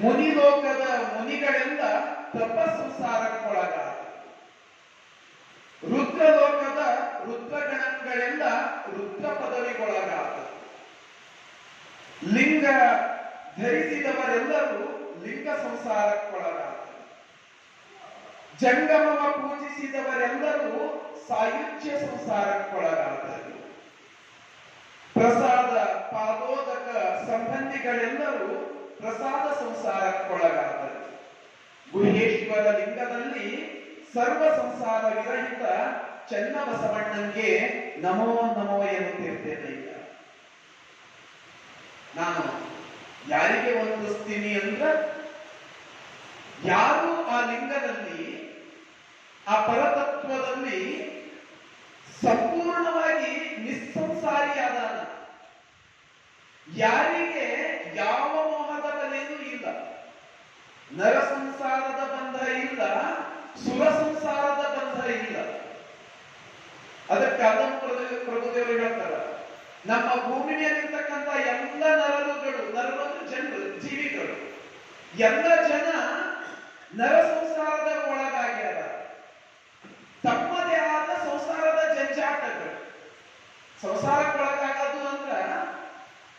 ಮುನಿಲೋಕದ ಮುನಿಗಳೆಲ್ಲ ತಪ ಸಂಸಾರಕ್ಕೊಳಗಾದ. ರುದ್ರಲೋಕದ ರುದ್ರಗಣಗಳೆಲ್ಲ ರುದ್ರ ಪದವಿಗೊಳಗಾದ. ಲಿಂಗ ಧರಿಸಿದವರೆಲ್ಲರೂ ಲಿಂಗ ಸಂಸಾರಕ್ಕೊಳಗಾದ. ಜಂಗಮವ ಪೂಜಿಸಿದವರೆಲ್ಲರೂ ಸಾಯುಜ್ಯ ಸಂಸಾರಕ್ಕೊಳಗಾದರು. ಪ್ರಸಾದ ಪಾದೋದಕ ಸಂಬಂಧಿಗಳೆಲ್ಲರೂ ಪ್ರಸಾದ ಸಂಸಾರಕ್ಕೊಳಗಾದರು. ಗುಹೇಶ್ವರ ಲಿಂಗದಲ್ಲಿ ಸರ್ವ ಸಂಸಾರ ವಿರಹಿತ ಚನ್ನಬಸವಣ್ಣಂಗೆ ನಮೋ ನಮೋ ಎನ್ನುತ್ತಿರ್ತೇನೆ. ಈಗ ನಾನು ಯಾರಿಗೆ ವಂದಿಸ್ತೀನಿ ಅಂದ್ರೆ, ಯಾರು ಆ ಲಿಂಗದಲ್ಲಿ ಆ ಪರತತ್ವದಲ್ಲಿ ಸಂಪೂರ್ಣವಾಗಿ ನಿಸ್ಸಂಸಾರಿಯಾದ, ಯಾರಿಗೆ ಯಾವ ಮೋಹದ ಬಲೆಯೂ ಇಲ್ಲ, ನರ ಸಂಸಾರದ ಬಂಧ ಇಲ್ಲ, ಸುರ ಸಂಸಾರದ ಬಂಧ ಇಲ್ಲ. ಅದಕ್ಕೆ ಅದಂ ಪ್ರಭುದೇವರು ಹೇಳ್ತಾರ, ನಮ್ಮ ಭೂಮಿ ಮೇಲಿರ್ತಕ್ಕಂಥ ಎಲ್ಲ ನರರುಗಳು, ನರರು ಜನರು, ಜೀವಿಗಳು, ಎಲ್ಲ ಜನ ನರ ಸಂಸಾರದ ಒಳಗಾಗ್ಯಾರ. ತಮ್ಮದೇ ಆದ ಸಂಸಾರದ ಜಂಜಾಟಗಳು. ಸಂಸಾರಕ್ಕೊಳಗಾಗೋದು ಅಂದ್ರ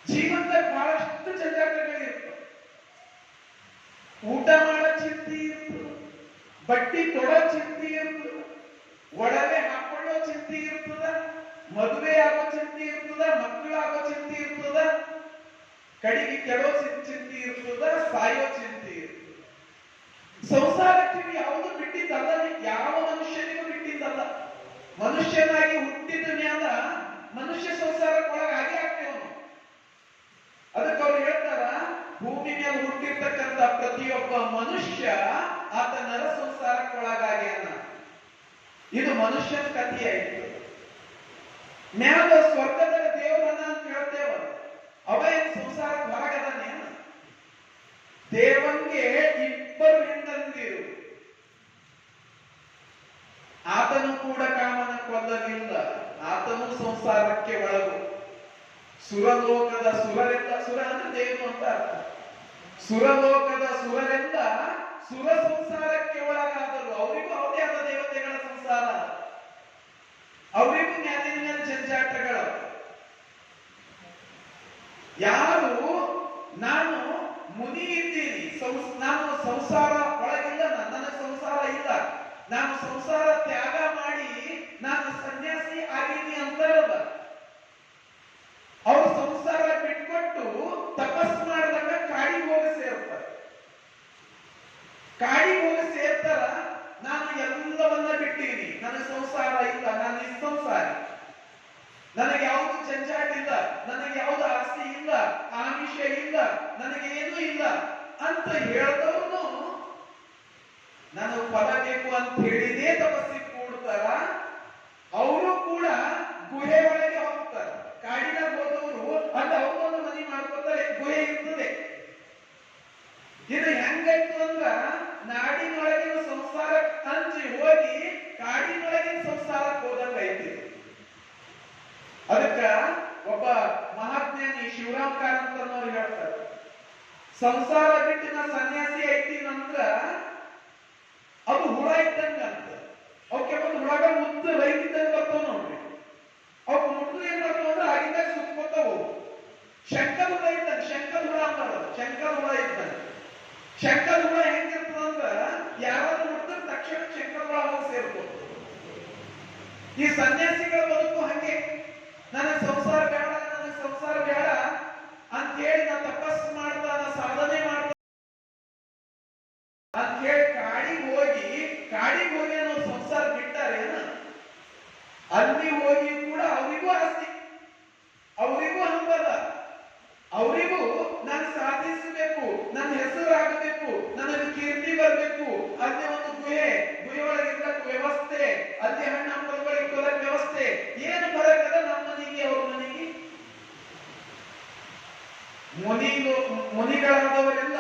ಜೀವನದಾಗ ಬಹಳಷ್ಟು ಜಂಜಾಟಗಳಿರ್ತವೆ. ಊಟ ಮಾಡೋ ಚಿಂತೆ ಇರ್ತದೆ, ಬಟ್ಟಿ ತೊಡೋ ಚಿಂತೆ ಇರ್ತದೆ, ಒಡವೆ ಹಾಕೊಳ್ಳೋ ಚಿಂತೆ ಇರ್ತದ, ಮದುವೆ ಆಗೋ ಚಿಂತೆ ಇರ್ತದ, ಮಕ್ಕಳಾಗೋ ಚಿಂತೆ ಇರ್ತದ, ಕಡೆಗೆ ಕೆಡೋ ಚಿಂತೆ ಇರ್ತದ, ಸಾಯೋ ಚಿಂತೆ ಇರ್ತದ. ಸಂಸಾರಕ್ಕೆ ಯಾವುದು ಬಿಟ್ಟಿದ್ದಲ್ಲ, ಯಾವ ಮನುಷ್ಯನಿಗೂ ಬಿಟ್ಟಿದ್ದಲ್ಲ. ಮನುಷ್ಯನಾಗಿ ಹುಟ್ಟಿದ ಮ್ಯಾಲ ಮನುಷ್ಯ ಸಂಸಾರಕ್ಕೊಳಗಾಗಿ ಆಗ್ತೇವನು. ಅದಕ್ಕೆ ಅವ್ರು ಹೇಳ್ತಾರ, ಭೂಮಿ ಮೇಲೆ ಹುಟ್ಟಿರ್ತಕ್ಕಂಥ ಪ್ರತಿಯೊಬ್ಬ ಮನುಷ್ಯ ಆತ ನರ ಸಂಸಾರಕ್ಕೊಳಗಾಗ್ಯಾನ. ಇದು ಮನುಷ್ಯನ ಕಥೆಯಾಯಿತು. ಮ್ಯಾಲ ಸ್ವರ್ಗದ ದೇವರನ್ನ ಅಂತ ಹೇಳ್ತೇವ, ಅವ ಏನ್ ಸಂಸಾರಕ್ಕೆ ಹೊರಗದಾನೇನ? ದೇವಂಗೆ ಇಬ್ಬರು ಹೆಂಡಂದಿರು, ಆತನು ಕೂಡ ಕಾಮನ ಕೊಲ್ಲಲಿಲ್ಲ, ಆತನು ಸಂಸಾರಕ್ಕೆ ಒಳಗು. ಸುರಲೋಕದ ಸುರರೆಲ್ಲ, ಸುರ ಅಂದ್ರೆ ದೇವರು ಅಂತ ಅರ್ಥ, ಸುರಲೋಕದ ಸುರರೆಲ್ಲ ಸುರ ಸಂಸಾರಕ್ಕೆ ಒಳಗಾದರು. ಅವರಿಗೂ ಅವರೇ ಆದ ದೇವತೆಗಳ ಸಂಸಾರ, ಅವರಿಗೂ ಮ್ಯಾಲಿನ ಮೇಲೆ ಜಂಜಾಟಗಳು. ಯಾರು ನಾನು ಮುನಿ ಇದ್ದೀನಿ, ನಾನು ಸಂಸಾರ ಒಳಗಿಲ್ಲ, ನನಗೆ ಸಂಸಾರ ಇಲ್ಲ, ನಾನು ಸಂಸಾರ ತ್ಯಾಗ ಮಾಡಿ ನಾನು ಸನ್ಯಾಸಿ ಆಗೀನಿ ಅಂತಾರಲ್ಲ, ಅವರು ಸಂಸಾರ ಬಿಟ್ಕೊಟ್ಟು ತಪಸ್ ಮಾಡಿದಾಗ ಕಾಡಿಗೆ ಹೋಗಿ ಸೇರ್ತಾರೆ. ಕಾಡಿಗೆ ಹೋಗಿ ಸೇರ್ತಾರ, ನಾನು ಎಲ್ಲವನ್ನ ಬಿಟ್ಟೀನಿ, ನನಗೆ ಸಂಸಾರ ಇಲ್ಲ, ನಾನು ನಿಸ್ಸಂಸಾರಿ, ನನಗೆ ಯಾವುದು ಜಂಜಾಟ ಇಲ್ಲ, ನನಗೆ ಯಾವುದು ಆಸ್ತಿ ಇಲ್ಲ, ಆಮಿಷ ಇಲ್ಲ, ನನಗೆ ಏನೂ ಇಲ್ಲ ಅಂತ ಹೇಳಿದವನು ನನಗೆ ಫಲ ಬೇಕು ಅಂತ ಹೇಳಿದೇ ತಪಸ್ಸಿಗೆ ಕೂಡ್ತಾರ. ಅವರು ಕೂಡ ಗುಹೆ ಒಳಗೆ ಹೋಗ್ತಾರೆ. ಕಾಡಿನಾಗ ಹೋದವರು ಅಲ್ಲಿ ಅವರೊಂದು ಮನೆ ಮಾಡ್ಕೊತಾರೆ, ಗುಹೆ ಇರ್ತದೆ. ಇದು ಹೆಂಗಾಯ್ತು ಅಂದ್ರ, ನಾಡಿನೊಳಗಿನ ಸಂಸಾರ ಹಂಚಿ ಹೋಗಿ ಕಾಡಿನೊಳಗಿನ ಸಂಸಾರಕ್ಕೆ ಹೋದಂಗೈತಿ. ಅದಕ್ಕ ಒಬ್ಬ ಮಹಾಜ್ಞಾನಿ ಶಿವರಾಮ್ ಕಾರಂತನವರು ಹೇಳ್ತಾರೆ, ಸಂಸಾರ ಬಿಟ್ಟು ನಾ ಸನ್ಯಾಸಿ ಐತಿ ನಂತರ ಅದು ಹುಳ ಇದ್ದಂಗ ಅಂತ. ಅವಕ್ಕೆ ಒಂದು ಹುಳಗ ಮುದ್ದು ರೈತಿದ್ದಂಗ ಬರ್ತಾವ ನೋಡ್ರಿ. ಅವ್ ಮುದ್ದು ಏನ್ ಮಾಡ್ತಾವ ಅಂದ್ರೆ ಆಗಿದ್ದಾಗ ಸುತ್ತಕೋತಾವು. ಶಂಕದ ಹುಳ ಇದ್ದಂಗ, ಶಂಕದ ಹುಳ ಅಂತಾರ, ಶಂಕದ ಹುಳ ಇದ್ದಂಗ. ಶಂಕದ ಹುಳ ಹೆಂಗಿರ್ತದಂದ್ರ ಯಾರಾದ್ರೂ ಮುಟ್ಟಿದ ತಕ್ಷಣ ಶಂಕದ ಹುಳ ಹೋಗಿ ಸೇರ್ಬೋದು. ಈ ಸನ್ಯಾಸಿಗಳ ಬದುಕು ಹಂಗೆ, ನನಗೆ ಸಂಸಾರ ಬೇಡ, ನನಗೆ ಸಂಸಾರ ಬೇಡ ಅಂತ ಹೇಳಿ ನಾ ತಪಸ್ ಮಾಡ್ತಾ, ನಾ ಸಾಧನೆ ಮಾಡ್ತಾ ಅಂತ ಹೇಳಿ ಕಾಡಿಗೆ ಹೋಗಿ ನಾವು ಸಂಸಾರ ಬಿಟ್ಟಾರೇನ? ಅಲ್ಲಿ ಹೋಗಿ ಕೂಡ ಅವರಿಗೂ ಆಸ್ತಿ, ಅವರಿಗೂ ಹಂಬಲ, ಅವರಿಗೂ ನಾನು ಸಾಧಿಸಬೇಕು, ನನ್ನ ಹೆಸರು ಆಗಬೇಕು, ನನಗೆ ಕೀರ್ತಿ ಬರಬೇಕು. ಅಲ್ಲಿ ಒಂದು ಗುಹೆ ಒಳಗೆ ಇರ್ಲಕ್ ವ್ಯವಸ್ಥೆ, ಅಲ್ಲಿ ಹಣ್ಣು ಹಂಪಲುಗಳಿಗೆ ಕೊಡಕ್ ವ್ಯವಸ್ಥೆ. ಏನು ಬರಕದ ನಮ್ಮ ಮನೆಗೆ ಅವ್ರ ಮನೆಗೆ? ಮುನಿಗಳಾದವರೆಲ್ಲ,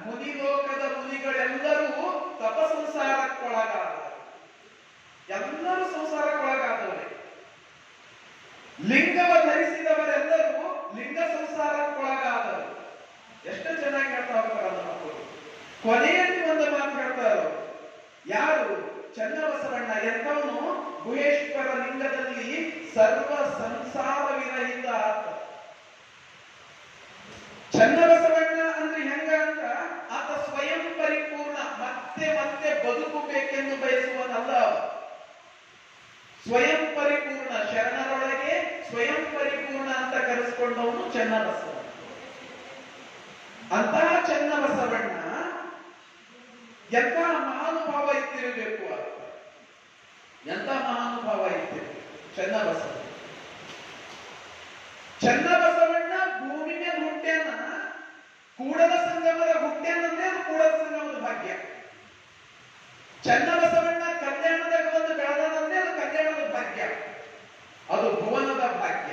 ಮುನಿಲೋಕದ ಮುನಿಗಳೆಲ್ಲರೂ ತಪ ಸಂಸಾರಕ್ಕೊಳಗಾದವರು, ಎಲ್ಲರೂ ಸಂಸಾರಕ್ಕೊಳಗಾದವರೇ. ಲಿಂಗವ ಧರಿಸಿದವರೆಲ್ಲರೂ ಲಿಂಗ ಸಂಸಾರಕ್ಕೊಳಗಾದರು. ಎಷ್ಟು ಚೆನ್ನಾಗಿ ಹೇಳ್ತಾ ಹೋಗ್ತಾರೆ. ಕೊನೆಯಲ್ಲಿ ಒಂದು ಮಾತು ಹೇಳ್ತಾರೆ ಅವರು. ಯಾರು? ಚನ್ನಬಸವಣ್ಣ. ಎಂಥವನು? ಗುಹೇಶ್ವರ ಲಿಂಗದಲ್ಲಿ ಸರ್ವ ಸಂಸಾರ ವಿರಹಿತ ಆತ. ಚನ್ನಬಸವಣ್ಣ ಅಂದ್ರೆ ಹೆಂಗ ಅಂತ, ಆತ ಸ್ವಯಂ ಪರಿಪೂರ್ಣ, ಮತ್ತೆ ಮತ್ತೆ ಬದುಕಬೇಕೆಂದು ಬಯಸುವನಲ್ಲ. ಸ್ವಯಂ ಪರಿಪೂರ್ಣ, ಶರಣರೊಳಗೆ ಸ್ವಯಂ ಪರಿಪೂರ್ಣ ಅಂತ ಕರೆಸಿಕೊಂಡವನು ಚನ್ನಬಸವಣ್ಣ. ಅಂತಹ ಚನ್ನಬಸವಣ್ಣ ಎಂಥ ಮಹಾನುಭಾವ ಇತ್ತಿರಬೇಕು. ಎಂಥ ಮಹಾನುಭಾವ ಇತ್ತಿರಬೇಕು ಚನ್ನಬಸವಣ್ಣ. ಚನ್ನಬಸವಣ್ಣ ಭೂಮಿ ಮೇಲೆ ಹುಟ್ಟ್ಯಾನ, ಕೂಡಲ ಸಂಗಮದ ಹುಟ್ಟ್ಯಾನಂದ್ರೆ ಅದು ಕೂಡಲ ಸಂಗಮದ ಭಾಗ್ಯ. ಚನ್ನಬಸವಣ್ಣ ಕಲ್ಯಾಣದಾಗ ಒಂದು ಬೆಳೆದಂದ್ರೆ ಅದು ಕಲ್ಯಾಣದ ಭಾಗ್ಯ, ಅದು ಭುವನದ ಭಾಗ್ಯ.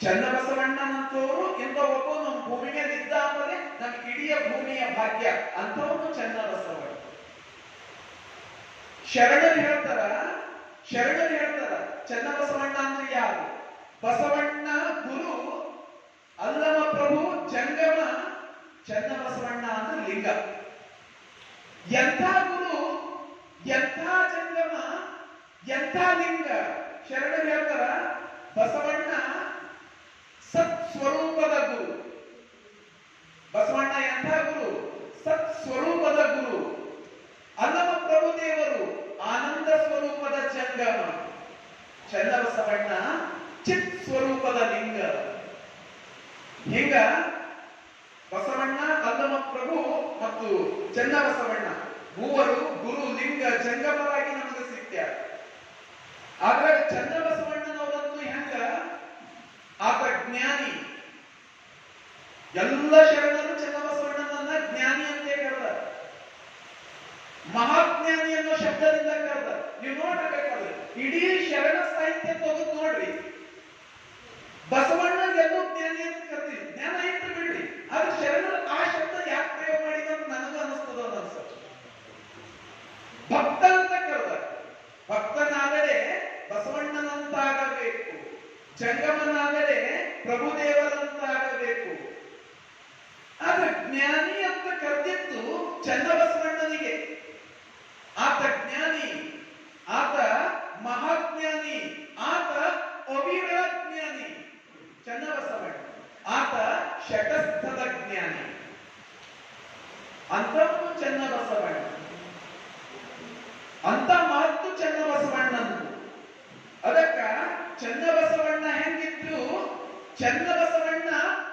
ಚನ್ನಬಸವಣ್ಣನಂತವರು ಇಂಥ ಒಬ್ಬ ನಮ್ಮ ಭೂಮಿ ಮೇಲೆ ಇದ್ದ ಅಂದರೆ ನಮ್ಗೆ ಇಡೀ ಭೂಮಿಯ ಭಾಗ್ಯ ಅಂತವನು ಚನ್ನಬಸವಣ್ಣ. ಶರಣರು ಹೇಳ್ತಾರ ಚನ್ನಬಸವಣ್ಣ ಅಂದ್ರೆ ಯಾರು? ಬಸವಣ್ಣ ಗುರು, ಅಲ್ಲಮ ಪ್ರಭು ಜಂಗಮ, ಚನ್ನಬಸವಣ್ಣ ಅಂದ್ರೆ ಲಿಂಗ. ಎಂಥ ಗುರು, ಎಂಥ ಜಂಗಮ, ಎಂಥ ಲಿಂಗ. ಶರಣರು ಹೇಳ್ತಾರ ಬಸವಣ್ಣ ಸತ್ ಸ್ವರೂಪದ ಗುರು. ಬಸವಣ್ಣ ಎಂಥ ಗುರು? ಸತ್ ಸ್ವರೂಪದ ಗುರು. ಅಲ್ಲಮ ಪ್ರಭು ದೇವರು ಆನಂದ ಸ್ವರೂಪದ ಜಂಗಮ. ಚನ್ನಬಸವಣ್ಣ ಚಿತ್ ಸ್ವರೂಪದ ಲಿಂಗ. ಹಿಂಗ ಬಸವಣ್ಣ, ಅಲ್ಲಮ ಪ್ರಭು ಮತ್ತು ಚನ್ನಬಸವಣ್ಣ ಮೂವರು ಗುರು, ಲಿಂಗ, ಜಂಗಮರಾಗಿ ನಮಗೆ ಸಿಗ್ತಾರೆ. ಆದ್ರೆ ಚನ್ನಬಸವಣ್ಣನವರಂತೂ ಹೆಂಗ? ಆತ ಜ್ಞಾನಿ. ಎಲ್ಲ ಶರಣರು ಚನ್ನಬಸವಣ್ಣನನ್ನ ಜ್ಞಾನಿ ಅಂತೇ ಕರೆದ, ಮಹಾಜ್ಞಾನಿ ಅನ್ನೋ ಶಬ್ದದಿಂದ ಕರೆದ. ನೀವು ನೋಡ್ಬೇಕಾದ್ರೆ ಇಡೀ ಶರಣ ಸಾಹಿತ್ಯ ತೆಗೆದು ನೋಡ್ರಿ, ಬಸವಣ್ಣ ಎಲ್ಲೂ ಜ್ಞಾನಿ ಅಂತ ಕರ್ತೀವಿ, ಜ್ಞಾನ ಇಟ್ಟು ಬಿಡ್ರಿ. ಆದ್ರೆ ಶರಣರು ಆ ಶಬ್ದ ಯಾಕೆ ಪ್ರಯೋಗ ಮಾಡಿದ ಅಂತ ನನಗೂ ಅನಿಸ್ತದ ಅನ್ಸ. ಭಕ್ತ ಅಂತ ಕರೆದ. ಭಕ್ತನಾದರೆ ಬಸವಣ್ಣನಂತಾಗಬೇಕು, ಜಂಗಮನಾದರೆ ಪ್ರಭುದೇವರಂತಾಗಬೇಕು. ಆದ್ರೆ ಜ್ಞಾನಿ ಅಂತ ಕರೆದಿದ್ದು ಚನ್ನಬಸವಣ್ಣನಿಗೆ. ಆತ ಜ್ಞಾನಿ, ಆತ ಮಹಾಜ್ಞಾನಿ, ಆತ ಅವಿರಳ ಜ್ಞಾನಿ ಚನ್ನಬಸವಣ್ಣ. ಆತ ಶಟಸ್ಥದ ಜ್ಞಾನಿ ಅಂತವನು ಚನ್ನಬಸವಣ್ಣ. ಅಂತ ಮಾತು ಚನ್ನಬಸವಣ್ಣಂದು. ಅದಕ್ಕ ಚನ್ನಬಸವಣ್ಣ ಹೆಂಗಿದ್ರು? ಚನ್ನಬಸವಣ್ಣ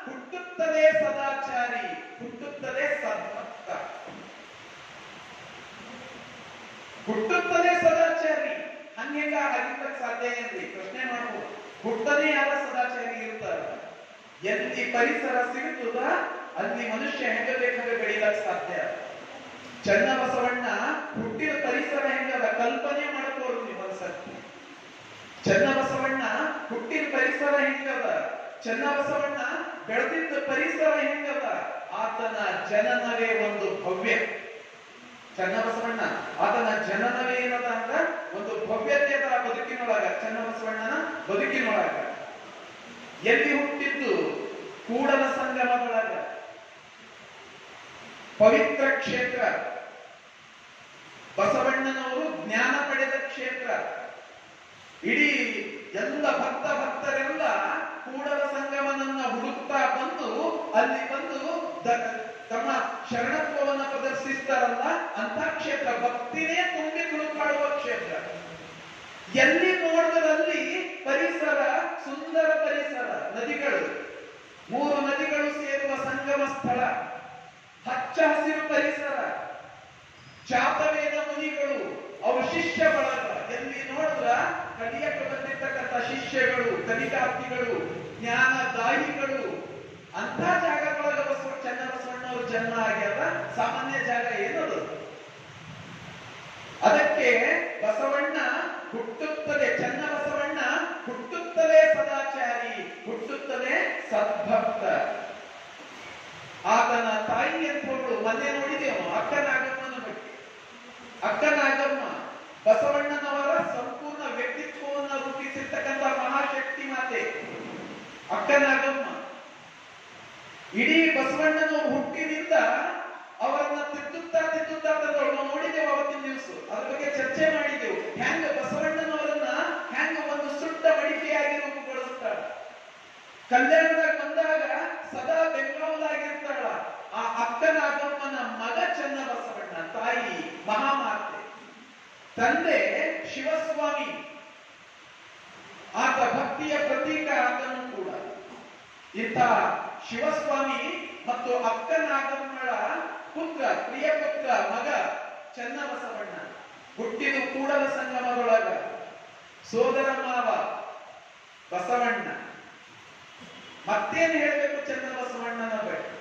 ಹುಟ್ಟುತ್ತದೆ ಸದಾಚಾರಿ, ಹುಟ್ಟುತ್ತದೆ ಸದ್ಭಕ್ತ. ಹುಟ್ಟುತ್ತದೆ ಸದಾಚಾರಿ. ಹಂಗೆಂಗ ಆಗಿರ್ಲಕ್ ಸಾಧ್ಯ ಏನ್ರಿ? ಪ್ರಶ್ನೆ ಮಾಡ್ಬೋದು. ಹುಟ್ಟದೇ ಯಾರ ಸದಾಚಾರಿ ಇರ್ತಾರ? ಎಲ್ಲಿ ಪರಿಸರ ಸಿಗುತ್ತದ ಅಲ್ಲಿ ಮನುಷ್ಯ ಹೆಂಗ ಬೇಕಾದ್ರೆ ಬೆಳೀಲಕ್ ಸಾಧ್ಯ. ಚನ್ನಬಸವಣ್ಣ ಹುಟ್ಟಿದ ಪರಿಸರ ಹೆಂಗದ ಕಲ್ಪನೆ ಮಾಡ್ಕೋರು ನೀವು ಒಂದ್ಸತಿ. ಚನ್ನಬಸವಣ್ಣ ಹುಟ್ಟಿದ ಪರಿಸರ ಹೆಂಗದ, ಚನ್ನಬಸವಣ್ಣ ಬೆಳೆದಿದ್ದ ಪರಿಸರ ಹೆಂಗದ, ಆತನ ಜನನವೇ ಒಂದು ಭವ್ಯ. ಚನ್ನಬಸವಣ್ಣ ಆತನ ಜನನವೇ ಏನದ ಅಂತ ಒಂದು ಭವ್ಯತೆ ಅದರ ಬದುಕಿನೊಳಗ, ಚನ್ನಬಸವಣ್ಣನ ಬದುಕಿನೊಳಗ. ಎಲ್ಲಿ ಹುಟ್ಟಿದ್ದು? ಕೂಡಲ ಸಂಗಮದೊಳಗ, ಪವಿತ್ರ ಕ್ಷೇತ್ರ. ಬಸವಣ್ಣನವರು ಜ್ಞಾನ ಪಡೆದ ಕ್ಷೇತ್ರ. ಇಡೀ ಎಲ್ಲ ಭಕ್ತರೆಲ್ಲ ಕೂಡಲ ಸಂಗಮನನ್ನ ಹುಡುಕ್ತಾ ಬಂದು ಅಲ್ಲಿ ಬಂದು ತಮ್ಮ ಶರಣತ್ವವನ್ನ ಪ್ರದರ್ಶಿಸ್ತಾರಲ್ಲ ಅಂತ ಕ್ಷೇತ್ರ. ಭಕ್ತಿನೇ ತುಂಬಿ ತುಳುಕಾಡುವ ಕ್ಷೇತ್ರ. ಎಲ್ಲಿ ನೋಡಿದ್ರಲ್ಲಿ ಪರಿಸರ, ಸುಂದರ ಪರಿಸರ, ನದಿಗಳು, 3 ನದಿಗಳು ಸೇರುವ ಸಂಗಮ ಸ್ಥಳ, ಹಚ್ಚ ಹಸಿರು ಪರಿಸರ, ಜಾತವೇದ ಮುನಿಗಳು, ಅವ್ರ ಶಿಷ್ಯ ಬಳಗ. ಎಲ್ಲಿ ನೋಡಿದ್ರ ಕಲಿಯಕ್ಕೆ ಬಂದಿರ್ತಕ್ಕಂಥ ಶಿಷ್ಯಗಳು, ಕಲಿಕಾರ್ಥಿಗಳು, ಜ್ಞಾನದಾಯಿಗಳು. ಅಂತ ಜಾಗದೊಳಗ ಚನ್ನಬಸವಣ್ಣವ್ರ ಜನ್ಮ ಆಗ್ಯಾದ. ಸಾಮಾನ್ಯ ಜಾಗ ಏನದು? ಅದಕ್ಕೆ ಬಸವಣ್ಣ ಹುಟ್ಟುತ್ತದೆ, ಚನ್ನಬಸವಣ್ಣ ಹುಟ್ಟುತ್ತದೆ ಸದಾಚಾರಿ, ಹುಟ್ಟುತ್ತದೆ ಸದ್ಭಕ್ತ. ಆತನ ತಾಯಿ ಎಂಥವಳು ಮೊನ್ನೆ ನೋಡಿದೆವು, ಅಕ್ಕನಾಗಮ್ಮನ ಬಗ್ಗೆ. ಅಕ್ಕನಾಗಮ್ಮ ಬಸವಣ್ಣನವರ ಸಂಪೂರ್ಣ ವ್ಯಕ್ತಿತ್ವವನ್ನು ರೂಪಿಸಿರ್ತಕ್ಕಂಥ ಮಹಾಶಕ್ತಿ ಮಾತೆ ಅಕ್ಕನಾಗಮ್ಮ. ಇಡೀ ಬಸವಣ್ಣನವರು ಹುಟ್ಟಿನಿಂದ ಅವರನ್ನ ತಿದ್ದುತ್ತಾ ತಂದವಳು. ನಾವು ನೋಡಿದೆವು ಅವತ್ತಿನ ದಿವಸ, ಅದ್ರ ಬಗ್ಗೆ ಚರ್ಚೆ ಮಾಡಿದೆವು. ಹೆಂಗ ಬಸವಣ್ಣನವರನ್ನ ಹೆಂಗ ಒಂದು ಸುಟ್ಟ ಮಡಿಕೆಯಾಗಿ ರೂಪುಗೊಳಿಸ್ತಾಳ. ಕಲ್ಯಾಣದಾಗ ಬಂದಾಗ ಸದಾ ಬೆಂಗಾವಲಾಗಿರ್ತಾಳ. ಆ ಅಕ್ಕನಾಗಮ್ಮನ ಮಗ ಚೆನ್ನ ಬಸವಣ್ಣ, ತಾಯಿ ಮಹಾಮಾತೆ, ತಂದೆ ಶಿವಸ್ವಾಮಿ, ಆತ ಭಕ್ತಿಯ ಪ್ರತೀಕ ಆತನು ಕೂಡ. ಇಂಥ ಶಿವಸ್ವಾಮಿ ಮತ್ತು ಅಕ್ಕನಾಗಮ್ಮಳ ಪುತ್ರ, ಪ್ರಿಯ ಪುತ್ರ, ಮಗ ಚೆನ್ನ ಬಸವಣ್ಣ ಹುಟ್ಟಿದು ಕೂಡಲ ಸಂಗಮದೊಳಗ. ಸೋದರ ಮಾವ ಬಸವಣ್ಣ. ಮತ್ತೇನು ಹೇಳಬೇಕು ಚೆನ್ನ ಬಸವಣ್ಣನ ಬಗ್ಗೆ?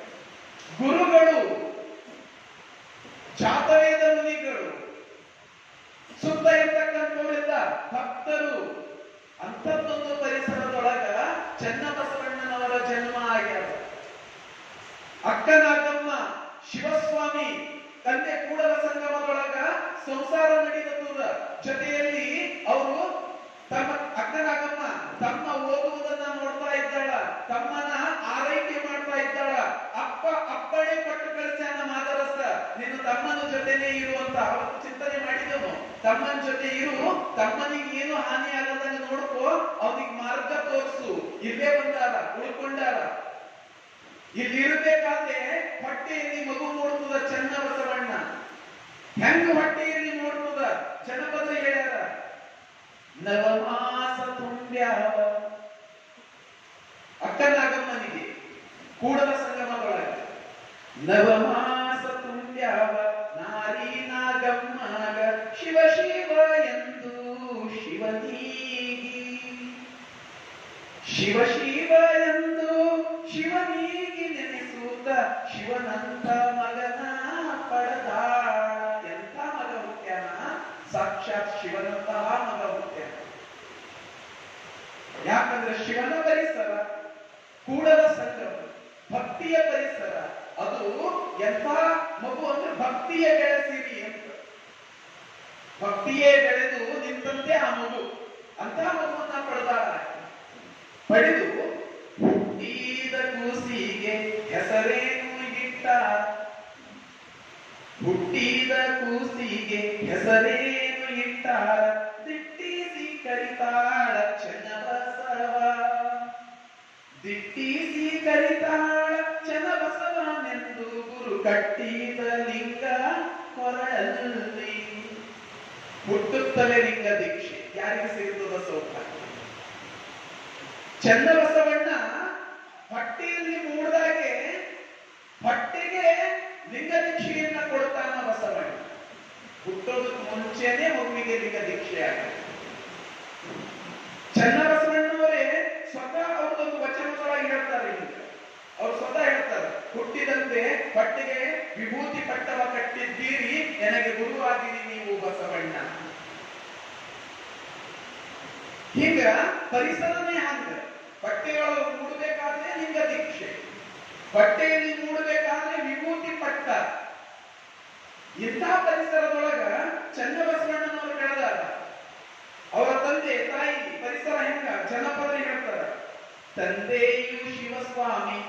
ಗುರುಗಳು, ಚಾತವೇದ ಮುನಿಗಳು, ಸುತ್ತ ಇರ್ತಕ್ಕಂಥವರೆಲ್ಲ ಭಕ್ತರು, ಅಂಥದ್ದೊಂದು ಪರಿಸರದೊಳಗ ಚೆನ್ನ ಬಸವಣ್ಣನವರ ಜನ್ಮ ಆಗ್ಯಾದ. ಅಕ್ಕನಾಗಮ್ಮ, ಶಿವಸ್ವಾಮಿ, ತಂದೆ ಕೂಡಲ ಸಂಗಮದೊಳಗ ಸಂಸಾರ ನಡೆದದೂರ. ಜೊತೆಯಲ್ಲಿ ಅವರು ತಮ್ಮ ಅಕ್ಕನಾಗಮ್ಮ ತಮ್ಮ ಓದುವುದನ್ನ ನೋಡ್ತಾ ಇದ್ದಾಳ, ತಮ್ಮನ ಆರೈಕೆ ಮಾಡ್ತಾ ಇದ್ದಾಳ. ಅಪ್ಪಣೆ ಕೊಟ್ಟು ಕಳಿಸ್ಯಾನ ಮಾದರಸ, ನೀನು ತಮ್ಮನ ಜೊತೆನೇ ಇರುವಂತ. ಅವತ್ತು ಚಿಂತನೆ ಮಾಡಿದನು, ತಮ್ಮನ ಜೊತೆ ಇರು, ತಮ್ಮನಿಗೆ ಏನು ಹಾನಿ ಆಗದಂಗೆ ನೋಡ್ಕೋ, ಅವನಿಗೆ ಮಾರ್ಗ ತೋರಿಸು. ಇಲ್ಲೇ ಬಂದಾರ, ಉಳ್ಕೊಂಡಾರ. ಇಲ್ಲಿ ಇರಬೇಕಾದ್ರೆ ಹೊಟ್ಟೆಯಲ್ಲಿ ಮಗು ನೋಡ್ತದ ಚೆನ್ನ ಬಸವಣ್ಣ. ಹೆಂಗ ಹೊಟ್ಟೆಯಲ್ಲಿ ನೋಡ್ತದ? ಜನಪದ ಹೇಳ್ಯಾರ, ನವಮಾಸ ತುಂಬ್ಯಾವ. ಅಕ್ಕನಾಗಮ್ಮನಿಗೆ ಕೂಡಲ ಸಂಗಮದೊಳಗೆ ನವಮಾಸ ತುಂಬ್ಯಾವ, ನಾರಿ ನಾಗಮ್ಮಗ ಶಿವ ಶಿವ ಎಂದು ಶಿವನೀಗಿ, ಶಿವ ಶಿವ ಎಂದು ಶಿವನೀಗಿ ನೆನೆಸೂತ ಶಿವನಂತ ಮಗನ ಪಡೆದಾಳ. ಎಂಥ ಮಗ ಹುಟ್ಟ್ಯಾನ? ಸಾಕ್ಷಾತ್ ಶಿವನಂತಹ ಮಗ ಹುಟ್ಟ್ಯಾನ. ಯಾಕಂದ್ರೆ ಶಿವನ ಪರಿಸರ, ಕೂಡಲ ಸಂಗಮ, ಭಕ್ತಿಯ ಪರಿಸರ. ಅದು ಎಂಥ ಮಗು ಅಂದ್ರೆ ಭಕ್ತಿಯ ಬೆಳೆಸಿರಿ ಅಂತ. ಭಕ್ತಿಯೇ ಬೆಳೆದು ನಿಂತಂತೆ ಆ ಮಗು. ಅಂತ ಮಗುವನ್ನ ಪಡೆದು ಹುಟ್ಟಿದ ಕೂಸಿಗೆ ಹೆಸರೇನು ಇಟ್ಟ, ಹುಟ್ಟಿದ ಕೂಸಿಗೆ ಹೆಸರೇನು ಇಟ್ಟಾರ, ದಿಟ್ಟಿಸಿ ಕರಿತಾಳ ಚೆನ್ನಬಸವ, ದಿಟ್ಟಿಸಿ ಕರಿತಾಳ ಚೆನ್ನಬಸವನೆಂದು ಗುರು ಕಟ್ಟಿದ ಲಿಂಗ ಕೊರಳಲ್ಲಿ. ಹುಟ್ಟುತ್ತಲೇ ಲಿಂಗ ದೀಕ್ಷೆ ಯಾರಿಗೆ ಸಿಗುತ್ತದ ಸೌಭಾಗ್ಯ? ಚೆನ್ನಬಸವಣ್ಣ ಹೊಟ್ಟೆಯಲ್ಲಿ ಮೂಡಿದಾಗೆ ಹೊಟ್ಟೆಗೆ ಲಿಂಗ ದೀಕ್ಷೆಯನ್ನ ಕೊಡ್ತಾನ ಬಸವಣ್ಣ. ಹುಟ್ಟೋದಕ್ಕೆ ಮುಂಚೆನೆ ಮಗುವಿಗೆ ಲಿಂಗ ದೀಕ್ಷೆ ಆಗ. ಚೆನ್ನಬಸವಣ್ಣವರೇ ಸ್ವತಃ ಅವ್ರದೊಂದು ವಚನದೊಳಗೆ ಹೇಳ್ತಾರೆ. ಅವ್ರು ಸ್ವತಃ ಹೇಳ್ತಾರೆ, ಹುಟ್ಟಿದಂತೆ ಹೊಟ್ಟೆಗೆ ವಿಭೂತಿ ಪಟ್ಟವ ಕಟ್ಟಿದ್ದೀರಿ, ನನಗೆ ಗುರುವಾಗಿರಿ ನೀವು ಬಸವಣ್ಣ. ಹೀಗ ಪರಿಸರನೇ ಹಂಗ. ಹೊಟ್ಟೆಯೊಳಗೆ ಮೂಡಬೇಕಾದ್ರೆ ಲಿಂಗ ದೀಕ್ಷೆ, ಹೊಟ್ಟೆಯಲ್ಲಿ ಮೂಡಬೇಕಾದ್ರೆ ವಿಭೂತಿ ಪಟ್ಟ. ಇಂಥ ಪರಿಸರದೊಳಗ ಚೆನ್ನಬಸವಣ್ಣನವರು ಬೆಳೆದಾರ. ಅವರ ತಂದೆ ತಾಯಿ ಪರಿಸರ ಹೆಂಗ? ಜನಪದ ಹೇಳ್ತಾರ, ತಂದೆಯು ಶಿವಸ್ವಾಮಿ,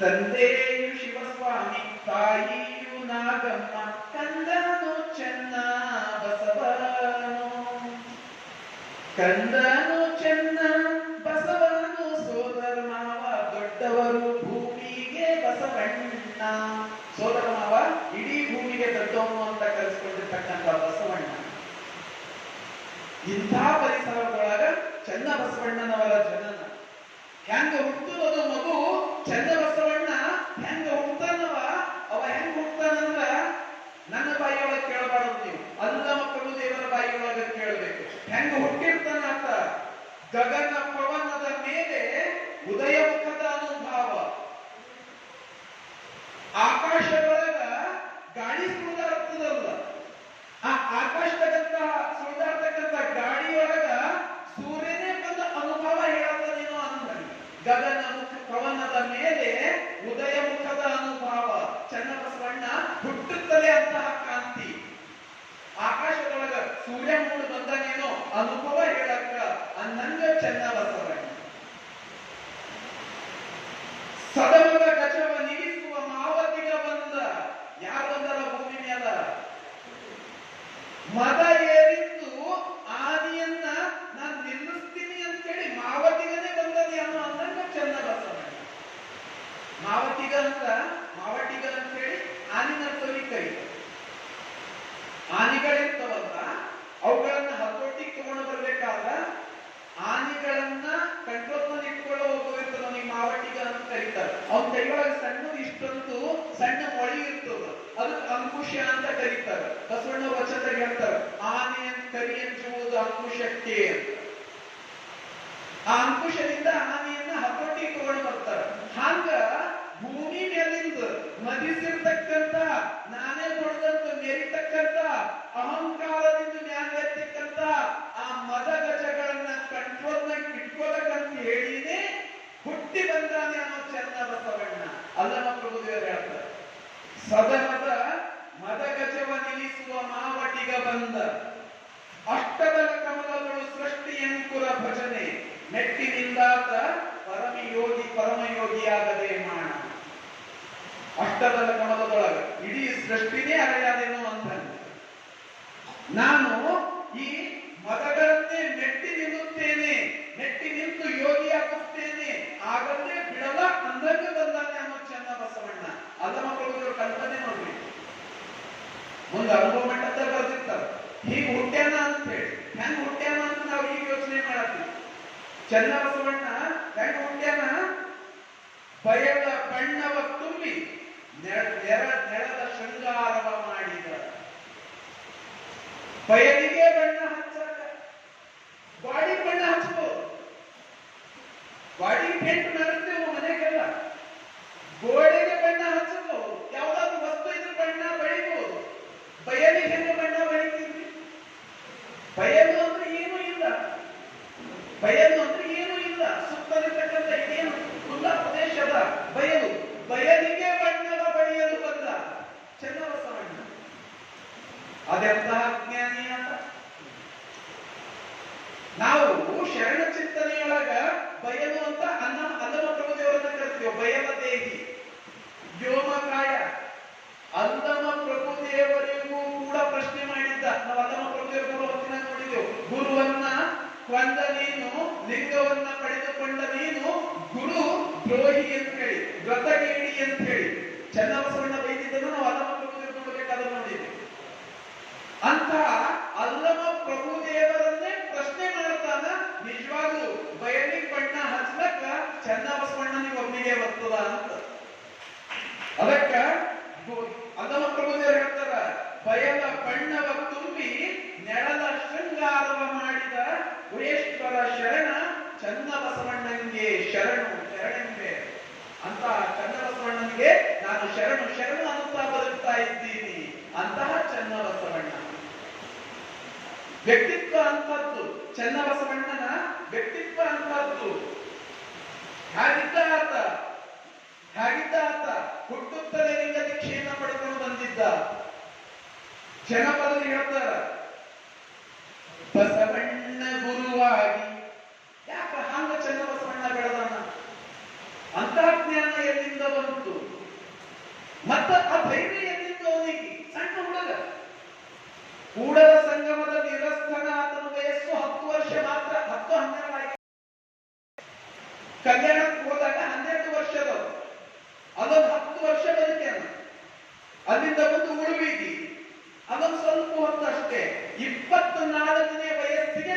ತಂದೆಯು ಶಿವಸ್ವಾಮಿ, ತಾಯಿಯು ನಾಗಮ್ಮ, ಕಂದನು ಚೆನ್ನ ಬಸವನು, ಕಂದನು ಚೆನ್ನ ಬಸವನು, ಸೋದರ ಮಾವ ದೊಡ್ಡವರು ಭೂಮಿಗೆ ಬಸವಣ್ಣ. ಸೋದರ ಮಾವ ಇಡೀ ಭೂಮಿಗೆ ದೊಡ್ಡವನು ಅಂತ ಕರೆಸಿಕೊಂಡಿರ್ತಕ್ಕಂಥ ಬಸವಣ್ಣ. ಇಂಥ ಪರಿಸರದೊಳಗ ಚೆನ್ನ ಬಸವಣ್ಣನವರ ಜನನ. ಹೆಂಗ ಹುಟ್ಟುವುದು ಮಗು? ಚೆನ್ನ ಬಸವಣ್ಣ ಹೆಂಗ ಹುಟ್ಟನವ? ಅವ ಹೆಂಗ ಹುಟ್ಟನಂದ್ರ ನನ್ನ ಬಾಯಿಯೊಳಗೆ ಕೇಳಬಾರದು ನೀವು, ಅಲ್ಲ ಮಕ್ಕಳು ದೇವರ ಬಾಯಿಯೊಳಗೆ ಕೇಳಬೇಕು. ಹೆಂಗ ಹುಟ್ಟಿರ್ತಾನ ಆತ? ಗಗನ ಪವನದ ಮೇಲೆ ಉದಯ ಮುಖದ ಅನುಭವ. ಆಕಾಶದೊಳಗ ಗಾಳಿ ಸುಳಿದಾಡ್ತದಲ್ಲ, ಆ ಆಕಾಶದಕ್ಕಂತಹ ಸುಳಿದಾಡ್ತಕ್ಕಂಥ ಗಾಳಿಯೊಳಗ ಸೂರ್ಯನೇ ಬಂದ ಅನುಭವ ಹೇಳತ್ತದೇನೋ ಅಂದ್ರೆ, ಗಗನ ಪವನದ ಮೇಲೆ ಮದ ಏರಿದ್ದು ಆದಿಯನ್ನ ನಾನು ನಿಲ್ಲಿಸ್ತೀನಿ ಅಂತೇಳಿ ಮಾವತಿಗನೇ ಬಂದನೆ ಅನ್ನೋ ಅಂದಂಗ ಚನ್ನಬಸವಣ್ಣ. ಮಾವತಿಗ ಅಂತೇಳಿ ಆನಿನ ತೊಲಿ ಕೈ ಆನಿಗಳಿರ್ತವಲ್ಲ ಅವುಗಳನ್ನ ಹತೋಟಿಗೆ ತಗೊಂಡು ಬರ್ಬೇಕಾದ ಆನಿಗಳನ್ನ ಕಂಟ್ರೋಲ್ ಇಟ್ಕೊಳ್ಳೋ ಹೋಗಿರ್ತದ ನೀವು ಮಾವಟಿಗ ಅಂತ ಕರೀತಾರೆ. ಅವನ ಕೈಯೊಳಗೆ ಸಣ್ಣದು ಇಷ್ಟೊಂದು ಸಣ್ಣ ಮೊಳಿ ಇರ್ತದ, ಅದಕ್ಕೆ ಅಂಕುಶ ಅಂತ ಕರೀತಾರೆ. ಬಸವಣ್ಣ ವಚನದಲ್ಲಿ ಹೇಳ್ತಾರೆ ಆನೆಯನ್ನು ಕರಿಯಂಚುವುದು ಅಂಕುಶಕ್ಕೆ ಅಂತ. ಆ ಅಂಕುಶದಿಂದ ಆನೆಯನ್ನ ಹತೋಟಿಗೆ ತಗೊಂಡು ಬರ್ತಾರೆ. ಹಂಗ ಭೂಮಿ ಮೇಲಿಂದ ಮದಿಸಿರ್ತಕ್ಕಂತ ನಾನೇ ದೊಡ್ಡದಂತ ಮೇರಿತಕ್ಕಂತ ಅಹಂಕಾರದಿಂದ ಮ್ಯಾಲೆತ್ತಕ್ಕಂತ ಆ ಮದ ಗಜಗಳನ್ನ ಕಂಟ್ರೋಲ್ನಾಗ ಇಟ್ಕೋಬೇಕಂತ ಹೇಳಿನೇ ಹುಟ್ಟಿ ಬಂದಾನೆ ಅನ್ನೋ ಚನ್ನಬಸವಣ್ಣ. ಅಲ್ಲಮ ಪ್ರಭುದೇವರು ಹೇಳ್ತಾರೆ ಸದನದ ಮದಗಜವ ನಿಲ್ಲಿಸುವ ಮಾವಟಿಗ ಬಂದ ಅಷ್ಟಬಲ ಕಮಲಗಳು ಸೃಷ್ಟಿಯಂಕುರ ಭಜನೆ ಮೆಟ್ಟಿನಿಂದಾತ ಪರಮಯೋಗಿಯಾಗದೆ ಮಾಡ. ಅಷ್ಟಬಲ ಕಮಲದೊಳಗ ಇಡೀ ಸೃಷ್ಟಿನೇ ಅರೆಯಾದೇನೋ ಅಂತ ನಾನು ಈ ಮದಗಳನ್ನೇ ಮೆಟ್ಟಿ ನಿಲ್ಲುತ್ತೇನೆ, ಮೆಟ್ಟಿ ನಿಂತು ಯೋಗಿಯಾಗುತ್ತೇನೆ, ಆಗಲೇ ಬಿಡಲ ಅಂದಂಗ ಬಂದಾನೆ ಅನ್ನೋ ಚನ್ನಬಸವಣ್ಣ. ಅಲ್ಲಮ ಪ್ರಭುದೇವರು ಕಲ್ಪನೆ ನೋಡ್ರಿ, ಮುಂದೆ ಅನುಭವ ಮಟ್ಟದಲ್ಲಿ ಬರ್ತಿರ್ತಾರೆ ಹೀಗೆ ಹುಟ್ಟ್ಯಾನ ಅಂತ ಹೇಳಿ. ಹೆಂಗ್ ಹುಟ್ಟ್ಯಾನ ಅಂತ ನಾವು ಈಗ ಯೋಚನೆ ಮಾಡತ್ತೀವಿ. ಚನ್ನಬಸವಣ್ಣ ಹೆಂಗ್ ಹುಟ್ಟ್ಯಾನ? ಬಯಲ ಬಣ್ಣವ ತುಂಬಿ ನೆಲದ ಶೃಂಗಾರವ ಮಾಡಿದ. ಬಯಲಿಗೆ ಬಣ್ಣ ಹಚ್ಚಾಕ ಬಾಡಿ ಬಣ್ಣ ಹಚ್ಬೋದು, ಬಾಡಿ ಪೇಂಟ್ ಮಾಡಿರ್ತೇವೆ ಮನೆಗೆಲ್ಲ, ಗೋಡೆಗೆ ಬಣ್ಣ ಹಚ್ಚಬಹುದು, ಯಾವ್ದಾದ್ರು ವಸ್ತು ಇದ್ರೆ ಬಣ್ಣ ಬಳಿಬಹುದು. ಬಯಲಿಗೆ ಹೆಂಗೆ ಬಣ್ಣ ಬಳಿತೀವಿ? ಬಯಲು ಅಂದ್ರೆ ಏನೂ ಇಲ್ಲ, ಬಯಲು ಅಂದ್ರೆ ಏನೂ ಇಲ್ಲ, ಸುತ್ತಲಿರ್ತಕ್ಕಂಥ ಏನು ಖುಲ್ಲಾ ಪ್ರದೇಶದ ಬಯಲು. ಬಯಲಿಗೆ ಬಣ್ಣವ ಬಳಿಯಲು ಬಂದ ಚನ್ನಬಸವಣ್ಣ. ಅದೆಂತಹ ಜ್ಞಾನಿ ಅಂತ ನಾವು ಶರಣ ಚಿಂತನೆಯೊಳಗ ಬಯಲು ಅಂತ ಅಲ್ಲಮ ಪ್ರಭುದೇವರನ್ನ ಕರಿತೀವಿ. ಬಯಲ ದೇಹಿ ವ್ಯೋಮಕಾಯ. ಅಲ್ಲಮ ಪ್ರಭುದೇವರಿಗೂ ಕೂಡ ಪ್ರಶ್ನೆ ಮಾಡಿದ್ದ. ನಾವು ಅಲ್ಲಮ ಪ್ರಭುದೇವರು ಹೊತ್ತಿನ ನೋಡಿದೆವು. ಗುರುವನ್ನ ಕೊಂದ ನೀನು, ಲಿಂಗವನ್ನ ಪಡೆದುಕೊಂಡ ನೀನು ಗುರು ದ್ರೋಹಿ ಅಂತ ಹೇಳಿ, ವ್ರತಗೇಡಿ ಅಂತ ಹೇಳಿ ಚನ್ನಬಸವಣ್ಣ ಬೈದಿದ್ದನ್ನು ನಾವು ಅಲ್ಲಮ ಪ್ರಭುದೇವರು ನೋಡಬೇಕಾದ್ರೆ ನೋಡಿದ್ವಿ. ಅಂತ ಅಲ್ಲಮ ಪ್ರಭುದೇವರನ್ನೇ ಪ್ರಶ್ನೆ ಮಾಡ್ತಾನ, ನಿಜವಾಗ್ಲೂ ಬಯಲಿಗೆ ಬಣ್ಣ ಹಚ್ಚಲಕ್ಕ ಚನ್ನಬಸವಣ್ಣನಿಗೆ ಒಮ್ಮಿಗೆ ಬರ್ತದ ಅಂತ. ಅದಕ್ಕ ಅಲ್ಲಮ ಪ್ರಭುದೇವರು ಹೇಳ್ತಾರ ಬಯಲ ಬಣ್ಣವ ತುಂಬಿ ನೆಳದ ಶೃಂಗಾರವ ಮಾಡಿದ ಗುಹೇಶ್ವರ ಶರಣ ಚನ್ನಬಸವಣ್ಣನಿಗೆ ಶರಣೆ ಅಂತ. ಚನ್ನಬಸವಣ್ಣನಿಗೆ ನಾನು ಶರಣು ಅನ್ನುತ್ತಾ ಬದುಕ್ತಾ ಇದ್ದೀನಿ ಅಂತಹ ಚನ್ನಬಸವಣ್ಣ. ವ್ಯಕ್ತಿತ್ವ ಅಂತದ್ದು, ಚನ್ನಬಸವಣ್ಣನ ವ್ಯಕ್ತಿತ್ವ ಅಂತದ್ದು. ಹಾಗಿದ್ದ ಆತ ಹುಟ್ಟುತ್ತಲೇ ಲಿಂಗ ದೀಕ್ಷೆಯನ್ನ ಪಡೆದುಕೊಂಡು ಬಂದಿದ್ದ. ಜನಪದರು ಹೇಳ್ತಾರ ಬಸವಣ್ಣ ಗುರುವಾಗಿ. ಯಾಕ ಹಂಗ ಚನ್ನಬಸವಣ್ಣ ಬೆಳೆದಾನ? ಅಂತಹ ಜ್ಞಾನ ಎಲ್ಲಿಂದ ಬಂತು? ಮತ್ತ ಆ ಧೈರ್ಯ ಎಲ್ಲಿಂದ ಅವನಿಗೆ? ಸಣ್ಣ ಹುಡುಗ, ಕೂಡಲ ಸಂಗಮದ ನಿರಸ್ಥನ. ಆತನ ವಯಸ್ಸು 10 ವರ್ಷ ಮಾತ್ರ, 10-12 ಆಗಿ. ಕಲ್ಯಾಣಕ್ಕೆ ಹೋದಾಗ 12 ವರ್ಷದವರು, ಅದೊಂದು 10 ವರ್ಷ ಬದುಕ್ಯಾನ. ಅಲ್ಲಿಂದ ಬಂದು ಉಳುವಿಗಿ ಅದೊಂದು ಸ್ವಲ್ಪ ಹೊತ್ತು ಅಷ್ಟೇ. 24ನೇ ವಯಸ್ಸಿಗೆ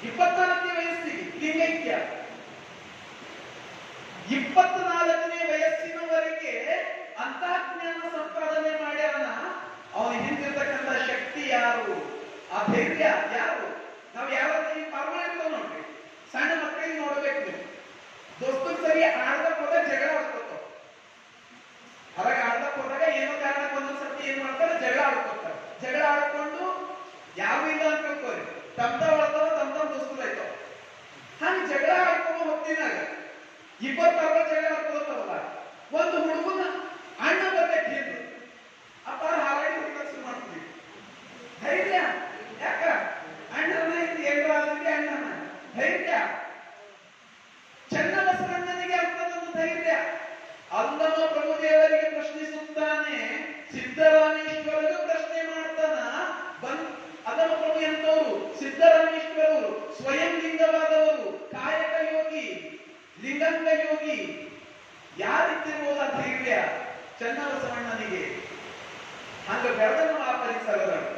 24ನೇ ವಯಸ್ಸಿಗೆ ಲಿಂಗೈಕ್ಯ. 24ನೇ ವಯಸ್ಸಿನವರೆಗೆ ಅಂತಃಜ್ಞಾನ ಸಂಪಾದನೆ ಮಾಡ್ಯಾನ. ಅವನ ಹಿಂದಿರ್ತಕ್ಕಂಥ ಶಕ್ತಿ ಯಾರು? ಆ ಧೈರ್ಯ ಯಾರು? ನಾವು ಯಾರಾದ್ರೂ ಈ ಪಾರ್ವ ಇರ್ತಾವ ನೋಡ್ರಿ, ಸಣ್ಣ ಮಕ್ಕಳಿಗೆ ನೋಡ್ಬೇಕು ನೀವು. ದೋಸ್ತರು ಸರಿ ಆಡ್ದಕ್ ಹೋದಾಗ ಜಗಳ ಆಡ್ಕೊತಾವ. ಹೊರಗೆ ಆಡ್ದಕ್ ಹೋದಾಗ ಏನೋ ಕಾರಣಕ್ಕೆ ಒಂದೊಂದ್ಸತಿ ಏನ್ ಮಾಡ್ತಾರೆ, ಜಗಳ ಆಡ್ಕೊತಾರೆ. ಜಗಳ ಆಡ್ಕೊಂಡು ಯಾರು ಇಲ್ಲ ಅಂತ ತಿಳ್ಕೋರಿ, ತಮ್ಮ ಹೊಡ್ತಾವ, ತಮ್ಮ ದೋಸ್ತರು ಆಯ್ತಾವ. ಹಂಗ ಜಗಳ ಆಡ್ಕೊಂಡು ಹೊತ್ತಿನಾಗ 20 ಜಗಳ ಆಡ್ಕೊತಾವಲ್ಲ, ಒಂದು ಹುಡುಗನ ಅಣ್ಣ ಬರ್ಬೇಕು ಹಿಂದು ಅಪ್ಪ ಹಾರಾಡಿ ಹುಡುಗ ಶುರು ಮಾಡ್ತೀವಿ. ಧೈರ್ಯ ಯಾಕ? ಅಣ್ಣನ ಹಿಂದೆ ಎಲ್ಲರಾದ್ರೆ ಅಣ್ಣನ ಧೈರ್ಯ. ಚನ್ನಬಸವಣ್ಣನಿಗೆ ಅಂತದೊಂದು ಧೈರ್ಯ. ಅಲ್ಲಮ ಪ್ರಭುದೇವರಿಗೆ ಪ್ರಶ್ನಿಸುತ್ತಾನೆ, ಸಿದ್ಧ ಚನ್ನಬಸವಣ್ಣನಿಗೆ. ಹಂಗ ಬೆಳೆದನು ಆ ಪರಿಸರದಲ್ಲಿ.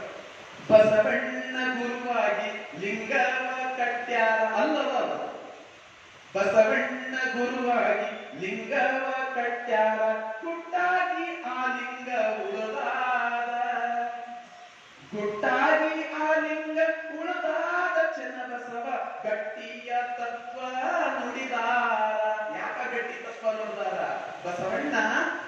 ಬಸವಣ್ಣ ಗುರುವಾಗಿ ಲಿಂಗವ ಕಟ್ಟ್ಯಾರ ಅಲ್ಲದ, ಬಸವಣ್ಣ ಗುರುವಾಗಿ ಲಿಂಗವ ಕಟ್ಟ್ಯಾರ, ಗುಟ್ಟಾಗಿ ಆ ಲಿಂಗ ಉಳದಾದ, ಗುಟ್ಟಾಗಿ ಆ ಲಿಂಗ ಉಳದಾದ, ಚನ್ನಬಸವ ಗಟ್ಟಿಯ ತತ್ವ ನುಡಿದಾರ. ಯಾಕ ಗಟ್ಟಿ ತತ್ವ ನುಡಿದಾರ? ಬಸವಣ್ಣ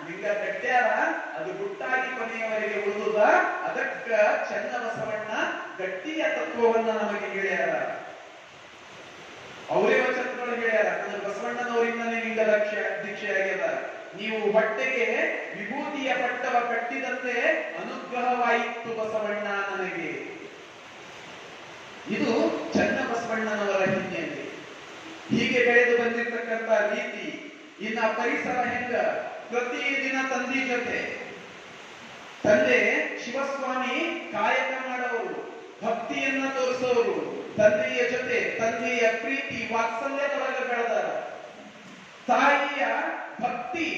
ಲಿಂಗ ಕಟ್ಟ್ಯಾರ, ಅದು ಗುಟ್ಟಾಗಿ ಕೊನೆಯವರೆಗೆ ಉಳಿದುದ, ಅದಕ್ಕ ಚನ್ನಬಸವಣ್ಣ ಗಟ್ಟಿಯ ತತ್ವವನ್ನ ನಮಗೆ ಹೇಳ್ಯಾರ. ಅವರೇ ವಚನದೊಳಗೆ ಹೇಳ್ಯಾರ, ನನ್ನ ಬಸವಣ್ಣನವರಿಂದನೇ ಲಿಂಗ ದೀಕ್ಷೆ ಆಗ್ಯದ. ನೀವು ಹೊಟ್ಟೆಗೆ ವಿಭೂತಿಯ ಪಟ್ಟವ ಕಟ್ಟಿದಂತೆ ಅನುಗ್ರಹವಾಯಿತು ಬಸವಣ್ಣ ನನಗೆ. ಇದು ಚನ್ನಬಸವಣ್ಣನವರ ಹಿನ್ನೆಲೆ. ಹೀಗೆ ಬೆಳೆದು ಬಂದಿರತಕ್ಕಂತ ರೀತಿ. ಇನ್ನ ಪರಿಸರ ಹೆಂಗ? ಪ್ರತಿದಿನ ತಂದೆ ಜೊತೆ, ತಂದೆ ಶಿವಸ್ವಾಮಿ ಕಾಯಕ ಮಾಡೋರು, ಭಕ್ತಿಯನ್ನ ತೋರಿಸೋರು, ತಂದೆಯ ಜೊತೆ ತಂದೆಯ ಪ್ರೀತಿ ವಾತ್ಸಲ್ಯದೊಳಗೆ ಬೆಳೆದಾರ. ತಾಯಿಯ ಭಕ್ತಿ,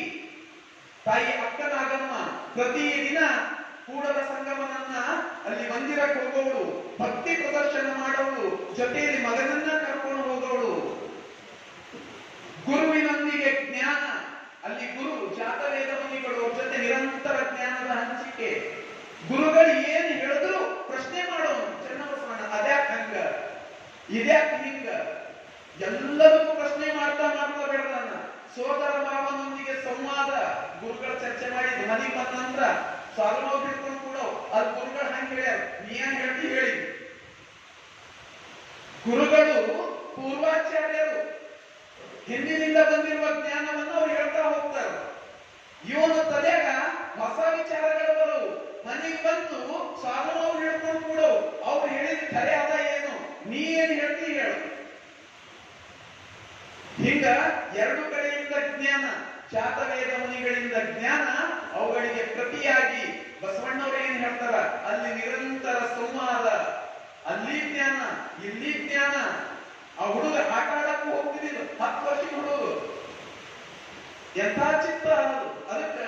ತಾಯಿ ಅಕ್ಕನಾಗಮ್ಮ ಪ್ರತಿದಿನ ಕೂಡಲ ಸಂಗಮನನ್ನ ಅಲ್ಲಿ ಮಂದಿರಕ್ಕೆ ಹೋಗೋಳು, ಭಕ್ತಿ ಪ್ರದರ್ಶನ ಮಾಡೋಳು, ಜೊತೆಯಲ್ಲಿ ಮಗನನ್ನ ಕರ್ಕೊಂಡು ಹೋಗೋಳು. ಗುರುವಿನೊಂದಿಗೆ ಜ್ಞಾನ, ಅಲ್ಲಿ ಗುರು ಜಾತವೇದ ಮುನಿಗಳು ಜೊತೆ ನಿರಂತರ ಜ್ಞಾನದ ಹಂಚಿಕೆ. ಗುರುಗಳು ಏನು ಹೇಳಿದ್ರು ಪ್ರಶ್ನೆ ಮಾಡೋನು ಚನ್ನಬಸವಣ್ಣ. ಅದ್ಯಾಕ ಹಂಗ, ಇದ್ಯಾಕ ಹಿಂಗ, ಎಲ್ಲದಕ್ಕೂ ಪ್ರಶ್ನೆ ಮಾಡ್ತಾ ಮಾಡ್ತಾ ಬೆಳೆದಾನ. ಸೋದರ ಮಾವನೊಂದಿಗೆ ಸಂವಾದ, ಗುರುಗಳ ಚರ್ಚೆ ಮಾಡಿ ಮನೆಗೆ ಬಂದ ನಂತರ ಸಾಲನೋಗಿ ಹಿಡ್ಕೊಂಡು ಕೂಡ ಅದು ಗುರುಗಳು ಹಂಗ ಹೇಳ್ಯಾರ, ನೀ ಏನ್ ಹೇಳ್ತಿ ಹೇಳಿ. ಗುರುಗಳು ಪೂರ್ವಾಚಾರ್ಯರು ಹಿಂದಿನಿಂದ ಬಂದಿರುವ ಜ್ಞಾನವನ್ನು ಅವ್ರು ಹೇಳ್ತಾ ಹೋಗ್ತಾರೆ. ಇವನು ತಲೆಗ ಹೊಸ ವಿಚಾರಗಳು ಬರವು. ಮನೆಗೆ ಬಂದು ಸಾಲನೋವು ಹೇಳ್ಕೊಂಡು ಕೂಡ ಅವ್ರು ಹೇಳಿದ ಖರೆ ಅದ ಏನು, ನೀ ಏನ್ ಹೇಳ್ತಿ ಹೇಳು. ಹಿಂಗ ಎರಡು ಕಡೆಯಿಂದ ಜ್ಞಾನ, ಜಾತವೇದ ಮುನಿಗಳಿಂದ ಜ್ಞಾನ, ಅವುಗಳಿಗೆ ಪ್ರತಿಯಾಗಿ ಬಸವಣ್ಣವ್ರು ಏನ್ ಹೇಳ್ತಾರ, ಅಲ್ಲಿ ನಿರಂತರ ಸಂವಾದ. ಅಲ್ಲಿ ಜ್ಞಾನ, ಇಲ್ಲಿ ಜ್ಞಾನ. ಆ ಹುಡುಗ ಆಟ ಆಡಕ್ಕೂ ಹೋಗ್ತಿದ್ದು 10 ವರ್ಷದ ಹುಡುಗರು. ಎಂಥ ಚಿತ್ತ ಅನ್ನೋದು. ಅದಕ್ಕ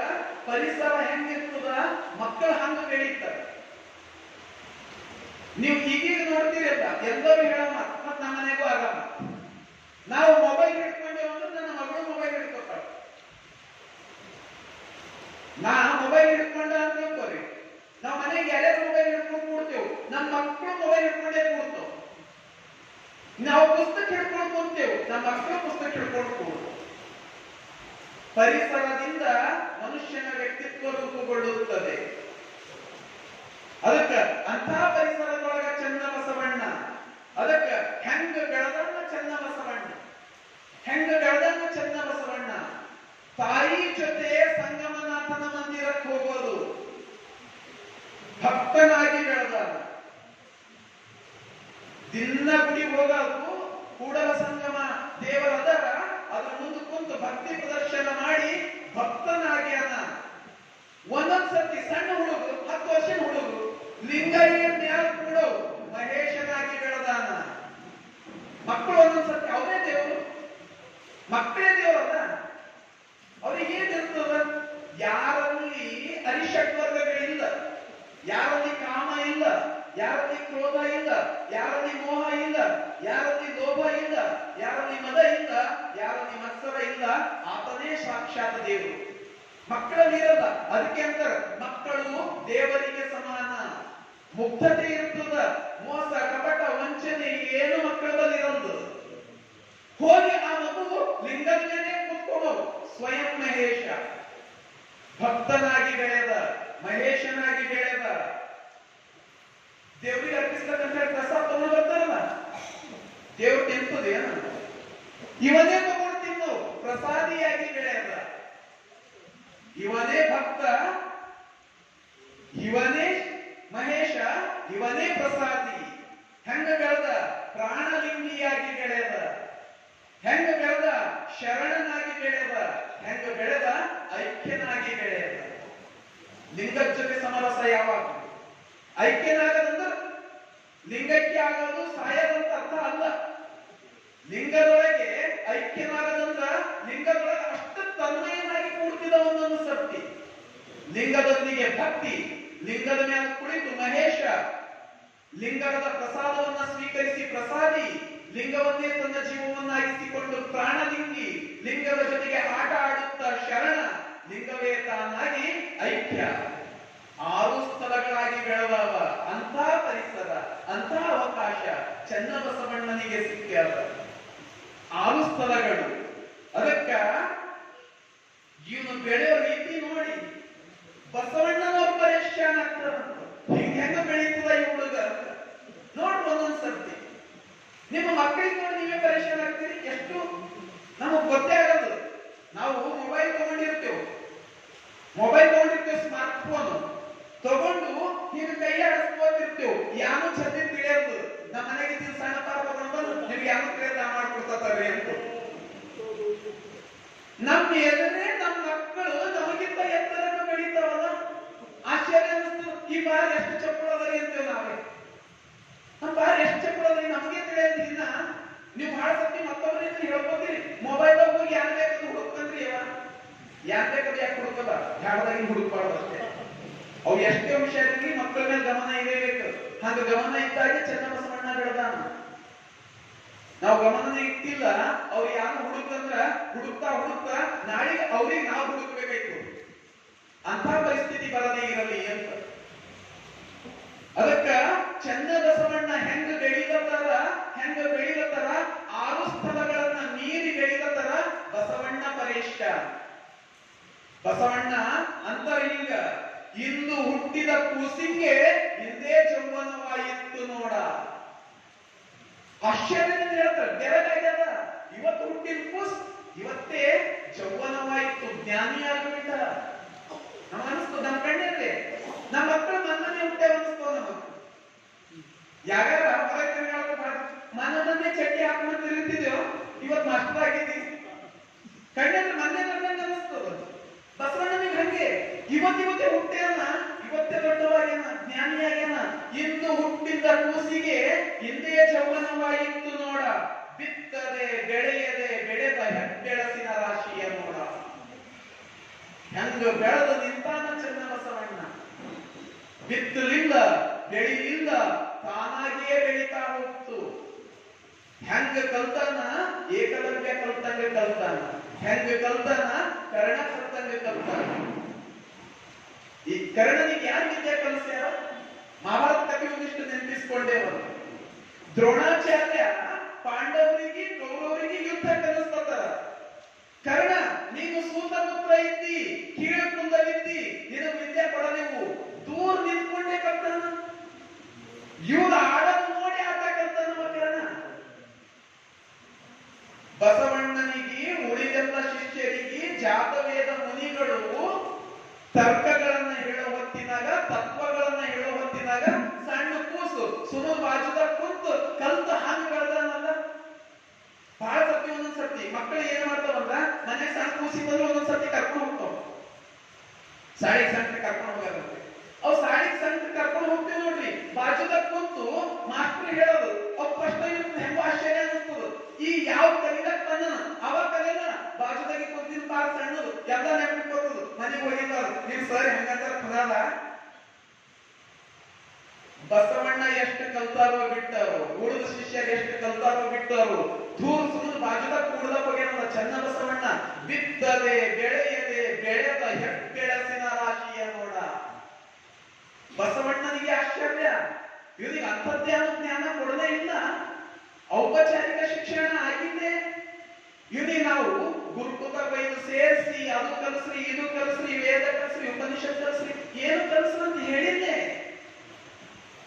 ಪರಿಸರ ಹೆಂಗಿರ್ತದ, ಮಕ್ಕಳು ಹಂಗ ಬೆಳೀತಾರೆ. ನೀವು ಈಗೀಗ ನೋಡ್ತೀರಲ್ಲ, ಎಲ್ಲರೂ ಹೇಳಮ್ಮ, ಮತ್ ನಮ್ಮ ಮನೆಗೂ ಆಗಮ್ಮ. ನಾವು ಮೊಬೈಲ್ ಹಿಡ್ಕೊಂಡೇವ ಅಂದ್ರೆ ನನ್ನ ಮಗಳು ಮೊಬೈಲ್ ಹಿಡ್ಕೊತಾಳ. ನಾ ಮೊಬೈಲ್ ಹಿಡ್ಕೊಂಡ ಅಂತ ತಿಳ್ಕೊರಿ, ನಾವು ಮನೆಗೆ ಯಾರ್ಯಾರು ಮೊಬೈಲ್ ಹಿಡ್ಕೊಂಡು ಕೂಡ್ತೇವೆ, ನಮ್ಮ ಮಕ್ಕಳು ಮೊಬೈಲ್ ಹಿಡ್ಕೊಂಡೇ ಕೂಡ್ತೇವೆ. ನಾವು ಪುಸ್ತಕ ಹಿಡ್ಕೊಂಡು ಕೂಡ್ತೇವೆ, ನಮ್ಮ ಮಕ್ಕಳು ಪುಸ್ತಕ ಹಿಡ್ಕೊಂಡು ಕೂಡ್ತೇವೆ. ಪರಿಸರದಿಂದ ಮನುಷ್ಯನ ವ್ಯಕ್ತಿತ್ವ ರೂಪುಗೊಳ್ಳುತ್ತದೆ. ಅದಕ್ಕ ಅಂಥ ಪರಿಸರದೊಳಗ ಚನ್ನಬಸವಣ್ಣ. ಅದಕ್ಕ ಹೆಂಗ ಬೆಳೆದನ್ನ ಚನ್ನಬಸವಣ್ಣ, ಹೆಂಗ ಬೆಳೆದನ್ನ ಚನ್ನಬಸವಣ್ಣ. ತಾಯಿ ಜೊತೆ ಸಂಗಮನಾಥನ ಮಂದಿರಕ್ಕೆ ಹೋಗೋದು, ಭಕ್ತನಾಗಿ ಬೆಳೆದ. ದಿನ ಗುಡಿಗೆ ಹೋಗೋದು, ಕೂಡಲ ಸಂಗಮ ದೇವರದರ ಅದ್ರ ಮುಂದೆ ಕುಂತು ಭಕ್ತಿ ಪ್ರದರ್ಶನ ಮಾಡಿ ಭಕ್ತನಾಗಿ ಅನ. ಒಂದೊಂದ್ಸತಿ ಸಣ್ಣ ಹುಡುಗರು, 10 ವರ್ಷದ ಹುಡುಗರು ಲಿಂಗಯ್ಯ ಮ್ಯಾಲ ಕೂಡ ಮಹೇಶನಾಗಿ ಬೆಳೆದಾನ. ಮಕ್ಕಳು ಒಂದೊಂದ್ಸತಿ ಅವರೇ ದೇವರು, ಮಕ್ಕಳೇ ದೇವರಲ್ಲ. ಅವ್ರಿಗೆ ಏನಿರ್ತದ, ಯಾರಲ್ಲಿ ಅರಿಷಡ್ವರ್ಗಗಳಿಲ್ಲ, ಯಾರಲ್ಲಿ ಕಾಮ ಇಲ್ಲ, ಯಾರಲ್ಲಿ ಕ್ರೋಧ ಇಲ್ಲ, ಯಾರಲ್ಲಿ ಮೋಹ ಇಲ್ಲ, ಯಾರಲ್ಲಿ ಲೋಭ ಇಲ್ಲ, ಯಾರಲ್ಲಿ ಮದ ಇಲ್ಲ, ಯಾರಲ್ಲಿ ಮತ್ಸರ ಇಲ್ಲ, ಆತನೇ ಸಾಕ್ಷಾತ್ ದೇವರು. ಮಕ್ಕಳಲ್ಲಿರಲ್ಲ. ಅದಕ್ಕೆ ಅಂತಾರೆ ಮಕ್ಕಳು ದೇವರಿಗೆ ಸಮಾನ. ಮುಗ್ಧತೆ ಇರ್ತದ, ಮೋಸ ಕಪಟ ವಂಚನೆ ಏನು ಮಕ್ಕಳಲ್ಲಿ ಇರೋದು. ಹೋಗಿ ಆ ಮಗು ಲಿಂಗದ ಮೇಲೆ ಕೂತ್ಕೊಳ್ಳೋ ಸ್ವಯಂ ಮಹೇಶ, ಭಕ್ತನಾಗಿ ಬೆಳೆದ, ಮಹೇಶನಾಗಿ ಬೆಳೆದ. ದೇವರಿಗೆ ಅರ್ಪಿಸ್ತಕ್ಕಂಥ ಪ್ರಸಾದ ತಗೊಂಡು ಬರ್ತಾರಲ್ಲ, ದೇವ್ರು ತಿಂತದೇನ, ಇವನೇ ತಗೊಂಡು ತಿನ್ನು ಪ್ರಸಾದಿಯಾಗಿ ಬೆಳೆದ. ಇವನೇ ಭಕ್ತ, ಇವನೇ ಮಹೇಶ, ಇವನೇ ಪ್ರಸಾದಿ. ಹೆಂಗ ಬೆಳೆದ, ಪ್ರಾಣಲಿಂಗಿಯಾಗಿ ಬೆಳೆದ. ಹೆಂಗ ಬೆಳೆದ, ಶರಣನಾಗಿ ಬೆಳೆದ. ಹೆಂಗ ಬೆಳೆದ, ಐಕ್ಯನಾಗಿ ಬೆಳೆದ. ಲಿಂಗದ ಜೊತೆ ಸಮರಸ ಯಾವಾಗ? ಐಕ್ಯನಾಗದಂದ್ರ ಲಿಂಗಕ್ಕೆ ಆಗೋದು ಸಾಯದಂತ ಅರ್ಥ ಅಲ್ಲ. ಲಿಂಗದೊಳಗೆ ಐಕ್ಯನಾಗದಂದ್ರ ಲಿಂಗದೊಳಗೆ ಅಷ್ಟು ತನ್ಮಯನಾಗಿ ಕೂಡ್ತಿದ ಒಂದೊಂದು ಸರ್ತಿ. ಲಿಂಗದೊಂದಿಗೆ ಭಕ್ತಿ, ಲಿಂಗದ ಮೇಲೆ ಕುಳಿತು ಮಹೇಶ, ಲಿಂಗದ ಪ್ರಸಾದವನ್ನ ಸ್ವೀಕರಿಸಿ ಪ್ರಸಾದಿ, ಲಿಂಗವನ್ನೇ ತನ್ನ ಜೀವವನ್ನಾಗಿಸಿಕೊಂಡು ಪ್ರಾಣಲಿಂಗಿ, ಲಿಂಗದ ಜೊತೆಗೆ ಆಟ ಆಡುತ್ತಾ ಶರಣ, ಲಿಂಗವೇ ತಾನಾಗಿ ಐಕ್ಯ. 6 ಸ್ಥಳಗಳಾಗಿ ಬೆಳವವ ಅಂತ ಪರಿಸರ, ಅಂತ ಅವಕಾಶ ಚನ್ನಬಸವಣ್ಣನಿಗೆ ಸಿಕ್ಕ್ಯಾವ. 6 ಸ್ಥಳಗಳು. ಅದಕ್ಕ ಇವನು ಬೆಳೆಯೋ ರೀತಿ ನೋಡಿ ಬಸವಣ್ಣನವ್ರ ಪರೇಶಾನ್ ಆಗ್ತಾರ. ಹಿಂಗ ಹೆಂಗ ಬೆಳೀತದ ಈ ಹುಡುಗ ನೋಡ್. ಒಂದೊಂದ್ಸರ್ತಿ ನಿಮ್ಮ ಮಕ್ಕಳಿಗೆ ನೋಡಿ ನೀವೇ ಪರೇಶಾನ್ ಆಗ್ತೀರಿ. ಎಷ್ಟು ನಮಗ್ ಗೊತ್ತೇ ಆಗಲ್ಲ. ನಾವು ಮೊಬೈಲ್ ತಗೊಂಡಿರ್ತೇವೆ, ಸ್ಮಾರ್ಟ್ ಫೋನ್ ತಗೊಂಡು ಈಗ ಕೈ ಆಡಿಸ್ಬೋದಿರ್ತೇವೆ. ಯಾನು ಚಂದಿ ತಿಳಿಯೋದು ನಮ್ಮ ಮನೆಗೆ ಸಣ್ಣ ಪಾಪ ತಗೊಂಡು ನಿಮ್ಗೆ ಯಾರು ತಿಳಿಯೋದ ಮಾಡ್ಕೊಡ್ತಾರ್ರಿ ಅಂತ. ನಮ್ಮ ಎದುರೇ ನಮ್ಮ ಮಕ್ಕಳು ನಮಗಿಂತ ಎತ್ತರನ ಬೆಳೀತಾವಲ್ಲ, ಆಶ್ಚರ್ಯ ಅನಿಸ್ತು. ಈ ಬಾರಿ ಎಷ್ಟು ಚಪ್ಪಳದರಿ ಅಂತೇವೆ ನಾವೇ. ನಮ್ಮ ಬಾರಿ ಎಷ್ಟು ಚಪ್ಪಳದರಿ ನಮಗೆ ತಿಳಿಯೋದ್ರಿಂದ ನೀವು ಬಹಳ ಸತಿ ಮತ್ತೊಬ್ಬರಿಂದ ಹೇಳ್ಬೋದಿರಿ. ಮೊಬೈಲ್ ಹೋಗಿ ಯಾರು ಬೇಕಾದ್ರು ಹುಡುಕ್ತಂದ್ರಿ. ಯಾರು ಬೇಕಾದ್ರೆ ಯಾಕೆ ಹುಡುಕಲ್ಲ, ಯಾವ್ದಾಗಿ ಹುಡುಕ್ಬಾರ್ದು ಅಷ್ಟೇ. ಅವು ಎಷ್ಟೇ ವಿಷಯ ಇರಲಿ ಮಕ್ಕಳ ಮೇಲೆ ಗಮನ ಇರಬೇಕು. ಹಾಗ ಗಮನ ಇದ್ದಾಗ ಚನ್ನಬಸವಣ್ಣ ಬೆಳೆದಾನ. ನಾವು ಗಮನ ಇಟ್ಟಿಲ್ಲ, ಅವ್ರು ಯಾರು ಹುಡುಕಂದ್ರ ಹುಡುಕ್ತಾ ನಾಳೆಗೆ ಅವ್ರಿಗೆ ನಾವು ಹುಡುಕ್ಬೇಕಾಯ್ತು. ಅಂತ ಪರಿಸ್ಥಿತಿ ಬರದೇ ಇರಲಿ ಅಂತ. ಅದಕ್ಕ ಚನ್ನಬಸವಣ್ಣ ಹೆಂಗ ಬೆಳೀಲತ್ತಾರ 6 ಸ್ಥಳಗಳನ್ನ ಮೀರಿ ಬೆಳೀಲತ್ತಾರ ಬಸವಣ್ಣ ಪರೇಶ. ಬಸವಣ್ಣ ಅಂತರ್ಲಿಂಗ. ಇಂದು ಹುಟ್ಟಿದ ಕೂಸಿಗೆ ಹಿಂದೆ ಚೌವನವಾಯಿತ್ತು ನೋಡ. ಆಶ್ಚರ್ಯದಿಂದ ಹೇಳ್ತಾರೆ, ಬೆರಗಾಗ್ಯದ. ಇವತ್ತು ಹುಟ್ಟಿದ ಕೂಸ್ ಇವತ್ತೇ ಚೌವನವಾಯಿತು, ಜ್ಞಾನಿಯಾಗ್ಬಿಟ್ಟ. ನಮ್ಗೆ ಅನಿಸ್ತು, ನಮ್ಮ ಕಣ್ಣಿರ್ಲಿ ನಮ್ಮ ಮಕ್ಕಳು ನನ್ನನ್ನೇ ಹುಟ್ಟೆ ಅನಿಸ್ತು ನಮಗ್. ಯಾರ್ಯಾರ ಹೊರಗೆ ಮನದನ್ನೇ ಚಟ್ಟಿ ಹಾಕೊಂಡು ತಿರುಗ್ತಿದ್ದೇವೆ, ಇವತ್ತು ಮಾಸ್ಟರ್ ಆಗಿದ್ದೀವಿ. ಕಣ್ಣಿದ್ರೆ ಮೊನ್ನೆ ನನ್ನಂಗೆ ಅನಿಸ್ತದ. ಬಸವಣ್ಣನಿಗೆ ಹಂಗೆ ಇವತ್ತಿವತ್ತೇ ಹುಟ್ಟೆಯನ್ನ, ಇವತ್ತೇ ದೊಡ್ಡವಾಗ್ಯಾನ, ಜ್ಞಾನಿಯಾಗ್ಯಾನ. ಇಂದು ಹುಟ್ಟಿದ ಕೂಸಿಗೆ ಹಿಂದೆ ಚೌವನವಾಯಿತು ನೋಡ. ಬಿತ್ತದೆ ಬೆಳೆಯದೆ ಬೆಳೆದ ಬೆಳಸಿನ ರಾಶಿಯ ನೋಡ. ಹೆಂಗ ಬೆಳೆದು ನಿಂತಾನ ಚನ್ನಬಸವಣ್ಣ. ಬಿತ್ತಲಿಲ್ಲ, ಬೆಳಿಲಿಲ್ಲ, ತಾನಾಗಿಯೇ ಬೆಳೀತಾ ಹೋಗ್ತು. ಹೆಂಗ ಕಲ್ತಾನ ಏಕಲವ್ಯ ಕಲ್ತಂಗ ಕಲ್ತಾನ. ಹೆಂಗ ಕಲ್ತಾನ ಕರ್ಣ ಕಲ್ತಂಗ ಕಲ್ತಾನ. ಈ ಕರ್ಣನಿಗೆ ಯಾರು ವಿದ್ಯೆ ಕಲಿಸ್ಯಾರ? ಮಹಾಭಾರತ ಕವಿ ಒಂದಿಷ್ಟು ನೆನಪಿಸ್ಕೊಂಡೇವರು. ದ್ರೋಣಾಚಾರ್ಯ ಪಾಂಡವರಿಗೆ ಕೌರವರಿಗೆ ಯುದ್ಧ ಕಲಿಸ್ತಾರ. ಕರ್ಣ, ನೀನು ಸೂತ ಪುತ್ರ ಇದ್ದಿ, ಕೀಳು ಕುಂದವಿದ್ದಿ, ನಿನ್ನ ವಿದ್ಯೆ ಕೊಡಲೆವು. ದೂರ ನಿಂತ್ಕೊಂಡೇ ಕಲ್ತಾನ. ಇವ್ರ ಆಡನ್ನು ನೋಡಿ ಆಟ ಕಲ್ತಾನ ಕರ್ಣ. ಬಸವಣ್ಣನಿಗೆ ಉಳಿದೆಲ್ಲ ಶಿಷ್ಯರಿಗೆ ಜಾತವೇದ ಮುನಿಗಳು ತರ್ಕಗಳನ್ನ ಹೇಳೋ ಹೊತ್ತಿನಾಗ, ತತ್ವಗಳನ್ನ ಹೇಳೋ ಹೊತ್ತಿನಾಗ ಸಣ್ಣ ಕೂಸು ಸುನು ಬಾಜುದ ಕುಂತು ಕಲ್ತು ಹಾಗೆ ಬೆಳೆದಾನಲ್ಲ. ಬಹಳ ಸತಿ ಒಂದೊಂದ್ಸತಿ ಮಕ್ಕಳು ಏನ್ ಮಾಡ್ತಾವಂದ್ರ ಮನೆ ಸಣ್ಣ ಕೂಸಿದ್ರು ಒಂದೊಂದ್ಸತಿ ಕರ್ಕೊಂಡು ಹೋಗ್ತಾವ. ಸಾಡಿಗೆ ಸಣ್ಣ ಕರ್ಕೊಂಡು ಹೋಗತ್ತೆ. ಅವ್ ಸಾಡಿಗೆ ಸಣ್ಣ ಕರ್ಕೊಂಡು ಹೋಗ್ತೇವೆ ನೋಡ್ರಿ, ಬಾಜುದ ಕುಂತು ಮಾಸ್ಟರ್ ಹೇಳೋದು ಅವ್ ಫಸ್ಟ್ ಹೆಂಗ ಆಶ್ಚರ್ಯ ಅನಿಸ್ತದ. ಈ ಯಾವ ಕಲಿಲಕ್ ಬಂದ ಅವ ಕಲಿನ ಬಾಜುದಾಗಿ ಕುಂತಿನ ಪಾರ ಸಣ್ಣದು ಎಲ್ಲ ನೆನಪಿಟ್ಕೋತದ. ಮನೆಗೆ ಹೋಗಿದ್ದಾರ ನಿಮ್ ಸರ್ ಹೆಂಗಂತಾರ ಪುರಾದ. ಬಸವಣ್ಣ ಎಷ್ಟು ಕಲ್ತಾರೋ ಬಿಟ್ಟರು, ಉಳಿದ ಶಿಷ್ಯರು ಎಷ್ಟು ಕಲ್ತಾರೋ ಬಿಟ್ಟರು. ದೂರ ಸುಮ್ಮನೆ ಬಾಜುದ ಕೂಡದ ಹೋಗ್ಯಾನಲ್ಲ ಚನ್ನಬಸವಣ್ಣ. ಬಿತ್ತದೆ ಬೆಳೆಯದೆ ಬೆಳೆದ ಬೆಳಸಿನ ರಾಶಿಯ ನೋಡ. ಬಸವಣ್ಣನಿಗೆ ಆಶ್ಚರ್ಯ, ಇವನಿಗೆ ಅಂತರ್ಧ್ಯಾನ ಜ್ಞಾನ ಕೊಡಲೇ ಇಲ್ಲ. ಔಪಚಾರಿಕ ಶಿಕ್ಷಣ ಆಗಿದ್ದೆ. ಇವನಿಗೆ ನಾವು ಗುರುಕುಲ ಬೈದು ಸೇರಿಸಿ ಅದು ಕಲಿಸ್ರಿ, ಇದು ಕಲಿಸ್ರಿ, ವೇದ ಕಲಿಸ್ರಿ, ಉಪನಿಷತ್ ಕಲಿಸ್ರಿ, ಏನು ಕಲಿಸ್ರಿ ಅಂತ ಹೇಳಿದ್ದೆ.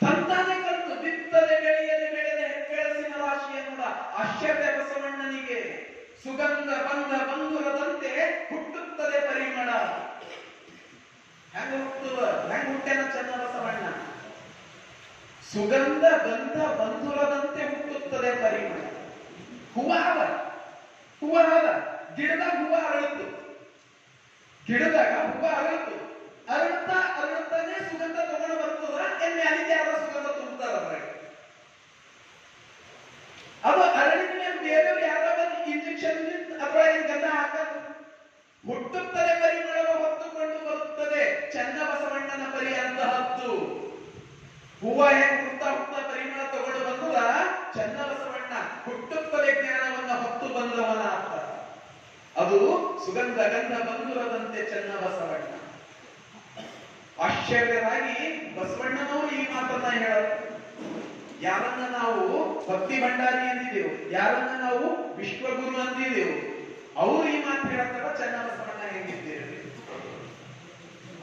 ತಂತಾನೆ ಕಲಿತು ಬಿತ್ತದೆ ಬೆಳೆಯದೆ ಬೆಳೆದ ಬೆಳಸಿನ ರಾಶಿಯ ನೋಡ. ಆಶ್ಚರ್ಯ ಬಸವಣ್ಣನಿಗೆ. ಸುಗಂಧ ಬಂಧ ಬಂಧುರದಂತೆ ಹುಟ್ಟುತ್ತದೆ ಪರಿಮಳ. ಹೆಂಗ ಹುಟ್ಟೇನ ಚನ್ನಬಸವಣ್ಣ? ಸುಗಂಧ ಗಂಧ ಬಂಧುರದಂತೆ ಹುಟ್ಟುತ್ತದೆ ಪರಿಮಳ. ಹೂವ ಅದ, ಗಿಡದಾಗ ಹೂವ ಅರಳಿತು, ಗಿಡದಾಗ ಹೂವ ಅರಳಿತು, ಅರಳುತ್ತಾನೆ ಸುಗಂಧ ತಗೊಂಡು ಬರ್ತದ. ಎಮ್ಮೆ ಅಲ್ಲಿಗೆ ಯಾರ ಸುಗಂಧ ತುಂಬುತ್ತಾರ ಅದ್ರಾಗ. ಅದು ಅರಳಿದ ಮೇಲೆ ಬೇರೆಯವ್ರು ಯಾರಾದ್ರೂ ಇಂಜೆಕ್ಷನ್ ಅದ್ರೊಳಗೆ ಗಂಧ ಹಾಕೋದು. ಹುಟ್ಟುತ್ತದೆ ಪರಿಮಳವ ಹೊತ್ತುಕೊಂಡು ಬರುತ್ತದೆ ಸುಗಂಧ ಗಂಧ ಬಂಧುರದಂತೆ ಚೆನ್ನ ಬಸವಣ್ಣ. ಆಶ್ಚರ್ಯರಾಗಿ ಬಸವಣ್ಣನವರು ಈ ಮಾತನ್ನ ಹೇಳೋದು. ಯಾರನ್ನ ನಾವು ಭಕ್ತಿ ಭಂಡಾರಿ ಅಂದಿದ್ದೆವು, ಯಾರನ್ನ ನಾವು ವಿಶ್ವಗುರು ಅಂದಿದ್ದೆವು, ಅವ್ರು ಈ ಮಾತು ಹೇಳ್ತಾರ ಚೆನ್ನ ಬಸವಣ್ಣ ಹೆಂಗಿದ್ದೇವೆ.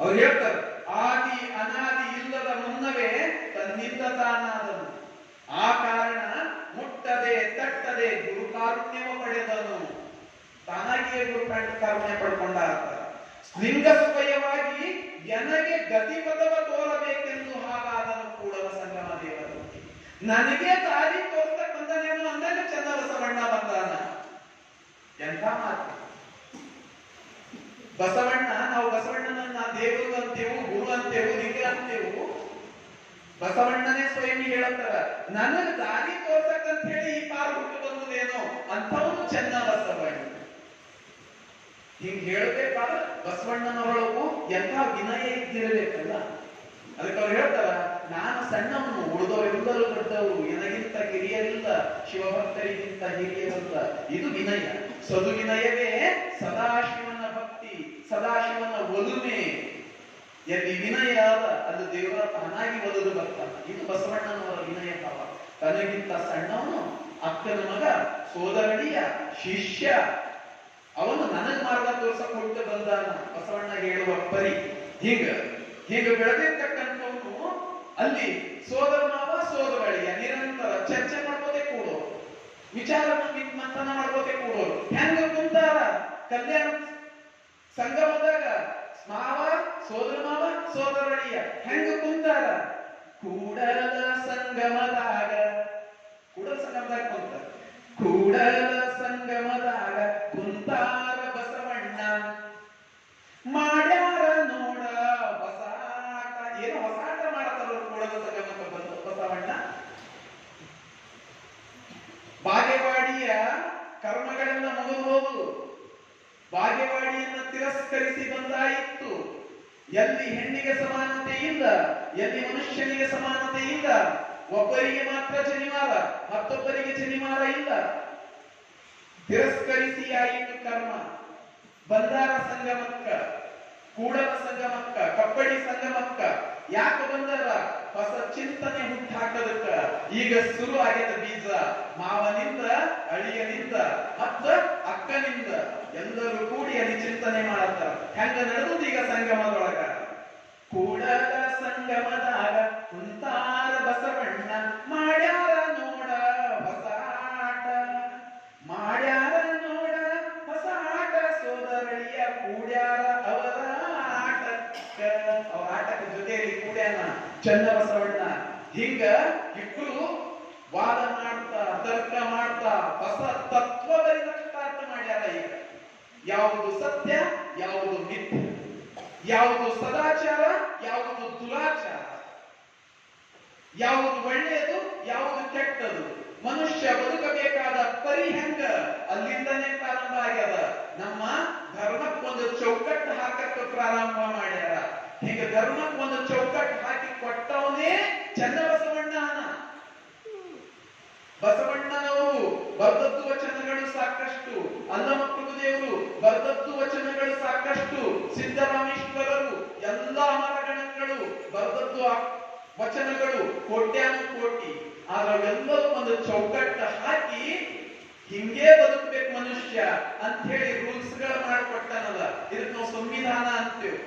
ಅವ್ರು ಹೇಳ್ತಾರೆ, ಆದಿ ಅನಾದಿ ಇಲ್ಲದ ಮುನ್ನವೇ ತನ್ನಿಂದ ತಾನಾದನು, ಆ ಕಾರಣ ಮುಟ್ಟದೆ ತಟ್ಟದೆ ಗುರುಕಾರುಣ್ಯವ ಪಡೆದನು. ತಾನಾಗಿಯೇ ಗುರುಕಾರುಣ್ಯ ಪಡ್ಕೊಂಡ ಲಿಂಗಸ್ವಯವಾಗಿ ನನಗೆ ಗತಿಪಥವ ತೋರಬೇಕೆಂದು ಹಾಗಾದನು ಕೂಡಲ ಸಂಗಮ ದೇವರು. ನನಗೆ ದಾರಿ ತೋರ್ಸಕ್ ಬಂದನೇನು ಅಂದಾಗ ಚೆನ್ನ ಬಸವಣ್ಣ ಬಂದಾನ. ಎಂಥ ಮಾತು ಬಸವಣ್ಣ. ನಾವು ಬಸವಣ್ಣನನ್ನ ದೇವರು ಅಂತೇವು, ಗುರು ಅಂತೇವು, ಲಿಂಗ ಅಂತೇವು. ಬಸವಣ್ಣನೇ ಸ್ವಯಂ ಹೇಳುತ್ತಾರ, ನನಗೆ ದಾರಿ ತೋರ್ಸಕ್ಕಂತ ಹೇಳಿ ಈ ಪಾರು ಹುಟ್ಟು ಬಂದುದೇನೋ ಅಂಥವನು ಚೆನ್ನ ಬಸವಣ್ಣ. ಹಿಂಗ್ ಹೇಳ್ಬೇಕಾದ್ರೆ ಬಸವಣ್ಣನವರೊಳಗೂ ಎಂಥ ವಿನಯ ಇದ್ದಿರಬೇಕಲ್ಲ. ಅದಕ್ಕೆ ಅವ್ರು ಹೇಳ್ತಾರ, ನಾನು ಸಣ್ಣವನು, ಉಳಿದವರೆಲ್ಲರೂ ದೊಡ್ಡವರು, ನನಗಿಂತ ಹಿರಿಯರಿಲ್ಲ, ಶಿವಭಕ್ತರಿಗಿಂತ ಹಿರಿಯರಲ್ಲ. ಇದು ವಿನಯ. ಸದು ವಿನಯವೇ ಸದಾಶಿವನ ಭಕ್ತಿ, ಸದಾಶಿವನ ಒಲುಮೆ. ಎಲ್ಲಿ ವಿನಯ ಅದ ಅದು ದೇವರ ತಾನಾಗಿ ಒಲಿದು ಬರ್ತಾನೆ. ಇದು ಬಸವಣ್ಣನವರ ವಿನಯ ಭಾವ. ತನಗಿಂತ ಸಣ್ಣವನು, ಅಕ್ಕನ ಮಗ, ಸೋದರಳಿಯ ಶಿಷ್ಯ, ಅವನು ನನಗ್ ಮಾರ್ಗ ತೋರ್ಸಕ್ ಹೊಟ್ಟು ಬಂದಾನ. ಬಸವಣ್ಣ ಹೇಳುವ ಪರಿ ಹೀಗ ಬೆಳೆದಿರ್ತಕ್ಕಂಥವನು ಅಲ್ಲಿ ಸೋದರ ಮಾವ ಸೋದರಳಿಯ ನಿರಂತರ ಚರ್ಚೆ ಮಾಡ್ಬೋದೇ ಕೂಡೋ, ವಿಚಾರ ಮಂಥನ ಮಾಡ್ಬೋದೇ ಕೂಡೋರು. ಹೆಂಗ ಕುಂತಾರ ಕಲ್ಯಾಣ ಸಂಗಮದಾಗ ಮಾವ ಸೋದರ ಮಾವ ಸೋದರಳಿಯ ಹೆಂಗ ಕುಂತಾರ? ಕೂಡಲ ಸಂಗಮದಾಗ, ಕೂಡಲ ಸಂಗಮದಾಗ ಕುಂತಾರ. ಕೂಡಲ ಸಂಗಮದಾಗ ಕುಂತಾರ ಬಸವಣ್ಣ, ಮಾಡ್ಯಾರ ನೋಡ ಬಸಾಟ. ಏನು ಹೊಸಾಟ ಮಾಡತಾರ ಕೂಡಲ ಸಂಗಮಕ್ಕೆ ಬಂದು ಬಸವಣ್ಣ. ಬಾಗೇವಾಡಿಯ ಕರ್ಮಗಳೆಲ್ಲ ಮುಗಿದು ಹೋದು, ಬಾಗೇವಾಡಿಯನ್ನ ತಿರಸ್ಕರಿಸಿ ಬಂದಾಯಿತು. ಎಲ್ಲಿ ಹೆಣ್ಣಿಗೆ ಸಮಾನತೆ ಇಲ್ಲ, ಎಲ್ಲಿ ಮನುಷ್ಯನಿಗೆ ಸಮಾನತೆ ಇಲ್ಲ, ಒಬ್ಬರಿಗೆ ಮಾತ್ರ ಜನಿವಾರ, ಮತ್ತೊಬ್ಬರಿಗೆ ಜನಿವಾರ ಇಲ್ಲ. ತಿರಸ್ಕರಿಸಿ ಆಯಿತು ಕರ್ಮ. ಬಂದಾರ ಸಂಗಮಕ್ಕ, ಕೂಡಲ ಸಂಗಮಕ್ಕ, ಕಬ್ಬಡಿ ಸಂಗಮಕ್ಕ ಯಾಕೆ ಬಂದಾರ? ಹೊಸ ಚಿಂತನೆ ಹುಟ್ಟು ಹಾಕೋದಕ್ಕ. ಈಗ ಶುರು ಆಗ್ಯದ ಬೀಜ. ಮಾವನಿಂದ, ಅಳಿಯನಿಂದ ಮತ್ತ ಅಕ್ಕನಿಂದ ಎಲ್ಲರೂ ಕೂಡಿ ಅಲ್ಲಿ ಚಿಂತನೆ ಮಾಡತ್ತಾರ. ಹೆಂಗ ನಡೆದುದು ಈಗ ಸಂಗಮದೊಳಗ? ಕೂಡಲ ಸಂಗಮದಾಗ ಕುಂತಾರ ಬಸವಣ್ಣ, ಮಾಡ್ಯಾರ ನೋಡ ಹೊಸಾಟ, ಮಾಡ್ಯಾರ ನೋಡ ಹೊಸಾಟ, ಸೋದರಳಿಯ ಕೂಡ್ಯಾರ ಅವರ ಆಟಕ್ಕ. ಅವರ ಆಟಕ್ಕ ಜೊತೆಯಲ್ಲಿ ಕೂಡ್ಯಾನ ಚೆನ್ನ ಬಸವಣ್ಣ. ಹಿಂಗ ಇಬ್ರು ವಾದ ಮಾಡ್ತಾ, ತರ್ಕ ಮಾಡ್ತಾ ಹೊಸ ತತ್ವಗಳಿಂದ ಸ್ಟಾರ್ಟ್ ಮಾಡ್ಯಾರ. ಈಗ ಯಾವುದು ಸತ್ಯ, ಯಾವುದು ಮಿಥ್ಯ, ಯಾವುದು ಸದಾಚಾರ, ಯಾವುದು ದುರಾಚಾರ, ಯಾವುದು ಒಳ್ಳೆಯದು, ಯಾವುದು ಕೆಟ್ಟದು, ಮನುಷ್ಯ ಬದುಕಬೇಕಾದ ಪರಿ ಹೆಂಗ ಅಲ್ಲಿಂದನೇ ಪ್ರಾರಂಭ ಆಗ್ಯದ. ನಮ್ಮ ಧರ್ಮಕ್ಕೊಂದು ಚೌಕಟ್ಟು ಹಾಕಕ್ಕೆ ಪ್ರಾರಂಭ ಮಾಡ್ಯಾರ. ಹೀಗೆ ಧರ್ಮಕ್ಕೊಂದು ಚೌಕಟ್ಟು ಹಾಕಿ ಕೊಟ್ಟವನೇ ಚೆನ್ನ ಬಸವಣ್ಣ. ಬಸವಣ್ಣನವರು ಬರೆದದ್ದು ವಚನಗಳು ಸಾಕಷ್ಟು, ಅಲ್ಲಮ ಪ್ರಭುದೇವರು ಬರೆದದ್ದು ವಚನಗಳು ಸಾಕಷ್ಟು, ಸಿದ್ದರಾಮೇಶ್ವರರು ಎಲ್ಲಾ ಮರಗಣಗಳು ಬರೆದದ್ದು ವಚನಗಳು ಕೋಟ್ಯಾನು ಕೋಟಿ. ಅವೆಲ್ಲರೂ ಒಂದು ಚೌಕಟ್ಟು ಹಾಕಿ ಹಿಂಗೇ ಬದುಕಬೇಕು ಮನುಷ್ಯ ಅಂತ ಹೇಳಿ ರೂಲ್ಸ್ ಗಳು ಮಾಡಿಕೊಟ್ಟನಲ್ಲ. ಇದಕ್ಕೆ ನಾವು ಸಂವಿಧಾನ ಅಂತೇವೆ.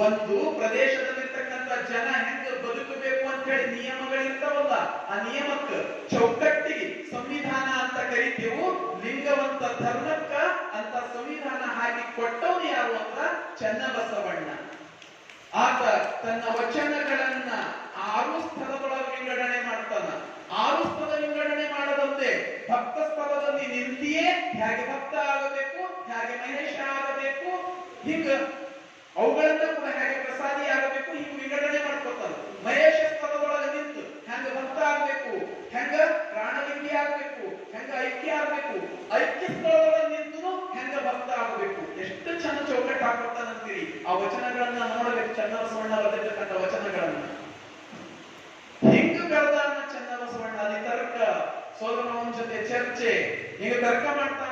ಒಂದು ಪ್ರದೇಶದಲ್ಲಿರ್ತಕ್ಕಂಥ ಜನ ಹೆಂಗ ಬದುಕಬೇಕು ಅಂತ ಹೇಳಿ ನಿಯಮಗಳಿರ್ತಾವಲ್ಲ, ಆ ನಿಯಮಕ್ಕೆ ಚೌಕಟ್ಟಿಗೆ ಸಂವಿಧಾನ ಅಂತ ಕರಿತೇವು. ಲಿಂಗವಂತ ಧರ್ಮಕ್ಕ ಅಂತ ಸಂವಿಧಾನ ಹಾಕಿ ಕೊಟ್ಟವನು ಯಾರು ಅಂತ ಚೆನ್ನ ಬಸವಣ್ಣ. ಆತ ತನ್ನ ವಚನಗಳನ್ನ 6 ಸ್ಥಳದೊಳಗೆ ವಿಂಗಡಣೆ ಮಾಡ್ತಾನ. 6 ಸ್ಥಳ ವಿಂಗಡಣೆ ಮಾಡದಂತೆ ಭಕ್ತ ಸ್ಥಳದಲ್ಲಿ ನಿಂತಿಯೇ ಹೇಗೆ ಭಕ್ತ ಆಗಬೇಕು, ಹೇಗೆ ಮಹೇಶ ಆಗಬೇಕು, ಹಿಂಗ ಅವುಗಳನ್ನ ಕೂಡ ಹೇಗೆ ಪ್ರಸಾದಿ ಆಗಬೇಕು, ಹಿಂಗ ವಿಂಗಡಣೆ ಮಾಡ್ಕೊತಾನ. ಮಹೇಶ ಸ್ಥಳದೊಳಗೆ ನಿಂತು ಹೆಂಗ ಭಕ್ತ ಆಗ್ಬೇಕು, ಹೆಂಗ ಪ್ರಾಣಲಿಂಗಿ ಆಗ್ಬೇಕು, ಹೆಂಗ ಐಕ್ಯ ಆಗ್ಬೇಕು, ಐಕ್ಯ ಸ್ಥಳದೊಳಗೆ ನಿಂತು ಹೆಂಗ ಭಕ್ತ ಆಗಬೇಕು. ಎಷ್ಟು ಚೆನ್ನ ಚೌಕಟ್ಟು ಹಾಕೊತಾನಂತೀರಿ. ಆ ವಚನಗಳನ್ನ ನೋಡಬೇಕು, ಚೆನ್ನ ಬಸವಣ್ಣ ಬರೆದಿರ್ತಕ್ಕಂಥ ವಚನಗಳನ್ನ. ಹಿಂಗ ಬೆಳೆದಾನ ಚೆನ್ನ ಬಸವಣ್ಣ. ಅಲ್ಲಿ ತರ್ಕ, ಸೋದರನ ಜೊತೆ ಚರ್ಚೆ, ಹಿಂಗ ತರ್ಕ ಮಾಡ್ತಾ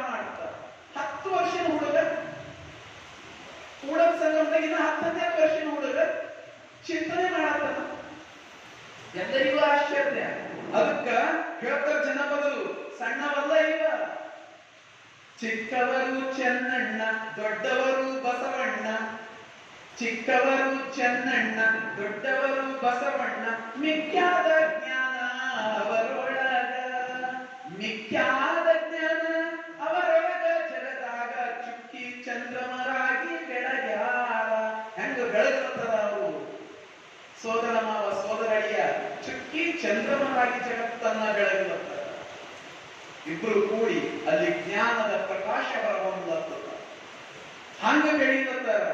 10 ವರ್ಷದ ಹುಡುಗ ಚಿಂತನೆ ಮಾಡತ್ತಾನ. ಎಲ್ಲರಿಗೂ ಆಶ್ಚರ್ಯ. ಅದಕ್ಕ ಹೇಳ್ತಾರ ಜನಪದರು, ಸಣ್ಣವಲ್ಲ ಇವ, ಚಿಕ್ಕವರು ಚೆನ್ನಣ್ಣ ದೊಡ್ಡವರು ಬಸವಣ್ಣ, ಚಿಕ್ಕವರು ಚೆನ್ನಣ್ಣ ದೊಡ್ಡವರು ಬಸವಣ್ಣ, ಮಿಕ್ಯಾದ ಜ್ಞಾನ ಅವರೊಳಗ, ಮಿಕ್ಯಾದ ಜ್ಞಾನ ಅವರೊಳಗ, ಜಗದಾಗ ಚುಕ್ಕಿ ಚಂದ್ರಮರಾಗಿ ಬೆಳಗ್ಯಾರ. ಹೆಂಗ ಬೆಳಗ್ತಾರ ಅವರು ಸೋದರ ಮಾವ ಸೋದರಳಿಯ, ಚುಕ್ಕಿ ಚಂದ್ರಮರಾಗಿ ಜಗತ್ತನ್ನ ಬೆಳಗ್ಲತ್ತಾರ. ಇಬ್ರು ಕೂಡಿ ಅಲ್ಲಿ ಜ್ಞಾನದ ಪ್ರಕಾಶ ಹೊರಹೊಮ್ಮಲತ್ತದ. ಹಂಗ ಬೆಳೀಲತ್ತಾರ.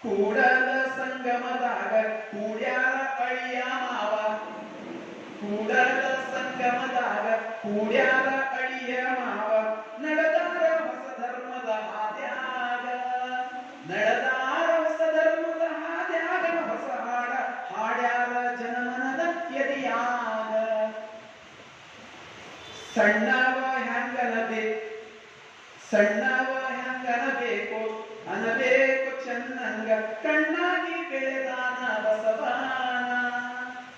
ಕೂಡಲ ಸಂಗಮದಾಗ ಕೂಡ್ಯಾರ ಅಳಿಯ ಮಾವ, ಕೂಡಲ ಸಂಗಮದಾಗ ಕೂಡ್ಯಾರ ಅಳಿಯ ಮಾವ, ನಡೆದಾರ ಹೊಸ ಧರ್ಮದ ಹಾದ್ಯಾಗ, ನಡೆದಾರ ಹೊಸ ಧರ್ಮದ ಹಾದ್ಯಾಗ, ಹೊಸ ಹಾಡ ಹಾಡ್ಯಾರ ಜನಮನದ ಎದಿಯಾಗ. ಸಣ್ಣವ ಹೆಂಗನಬೇಕು, ಸಣ್ಣವ ಹೆಂಗನಬೇಕು, ಅನಬೇಕು ಚೆನ್ನಂಗ, ಕಣ್ಣಾಗಿ ಬೆಳೆದಾನ ಬಸವಾನ,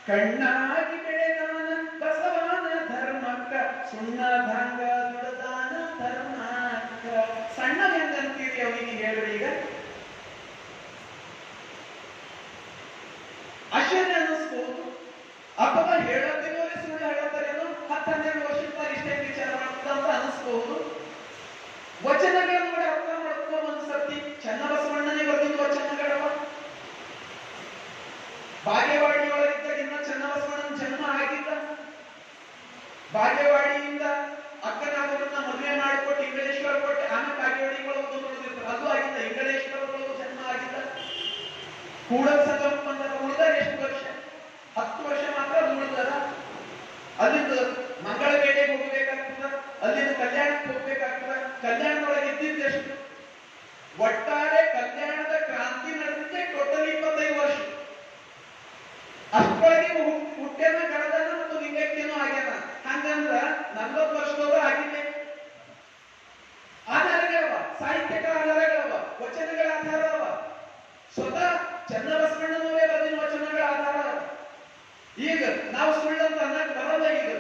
ಕಣ್ಣಾಗಿ ಬೆಳೆದಾನ ಬಸವಾನ, ಧರ್ಮಕ್ಕ ಸುಣ್ಣದಂಗ ದುಡದಾನ ಧರ್ಮಕ್ಕ. ಸಣ್ಣ ಹೆಂಗಂತೀರಿ ಅವನಿಗೆ ಹೇಳ್ರಿ. ಈಗ ಆಶ್ಚರ್ಯ ಅನ್ನಿಸ್ಬೋದು, ಅಥವಾ ಹೇಳೋದಿರೋರೆ ಸುಳ್ಳು ಹೇಳತ್ತಾರೇನೋ, 10-12 ವರ್ಷದ ಇಷ್ಟೇ ವಿಚಾರ ಮಾಡ್ತದ ಅಂತ ಅನಿಸ್ಬಹುದು. ವಚನಗಳನ್ನು ನೋಡಿ ಅರ್ಥ ಮಾಡ್ಕೋ. ಒಂದ್ಸತಿ ಚನ್ನಬಸವಣ್ಣನೇ ಬರೆದಿದ್ದ ವಚನಗಳವ. ಬಾಗೇವಾಡಿಯೊಳಗಿದ್ದಾಗ ಇನ್ನ ಚನ್ನಬಸವಣ್ಣನ ಜನ್ಮ ಆಗಿದ್ದ. ಬಾಗೇವಾಡಿಯಿಂದ ಅಕ್ಕನಾದವರನ್ನ ಮದುವೆ ಮಾಡಿಕೊಟ್ಟು ಇಂಗಳೇಶ್ವರ ಕೊಟ್ಟೆ, ಆಮೇಲೆ ಬಾಗೇವಾಡಿಗಳು ನೋಡಿರ್ತಾರೆ, ಅದು ಆಗಿದ್ದ. ಇಂಗಳೇಶ್ವರಗಳು ಜನ್ಮ ಆಗಿದ್ದ. ಕೂಡಲ ಸಂಗಮ ಬಂದಾಗ ಉಳಿದಾರ ಎಷ್ಟು ವರ್ಷ? 10 ವರ್ಷ ಮಾತ್ರ ಉಳಿದಾರ. ಅಲ್ಲಿಂದ ಮಂಗಳವೇಳೆಗೆ ಹೋಗ್ಬೇಕಾಗ್ತದ, ಅಲ್ಲಿಂದ ಕಲ್ಯಾಣಕ್ಕೆ ಹೋಗ್ಬೇಕಾಗ್ತದ. ಕಲ್ಯಾಣದೊಳಗೆ ಇದ್ದಿದ್ದೆಷ್ಟು? ಒಟ್ಟಾರೆ ಕಲ್ಯಾಣದ ಕ್ರಾಂತಿ ನಡೆದಿದ್ದೆ ಟೋಟಲ್ 25 ವರ್ಷ. ಅಷ್ಟೊಳಗೆ ಹುಟ್ಟೆನ ಕಳೆದನ ಮತ್ತು ಲಿಂಗೈಕ್ಯನೂ ಆಗ್ಯಾನ. ಹಂಗಂದ್ರ 40 ವರ್ಷದವರು ಆಗಿವೆ. ಆಧಾರಗಳವ, ಸಾಹಿತ್ಯಕ ಆಧಾರಗಳವ, ವಚನಗಳ ಆಧಾರ ಅವ. ಸ್ವತಃ ಚನ್ನಬಸವಣ್ಣನವರೇ ಬರೆದಿನ ವಚನಗಳ ಆಧಾರ. ಈಗ ನಾವು ಸುಳ್ಳಂತ ಅನ್ನಕ್ ಬರಲ್ಲ. ಈಗ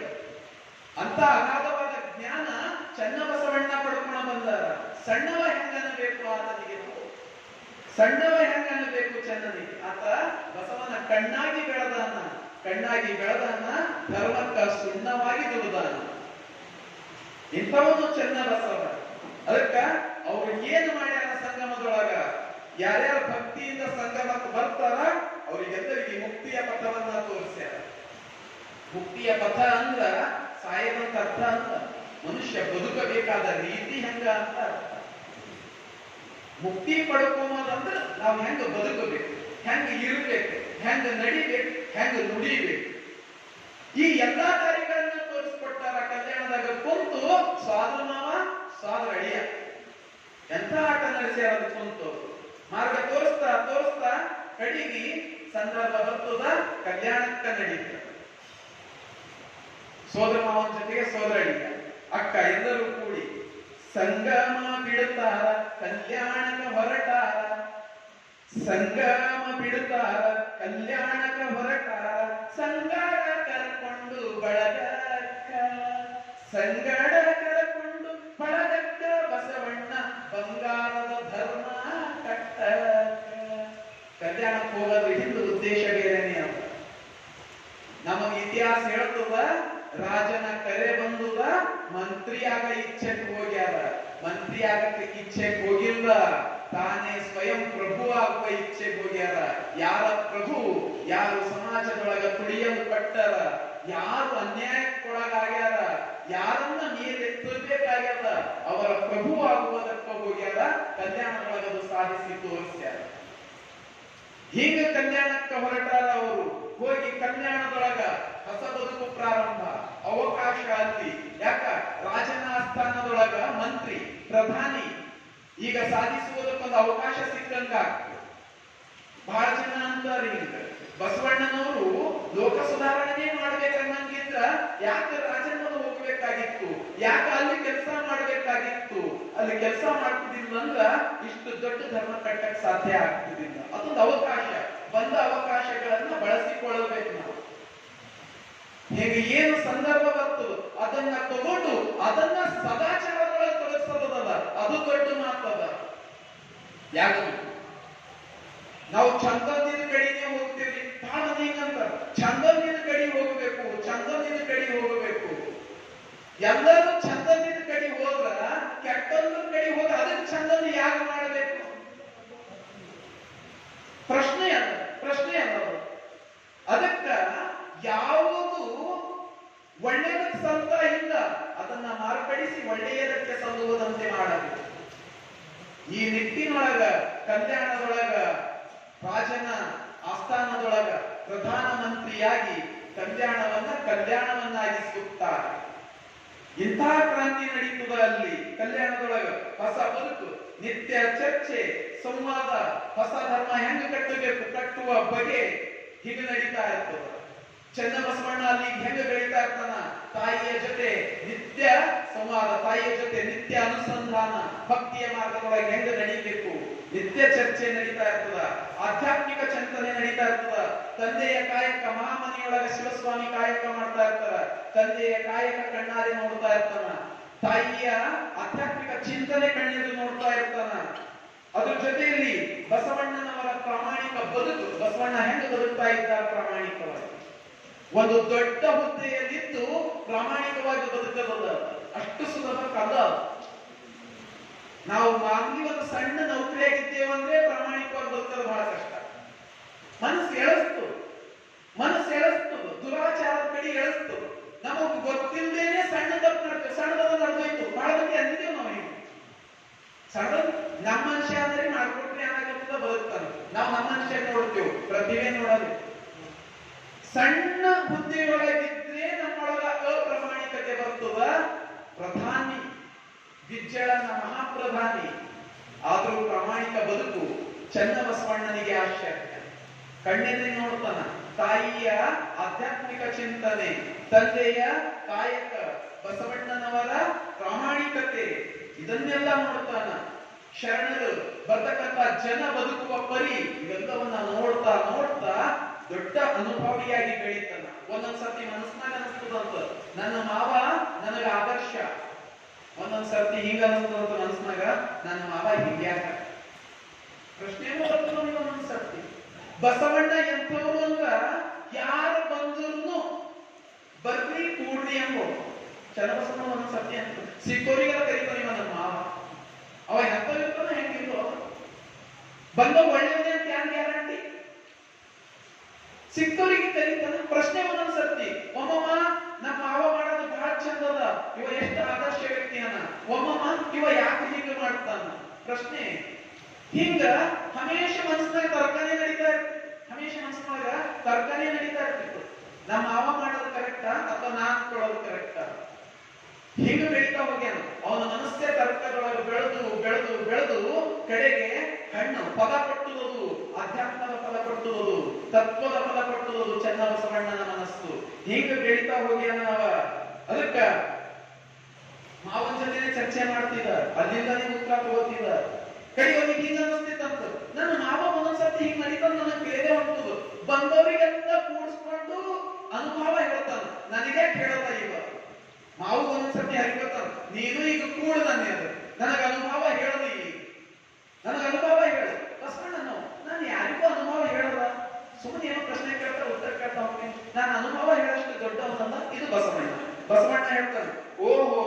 ಅಂತ ಅಗಾಧವಾದ ಜ್ಞಾನ ಚನ್ನಬಸವಣ್ಣ ಪಡ್ಕೊಂಡು ಬಂದಾರ. ಸಣ್ಣವ ಹೆಂಗನಬೇಕು ಆತನಿಗೆ, ಸಣ್ಣವ ಹೆಂಗನಬೇಕು ಚನ್ನನಿಗೆ. ಆತ ಬಸವನ ಕಣ್ಣಾಗಿ ಬೆಳೆದಾನ, ಕಣ್ಣಾಗಿ ಬೆಳೆದಾನ, ಧರ್ಮಕ್ಕ ಸುಣ್ಣವಾಗಿ ದುಡಿದಾನ. ಇಂಥವನು ಚನ್ನಬಸವ. ಅದಕ್ಕ ಅವ್ರು ಏನು ಮಾಡ್ಯಾರ ಸಂಗಮದೊಳಗ? ಯಾರ್ಯಾರ ಭಕ್ತಿಯಿಂದ ಸಂಗಮಕ್ಕೆ ಬರ್ತಾರ ಅವರಿಗೆಲ್ಲರಿಗೆ ಮುಕ್ತಿಯ ಪಥವನ್ನ ತೋರಿಸ್ಯಾರ. ಮುಕ್ತಿಯ ಪಥ ಅಂದ್ರ ಸಾಯದಂತ ಅರ್ಥ ಅಂತ, ಮನುಷ್ಯ ಬದುಕಬೇಕಾದ ರೀತಿ ಹೆಂಗ ಅಂತ ಅರ್ಥ. ಮುಕ್ತಿ ಪಡ್ಕೊಂಬಂದ್ರ ನಾವು ಹೆಂಗ ಬದುಕಬೇಕು, ಹೆಂಗ ಇರ್ಬೇಕು, ಹೆಂಗ ನಡಿಬೇಕು, ಹೆಂಗ ನುಡಿಬೇಕು, ಈ ಎಲ್ಲಾ ದಾರಿಗಳನ್ನ ತೋರಿಸ್ಕೊಟ್ಟಾರ. ಕಲ್ಯಾಣದಾಗ ಕುಂತು ಸ್ವಾದ್ರ ಮಾವ ಸ್ವಾದ್ರ ಅಳಿಯ ಎಂತ ಆಟ ನಡೆಸ್ಯಾರ. ಅದು ಕುಂತು ಮಾರ್ಗ ತೋರಿಸ್ತಾ ತೋರಿಸ್ತಾ ಕಡಿಗಿ ಸಂದರ್ಭ ಬರ್ತದ, ಕಲ್ಯಾಣಕ್ಕ ನಡೀತ. ಸೋದರ ಮಾವನ ಜೊತೆಗೆ ಸೋದರ ಅಳಿಯ, ಅಕ್ಕ ಎಲ್ಲರೂ ಕೂಡಿ ಸಂಗಮ ಬಿಡುತ್ತಾರ, ಕಲ್ಯಾಣಕ ಹೊರಟಾರ. ಸಂಗಮ ಬಿಡುತ್ತಾರ, ಕಲ್ಯಾಣಕ ಹೊರಟಾರ, ಸಂಗಡ ಕರ್ಕೊಂಡು ಬಳಗಕ್ಕ, ಸಂಗಡ ಕರ್ಕೊಂಡು ಬಳಗಕ್ಕ, ಬಸವಣ್ಣ ಬಂಗಾರದ ಧರ್ಮ ಕಟ್ಟಕ್ಕ. ಕಲ್ಯಾಣಕ್ಕೆ ಹೋಗೋದ್ರ ಹಿಂದೆ ಉದ್ದೇಶ ಬೇರೆನೇ ಅಂತ ನಮಗೆ ಇತಿಹಾಸ ಹೇಳ್ತದ. ರಾಜನ ಕರೆ ಬಂದುದ, ಮಂತ್ರಿಯಾಗ ಇಚ್ಛೆಗೆ ಹೋಗ್ಯಾರ. ಮಂತ್ರಿ ಆಗಕ್ಕೆ ಇಚ್ಛೆಗೆ ಹೋಗಿಲ್ಲ, ತಾನೇ ಸ್ವಯಂ ಪ್ರಭು ಆಗುವ ಇಚ್ಛೆಗೆ ಹೋಗ್ಯಾರ. ಯಾರ ಪ್ರಭು? ಯಾರು ಸಮಾಜದೊಳಗ ತುಳಿಯಲ್ಪಟ್ಟರ, ಯಾರು ಅನ್ಯಾಯಕ್ಕೊಳಗಾಗ್ಯಾರ, ಯಾರನ್ನ ಮೇಲೆತ್ತಬೇಕಾಗ್ಯದ, ಅವರ ಪ್ರಭು ಆಗುವುದಕ್ಕ ಹೋಗ್ಯಾರ. ಕಲ್ಯಾಣದೊಳಗದು ಸಾಧಿಸಿ ತೋರಿಸ್ಯಾರ. ಹೀಗ ಕಲ್ಯಾಣಕ್ಕ ಹೊರಟಾರ ಅವರು. ಹೋಗಿ ಕಲ್ಯಾಣದೊಳಗ ಹೊಸ ಬದುಕು ಪ್ರಾರಂಭ, ಅವಕಾಶ ಅಲ್ಲಿ. ಯಾಕ? ರಾಜನ ಆಸ್ಥಾನದೊಳಗ ಮಂತ್ರಿ ಪ್ರಧಾನಿ ಈಗ ಸಾಧಿಸುವುದಕ್ಕೊಂದು ಅವಕಾಶ ಸಿಕ್ಕಂಗ. ಬಹಳ ಜನ ಅಂತಾರೆ ಈಗ ಬಸವಣ್ಣನವರು ಲೋಕ ಸುಧಾರಣೆ ಮಾಡ್ಬೇಕನ್ನಂಗಿದ್ರ ಯಾಕೆ ರಾಜನ ಹೋಗ್ಬೇಕಾಗಿತ್ತು, ಯಾಕೆ ಅಲ್ಲಿ ಕೆಲಸ ಮಾಡ್ಬೇಕಾಗಿತ್ತು? ಅಲ್ಲಿ ಕೆಲಸ ಮಾಡ್ತಿದ್ದಿಲ್ಲ ಅಂದ್ರ ಇಷ್ಟು ದೊಡ್ಡ ಧರ್ಮ ಕಟ್ಟಕ್ ಸಾಧ್ಯ ಆಗ್ತಿದ್ದಿಲ್ಲ. ಅದೊಂದು ಅವಕಾಶ. ಬಂದ ಅವಕಾಶಗಳನ್ನ ಬಳಸಿಕೊಳ್ಳಬೇಕು ನಾವು. ಹೇಗೆ ಏನು ಸಂದರ್ಭ ಬರ್ತದೋ ಅದನ್ನ ತಗೊಂಡು ಅದನ್ನ ಸದಾಚಾರದೊಳಗೆ ತೊಡಗಿಸೋದಲ್ಲ, ಅದು ದೊಡ್ಡ ಮಾತದ. ಯಾಕೆ ನಾವು ಚಂದನಿನ ಕಡೆಗೆ ಹೋಗ್ತೀವಿ, ಬಹಳ ಹಿಂಗಂತ ಚಂದನಿನ ಕಡೆ ಹೋಗಬೇಕು, ಚಂದನಿನ ಕಡೆ ಹೋಗಬೇಕು. ಎಲ್ಲರೂ ಚಂದನಿನ ಕಡೆ ಹೋದ್ರ ಕೆಟ್ಟದ್ರ ಕಡೆ ಹೋದ್ರ ಅದಕ್ಕೆ ಚಂದನ ಯಾಕೆ ಮಾಡಬೇಕು? ಪ್ರಶ್ನೆ ಅಲ್ಲ. ಅದಕ್ಕ ಯಾವುದು ಒಳ್ಳೆಯದಕ್ಕೆ ಸಲ್ತಾ ಇಲ್ಲ ಅದನ್ನ ಮಾರ್ಪಡಿಸಿ ಒಳ್ಳೆಯದಕ್ಕೆ ಸಲ್ಲುವುದಂತೆ ಮಾಡಬೇಕು. ಈ ನಿಟ್ಟಿನೊಳಗ ಕಲ್ಯಾಣದೊಳಗ ರಾಜನ ಆಸ್ಥಾನದೊಳಗ ಪ್ರಧಾನಮಂತ್ರಿಯಾಗಿ ಕಲ್ಯಾಣವನ್ನಾಗಿಸುತ್ತಾರೆ. ಇಂತಹ ಕ್ರಾಂತಿ ನಡೀತದ ಅಲ್ಲಿ ಕಲ್ಯಾಣದೊಳಗ. ಹೊಸ ಬದುಕು, ನಿತ್ಯ ಚರ್ಚೆ, ಸಂವಾದ, ಹೊಸ ಧರ್ಮ ಹೆಂಗ ಕಟ್ಟುವ ಬಗೆ ಹೀಗೆ ನಡೀತಾ ಇರ್ತದ. ಚನ್ನಬಸವಣ್ಣ ಅಲ್ಲಿ ಹೆಂಗ ಬೆಳೀತಾ ಇರ್ತಾನ? ತಾಯಿಯ ಜೊತೆ ನಿತ್ಯ ಸಂವಾದ, ತಾಯಿಯ ಜೊತೆ ನಿತ್ಯ ಅನುಸಂಧಾನ, ಭಕ್ತಿಯ ಮಾರ್ಗದೊಳಗೆ ಹೆಂಗ ನಡೀಬೇಕು, ನಿತ್ಯ ಚರ್ಚೆ ನಡೀತಾ ಇರ್ತದ. ಆಧ್ಯಾತ್ಮಿಕ ಚಿಂತನೆ ನಡೀತಾ ಇರ್ತದ. ತಂದೆಯ ಕಾಯಕ, ಮಹಾಮನಿಯೊಳಗ ಶಿವಸ್ವಾಮಿ ಕಾಯಕ ಮಾಡ್ತಾ ಇರ್ತಾರ. ತಂದೆಯ ಕಾಯಕ ಕಣ್ಣಾರೆ ನೋಡ್ತಾ ಇರ್ತಾನ. ತಾಯಿಯ ಆಧ್ಯಾತ್ಮಿಕ ಚಿಂತನೆ ಕಣ್ಣೆದು ನೋಡ್ತಾ ಇರ್ತಾನ. ಅದ್ರ ಜೊತೆಯಲ್ಲಿ ಬಸವಣ್ಣನವರ ಪ್ರಾಮಾಣಿಕ ಬದುಕು, ಬಸವಣ್ಣ ಹೆಂಗ ಬದುಕ್ತಾ ಇದ್ದ ಪ್ರಾಮಾಣಿಕವಾಗಿ. ಒಂದು ದೊಡ್ಡ ಹುದ್ದೆಯಲ್ಲಿದ್ದು ಪ್ರಾಮಾಣಿಕವಾಗಿ ಬದುಕಬಲ್ಲ, ಅಷ್ಟು ಸುಲಭಕ್ಕಲ್ಲ. ನಾವು ಮಾಮೂಲಿ ಒಂದು ಸಣ್ಣ ನೌಕರಿಯಾಗಿದ್ದೇವಂದ್ರೆ ಪ್ರಾಮಾಣಿಕವಾಗಿ ಬದುಕೋದು ಬಹಳ ಕಷ್ಟ. ಮನಸ್ಸು ಎಳಸ್ತು, ದುರಾಚಾರದ ಕಡೆ ಎಳಸ್ತು. ನಮಗ್ ಗೊತ್ತಿಲ್ಲದೇನೆ ಸಣ್ಣ ತಪ್ಪು ಮಾಡ್ತೇವೆ. ಸಣ್ಣದ ನಡೆದೋಯ್ತು, ಬಹಳ ಮಂದಿ ಅಂದಿದ್ದೇವೆ ನಾವು. ಈಗ ಸಣ್ಣದು ನಮ್ಮ ಮನುಷ್ಯ ಅಂದ್ರೆ ಮಾಡ್ಕೊಟ್ರೆ ಏನಾಗುತ್ತದ ಬದುಕ್ತಾನೆ. ನಾವು ನಮ್ಮ ಮನುಷ್ಯ ನೋಡ್ತೇವೆ, ಪ್ರತಿಭೆ ನೋಡೋದು. ಸಣ್ಣ ಹುದ್ದೆಯೊಳಗಿದ್ರೆ ನಮ್ಮೊಳಗ ಅಪ್ರಾಮಾಣಿಕತೆ ಬರ್ತದ. ಪ್ರಧಾನಿ ವಿಜ್ಜಳನ ಮಹಾಪ್ರಧಾನಿ ಆದ್ರೂ ಪ್ರಾಮಾಣಿಕ ಬದುಕು ಚನ್ನಬಸವಣ್ಣನಿಗೆ ಆಶ್ಚರ್ಯ. ಕಣ್ಣೆದುರಿ ನೋಡ್ತಾನ. ತಾಯಿಯ ಆಧ್ಯಾತ್ಮಿಕ ಚಿಂತನೆ, ತಂದೆಯ ಕಾಯಕ, ಬಸವಣ್ಣನವರ ಪ್ರಾಮಾಣಿಕತೆ, ಇದನ್ನೆಲ್ಲ ನೋಡ್ತಾನ. ಶರಣರು ಬರ್ತಕ್ಕಂಥ ಜನ ಬದುಕುವ ಪರಿ ಇವೆಲ್ಲವನ್ನ ನೋಡ್ತಾ ದೊಡ್ಡ ಅನುಭವಿಯಾಗಿ ಬೆಳೀತಾನ. ಒಂದೊಂದ್ಸರ್ತಿ ಮನಸ್ನಾಗ ಅನಿಸ್ತದಂತ, ನನ್ನ ಮಾವ ನನಗ ಆದರ್ಶ. ಒಂದೊಂದ್ಸರ್ತಿ ಹಿಂಗ ಅನಿಸ್ತದಂತ ಮನಸ್ನಾಗ, ನನ್ನ ಮಾವ ಹಿಂಗ್ಯಾಕ. ಪ್ರಶ್ನೆನೂ ಬರ್ತದ ಒಂದೊಂದ್ಸರ್ತಿ. ಬಸವಣ್ಣ ಎಂಥವ್ರು ಅಂದ್ರ ಯಾರು ಬಂದ್ರು ಬರ್ರಿ ಕೂಡ್ರಿ ಎಂಬೋ. ಚನ್ನಬಸವಣ್ಣ ಒಂದೊಂದ್ಸರ್ತಿ ಅಂತ ಸಿಕ್ಕೋರಿಗೆಲ್ಲ ಕರೀತಾನೆ ನನ್ನ ಮಾವ. ಅವ ಎಂಥವಿರ್ತಾನ ಹೆಂಗಿದ್ರು ಬಂದ ಒಳ್ಳೆಯದೇ ಅಂತ ಯಾರು ಗ್ಯಾರಂಟಿ? ಸಿಕ್ಕವರಿಗೆ ಕರೀತಾನ. ಪ್ರಶ್ನೆ ಒಂದೊಂದ್ಸರ್ತಿ, ಒಮ್ಮಮ್ಮ ನಮ್ಮ ಮಾವ ಮಾಡೋದು ಬಹಳ ಚಂದದ, ಇವ ಎಷ್ಟು ಆದರ್ಶ ವ್ಯಕ್ತಿಯನ್ನ, ಒಮ್ಮಮ್ಮ ಇವ ಯಾಕೆ ಹೀಗೆ ಮಾಡ್ತಾನ? ಪ್ರಶ್ನೆ ಹಿಂಗ ಹಮೇಶ ಮನಸ್ಸಿನಾಗ ತರ್ಕನೆ ನಡೀತಾ ಇರ್ತಿತ್ತು. ನಮ್ಮ ಮಾವ ಮಾಡೋದು ಕರೆಕ್ಟಾ ಅಥವಾ ನಾನ್ ಕೊಡೋದು ಕರೆಕ್ಟಾ? ಹಿಂಗ ಬೆಳೀತಾ ಹೋಗ್ಯಾನ. ಅವನ ಮನಸ್ಸೇ ತರ್ಕದೊಳಗೆ ಬೆಳೆದು ಕಡೆಗೆ ಕಣ್ಣು ಪದ ಪಟ್ಟುವುದು, ಆಧ್ಯಾತ್ಮದ ಪದ ಪಟ್ಟುವುದು, ತತ್ವದ ಪದ ಪಟ್ಟುವುದು ಚನ್ನಬಸವಣ್ಣನ ಮನಸ್ಸು. ಹಿಂಗ ಬೆಳೀತಾ ಹೋಗ್ಯಾನ ಅವ. ಅದಕ್ಕ ಮಾವನ ಜೊತೆ ಚರ್ಚೆ ಮಾಡ್ತಿದ್ದ, ಅಲ್ಲಿಂದಾನೇ ಉತ್ತರ ತಗೋತಿದ್ದ. ಕಡೆ ಅವನಿಗೆ ಹಿಂಗ ಅನಿಸ್ತಿತ್ತಂತ, ನನ್ನ ಮಾವ ಒಂದೊಂದ್ಸತಿ ಹಿಂಗ್ ನಡೀತಂತ ನನಗೆ ತಿಳಿದೇ ಹೊಂಟದು. ಬಂದವರಿಗೆಲ್ಲ ಕೂಡಿಸ್ಕೊಂಡು ಅನುಭವ ಹೇಳ್ತಾನ, ನನಗೆ ಕೇಳಲ್ಲ. ಈಗ ಮಾವು ಒಂದೊಂದ್ಸತಿ ಹರಿಕೊತಾನ, ನೀನು ಈಗ ಕೂಡ ನನಗ ಅನುಭವ ಹೇಳದ. ನನಗ ಅನುಭವ ಹೇಳು ಬಸವಣ್ಣ. ನಾನು ಯಾರಿಗೂ ಅನುಭವ ಹೇಳಲ್ಲ, ಸುಮ್ಮನೆ ಏನೋ ಪ್ರಶ್ನೆ ಕೇಳ್ತಾ ಉತ್ತರ ಕೇಳ್ತಾ ಹೋಗ್ತೀನಿ. ನಾನು ಅನುಭವ ಹೇಳಷ್ಟು ದೊಡ್ಡವನಲ್ಲ. ಇದು ಬಸವಣ್ಣ ಹೇಳ್ತಾನೆ, ಓಹೋ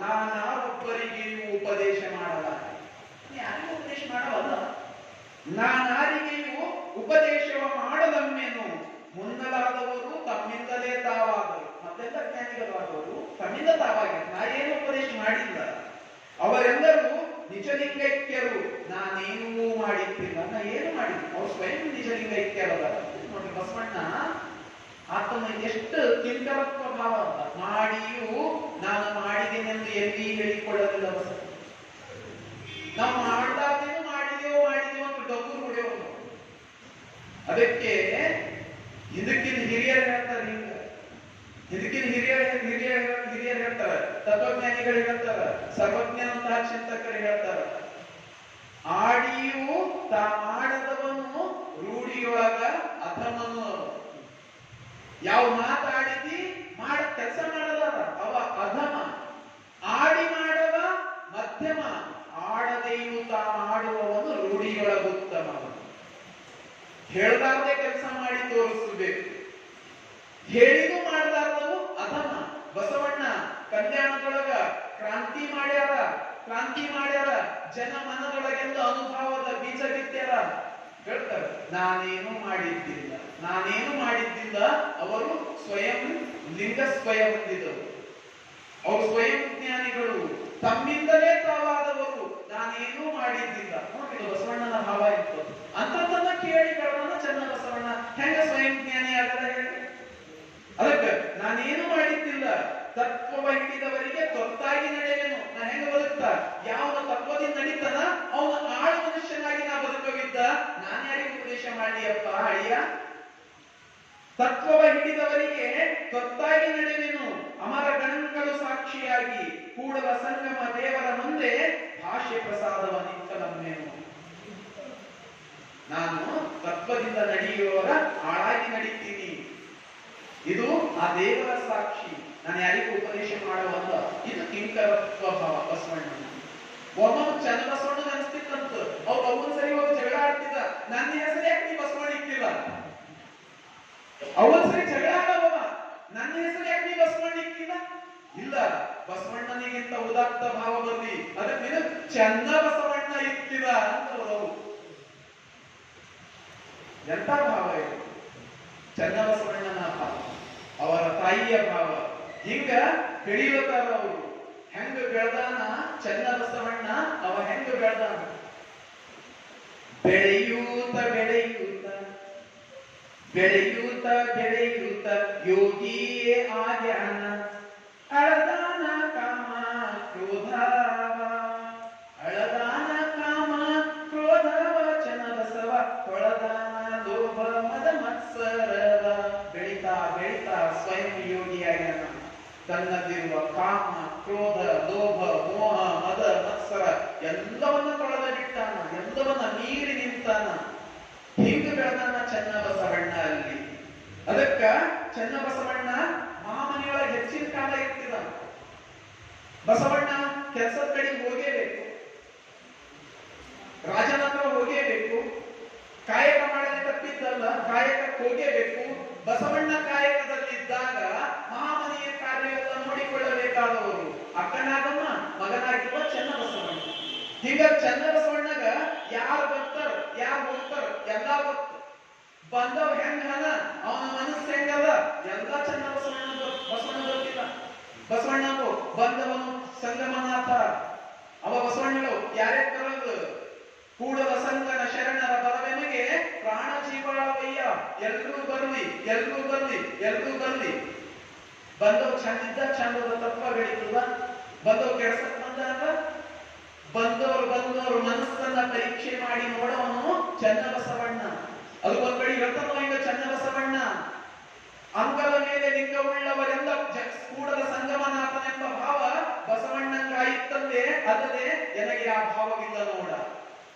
ನಾನಾರೊಬ್ಬರಿಗೆ ಉಪದೇಶ ಮಾಡಲ್ಲ. ಯಾರಿಗೂ ಉಪದೇಶ ಮಾಡವಲ್ಲ. ನಾನಾರಿಗೆಯೂ ಉಪದೇಶವ ಮಾಡಲಮ್ಮೇನು, ಮುನ್ನಲಾದವರು ತಮ್ಮಿಂದಲೇ ತಾವಾದರು. ಮತ್ತೆಲ್ಲ ಜ್ಞಾನಿಗಳಾದವರು ತಮ್ಮಿಂದ ತಾವಾಗಿದ್ದಾರೆ. ನಾ ಏನು ಉಪದೇಶ ಮಾಡಿಲ್ಲ. ಅವರೆಲ್ಲರೂ ನಿಜಲಿಂಗೈಕ್ಯರು, ನಾನೇನೂ ಮಾಡಿದ್ದಿಲ್ಲ. ನಾ ಏನು ಮಾಡಿಲ್ಲ, ಅವ್ರು ಸ್ವಯಂ ನಿಜಲಿಂಗೈಕ್ಯರಲ್ಲ. ನೋಡಿ ಬಸವಣ್ಣ ಆತನ ಎಷ್ಟು ಕಿಂಕರತ್ವ ಭಾವ. ಮಾಡಿಯೂ ನಾನು ಮಾಡಿದ್ದೇನೆಂದು ಎಲ್ಲಿ ಹೇಳಿಕೊಳ್ಳಲಿಲ್ಲ ಬಸವಣ್ಣ. ನಾವು ಮಾಡ್ಲಾರ್ದೇನು ಮಾಡಿದೆವು ಅಂತ ಡೊಗ್ಗರು ಹೊಡೆಯೋದು. ಅದಕ್ಕೆ ಇದಕ್ಕಿನ ಹಿರಿಯರು ಹೇಳ್ತಾರೆ, ಇದಕ್ಕಿನ ಹಿರಿಯರು ಹೇಳ್ತಾರ, ತತ್ವಜ್ಞಾನಿಗಳು ಹೇಳ್ತಾರ, ಸರ್ವಜ್ಞನಂತಹ ಚಿಂತಕರು ಹೇಳ್ತಾರ, ಆಡಿಯೂ ತಾ ಮಾಡದವನು ರೂಢಿಯೊಳಗ ಅಧಮನು ಅವ. ಯಾವ ಮಾತಾಡಿದಿ ಮಾಡ ಕೆಲಸ ಮಾಡಲ್ಲ ಅವ ಅಧಮ. ಆಡಿ ಮಾಡವ ಮಧ್ಯಮ, ಆಡದೆಯೂ ತಾ ಮಾಡುವವನು ರೂಢಿಯೊಳಗ ಉತ್ತಮ. ಹೇಳ್ದಾರ್ದೆ ಕೆಲಸ ಮಾಡಿ ತೋರಿಸಬೇಕು, ಹೇಳಿದು ಮಾಡಲಾರ್ದವು ಅಧಮ. ಬಸವಣ್ಣ ಕಲ್ಯಾಣದೊಳಗ ಕ್ರಾಂತಿ ಮಾಡ್ಯಾರ, ಜನ ಮನದೊಳಗೆಲ್ಲ ಅನುಭವದ ಬೀಜ ಬಿತ್ಯಾರ. ಹೇಳ್ತಾರೆ ನಾನೇನು ಮಾಡಿದ್ದಿಲ್ಲ. ಅವರು ಸ್ವಯಂ ಲಿಂಗ ಸ್ವಯಂ ಹೊಂದಿದರು. ಅವರು ಸ್ವಯಂ ಜ್ಞಾನಿಗಳು, ತಮ್ಮಿಂದಲೇ ತಾವಾದವರು. ನಾನೇನು ಮಾಡಿದ್ದಿಲ್ಲ. ನೋಡಿ ಬಸವಣ್ಣನ ಭಾವ ಇತ್ತು. ಅಂತದನ್ನ ಕೇಳಿ ಬೆಳೆದ ಚೆನ್ನ ಬಸವಣ್ಣ ಹೆಂಗ ಸ್ವಯಂ ಜ್ಞಾನಿ ಆಗದ ಹೇಳಿ. ಅದಕ್ಕೆ ನಾನೇನು ಮಾಡಿದ್ದಿಲ್ಲ, ತತ್ವವ ಹಿಡಿದವರಿಗೆ ತೊತ್ತಾಗಿ ನಡೆಯೇನು. ನಾ ಹೆಂಗ ಬದುಕ್ತಾ, ಯಾವ ತತ್ವದಿಂದ ನಡೀತಾನ ಅವನ ಆಳು ಮನುಷ್ಯನಾಗಿ ನಾ ಬದುಕವಿದ್ದ. ನಾನು ಯಾರಿಗೆ ಉಪದೇಶ ಮಾಡಿಯಪ್ಪ ಅಳಿಯ? ತತ್ವವ ಹಿಡಿದವರಿಗೆ ತೊತ್ತಾಗಿ ನಡೆವೆನು, ಅಮರ ಗಣಗಳು ಸಾಕ್ಷಿಯಾಗಿ ಕೂಡಲ ಸಂಗಮ ದೇವರ ಮುಂದೆ ಭಾಷೆ ಪ್ರಸಾದವ ನಿಂತಲಮ್ಮೇನು. ನಾನು ತತ್ವದಿಂದ ನಡೆಯುವವರ ಆಳಾಗಿ ನಡೀತೀನಿ. ಇದು ಆ ದೇವರ ಸಾಕ್ಷಿ. ನಾನು ಯಾರಿಗೂ ಉಪದೇಶ ಮಾಡುವಂತ ಇದು ಕಿಂಕರತ್ವ ಭಾವ ಬಸವಣ್ಣ. ಒಮ್ಮೊಮ್ಮೆ ಚಂದ ಬಸವಣ್ಣ ಅನಿಸ್ತಿತ್ತಂತ. ಅವ್ರು ಅವನ್ ಸರಿ ಹೋಗಿ ಜಗಳ ಆಡ್ತಿದ್ದ. ನನ್ನ ಹೆಸರು ಯಾಕೆ ನೀ ಬಸವಣ್ಣ ಇಕ್ಕಿಲ್ಲ? ಅವನ್ ಸರಿ ಜಗಳ ಆಡವ, ನನ್ನ ಹೆಸರು ಯಾಕೆ ನೀ ಬಸವಣ್ಣ ಇಕ್ಕಿಲ್ಲ? ಇಲ್ಲ, ಬಸವಣ್ಣನಿಗಿಂತ ಉದಾತ್ತ ಭಾವ ಬರ್ಲಿ, ಅದಕ್ಕೆ ನೀನು ಚಂದ ಬಸವಣ್ಣ ಇಕ್ಕಿಲ್ಲ ಅಂತ ಅವರು. ಎಂತ ಭಾವ ಇದು? ಚಂದ ಬಸವಣ್ಣನ ಭಾವ, ಅವರ ತಾಯಿಯ ಭಾವ. ಹಿಂಗ ಬೆಳೆಯುತ್ತಾರ ಅವರು. ಹೆಂಗ ಬೆಳೆದಾನ ಚನ್ನ ಬಸವಣ್ಣ, ಅವ ಹೆಂಗ ಬೆಳೆದಾನ? ಬೆಳೆಯೂತ ಯೋಗಿಯೇ ಆಗ್ಯಾನ. ಅಳದಾನ ಕಾಮ ಕ್ರೋಧವ ಚನ್ನ ಬಸವ ತೊಳದಾನ ಲೋಭ ಮದ ಮತ್ಸರವ. ಬೆಳಿತಾ ಸ್ವಯಂ ಯೋಗಿಯಾಗ್ಯಾನ. ತನ್ನದಿರುವ ಕಾಮ, ಕ್ರೋಧ, ಲೋಭ, ಮೋಹ, ಮದ, ಮತ್ಸರ ಎಲ್ಲವನ್ನ ತೊಳೆದ ಬಿಟ್ಟಾನ, ಎಲ್ಲವನ್ನ ಮೀರಿ ನಿಂತಾನ. ಹಿಂಗ ಬೆಳೆದಾನ ಚೆನ್ನ ಬಸವಣ್ಣ ಅಲ್ಲಿ. ಅದಕ್ಕ ಚೆನ್ನ ಬಸವಣ್ಣ ಮಹಾಮನೆಯೊಳಗೆ ಹೆಚ್ಚಿನ ಕಾಲ ಇರ್ತಿದ. ಬಸವಣ್ಣ ಕೆಲಸದ ಕಡೆಗೆ ಹೋಗೇಬೇಕು, ರಾಜನ ಹತ್ರ ಹೋಗೇಬೇಕು. ಕಾಯಕ ಮಾಡದೆ ತಪ್ಪಿದ್ದಲ್ಲ, ಕಾಯಕಕ್ಕೆ ಹೋಗೇಬೇಕು. ಬಸವಣ್ಣ ಕಾಯಕದಲ್ಲಿದ್ದಾಗ ಮಹಾಮನೆಯ ಕಾರ್ಯವೆಲ್ಲ ನೋಡಿಕೊಳ್ಳಬೇಕಾದವರು ಅಕ್ಕನಾಗಮ್ಮ, ಮಗನಾಗಿರುವ ಚೆನ್ನ ಬಸವಣ್ಣ. ಹಿಂಗ ಚೆನ್ನ ಬಸವಣ್ಣಗ ಯಾರು ಬರ್ತಾರ, ಯಾರು ಹೋಗ್ತಾರ ಎಲ್ಲ ಗೊತ್ತು. ಬಂದವ್ ಹೆಂಗ ಹನ, ಅವನ ಮನಸ್ಸು ಹೆಂಗದ ಎಲ್ಲ ಚೆನ್ನ ಬಸವಣ್ಣ ಗೊತ್ತಿಲ್ಲ. ಬಸವಣ್ಣ ಬಂದವನು ಸಂಗಮನಾಥ. ಅವ ಬಸವಣ್ಣಗಳು ಯಾರೇ ಬರೋದು? ಕೂಡಲ ಸಂಗನ ಶರಣರ ಬರವೆನಗೆ ಪ್ರಾಣ ಜೀವಾಳವಯ್ಯ. ಎಲ್ರೂ ಬರ್ಲಿ. ಬಂದವ್ ಚಂದದ ತತ್ವ ಬೆಳೀತದ. ಬಂದವ್ ಕೆಡ್ಸಕ್ ಬಂದಾಗ ಬಂದವರು ಮನಸ್ಸನ್ನ ಪರೀಕ್ಷೆ ಮಾಡಿ ನೋಡವನು ಚೆನ್ನ ಬಸವಣ್ಣ. ಅದು ಒಂದ್ ಕಡೆ ಹೇಳ್ತಾನೋ ಹಿಂಗ ಚೆನ್ನ ಬಸವಣ್ಣ. ಅಂಗಲ ಮೇಲೆ ಲಿಂಗವುಳ್ಳವರೆಲ್ಲ ಕೂಡಲ ಸಂಗಮನಾಥನೆಂಬ ಭಾವ ಬಸವಣ್ಣಂಗಾಯಿತಂದೆ. ಅದಲ್ಲದೆ ನನಗೆ ಆ ಭಾವವಿಲ್ಲ ನೋಡ.